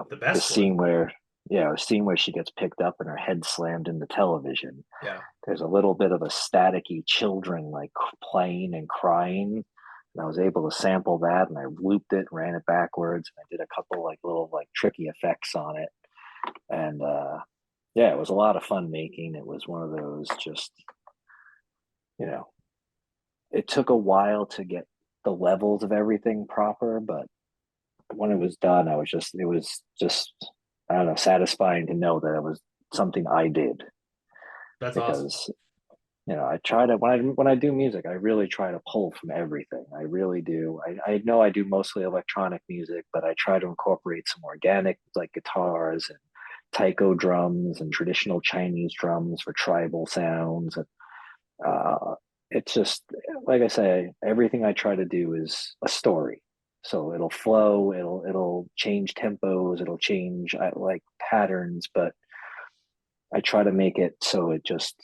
The best one. scene where yeah, a scene where she gets picked up and her head slammed into television. Yeah. There's a little bit of a staticky children like playing and crying. And I was able to sample that and I looped it, ran it backwards, and I did a couple like little like tricky effects on it. And yeah, it was a lot of fun making. It was one of those just, you know, it took a while to get the levels of everything proper, but when it was done, it was just, I don't know, satisfying to know that it was something I did That's awesome. because I try to when I do music, I really try to pull from everything. I really do. I know I do mostly electronic music, but I try to incorporate some organic like guitars and taiko drums and traditional Chinese drums for tribal sounds. And it's just like I say, everything I try to do is a story. So it'll flow, it'll change tempos, it'll change like patterns, but I try to make it so it just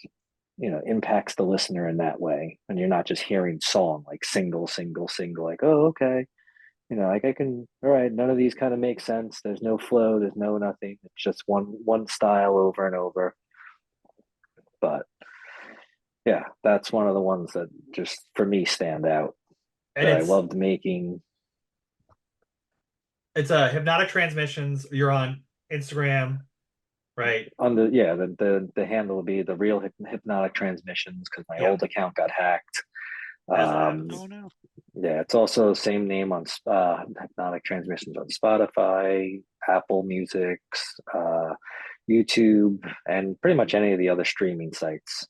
impacts the listener in that way. And you're not just hearing song like single, single, single, like, oh, okay. Like I can, all right, none of these kind of make sense. There's no flow, there's no nothing. It's just one style over and over. But yeah, that's one of the ones that just for me stand out And that I loved making. it's a Hypnotic Transmissions. You're on Instagram, right? On the handle will be the real hypnotic transmissions because my Yep. old account got hacked. As it happens. Oh no. Yeah, it's also the same name on Hypnotic Transmissions on Spotify, Apple Music, YouTube, and pretty much any of the other streaming sites.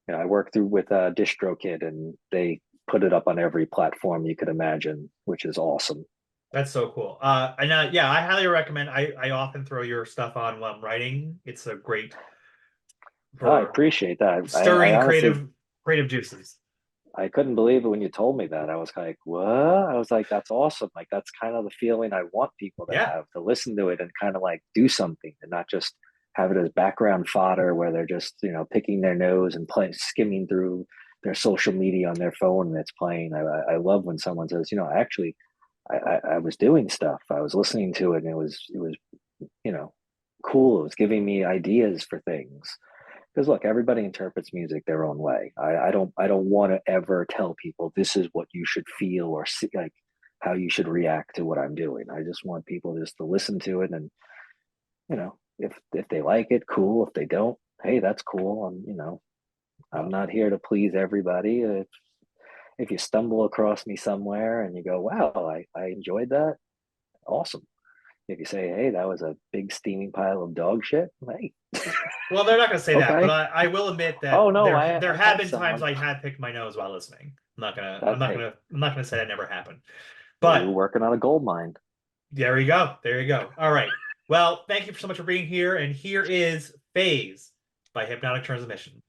I work with DistroKid, and they put it up on every platform you could imagine, which is awesome. That's so cool. And yeah, I highly recommend. I often throw your stuff on while I'm writing. It's a great Oh, I for appreciate that. I stirring honestly, creative juices. I couldn't believe it when you told me that. I was like, what? I was like, that's awesome. Like, that's kind of the feeling I want people to Yeah. have, to listen to it and kind of like do something and not just have it as background fodder where they're just, picking their nose and skimming through their social media on their phone and it's playing. I love when someone says, actually, I was doing stuff. I was listening to it and it was, you know, cool. It was giving me ideas for things because look, everybody interprets music their own way. I don't want to ever tell people this is what you should feel or see, like how you should react to what I'm doing. I just want people just to listen to it and if they like it, cool. If they don't, hey, that's cool. I'm Well, not here to please everybody. If you stumble across me somewhere and you go, wow, I enjoyed that, awesome. If you say, hey, that was a big steaming pile of dog shit, hey, well, they're not going to say that, but okay. I will admit that Oh no, there I've have had been times some. I had picked my nose while listening. Hey, I'm not gonna say that never happened. well, you were But working on a gold mine. there you go. There you go. All right. Well, thank you so much for being here. And here is Phase by Hypnotic Transmission.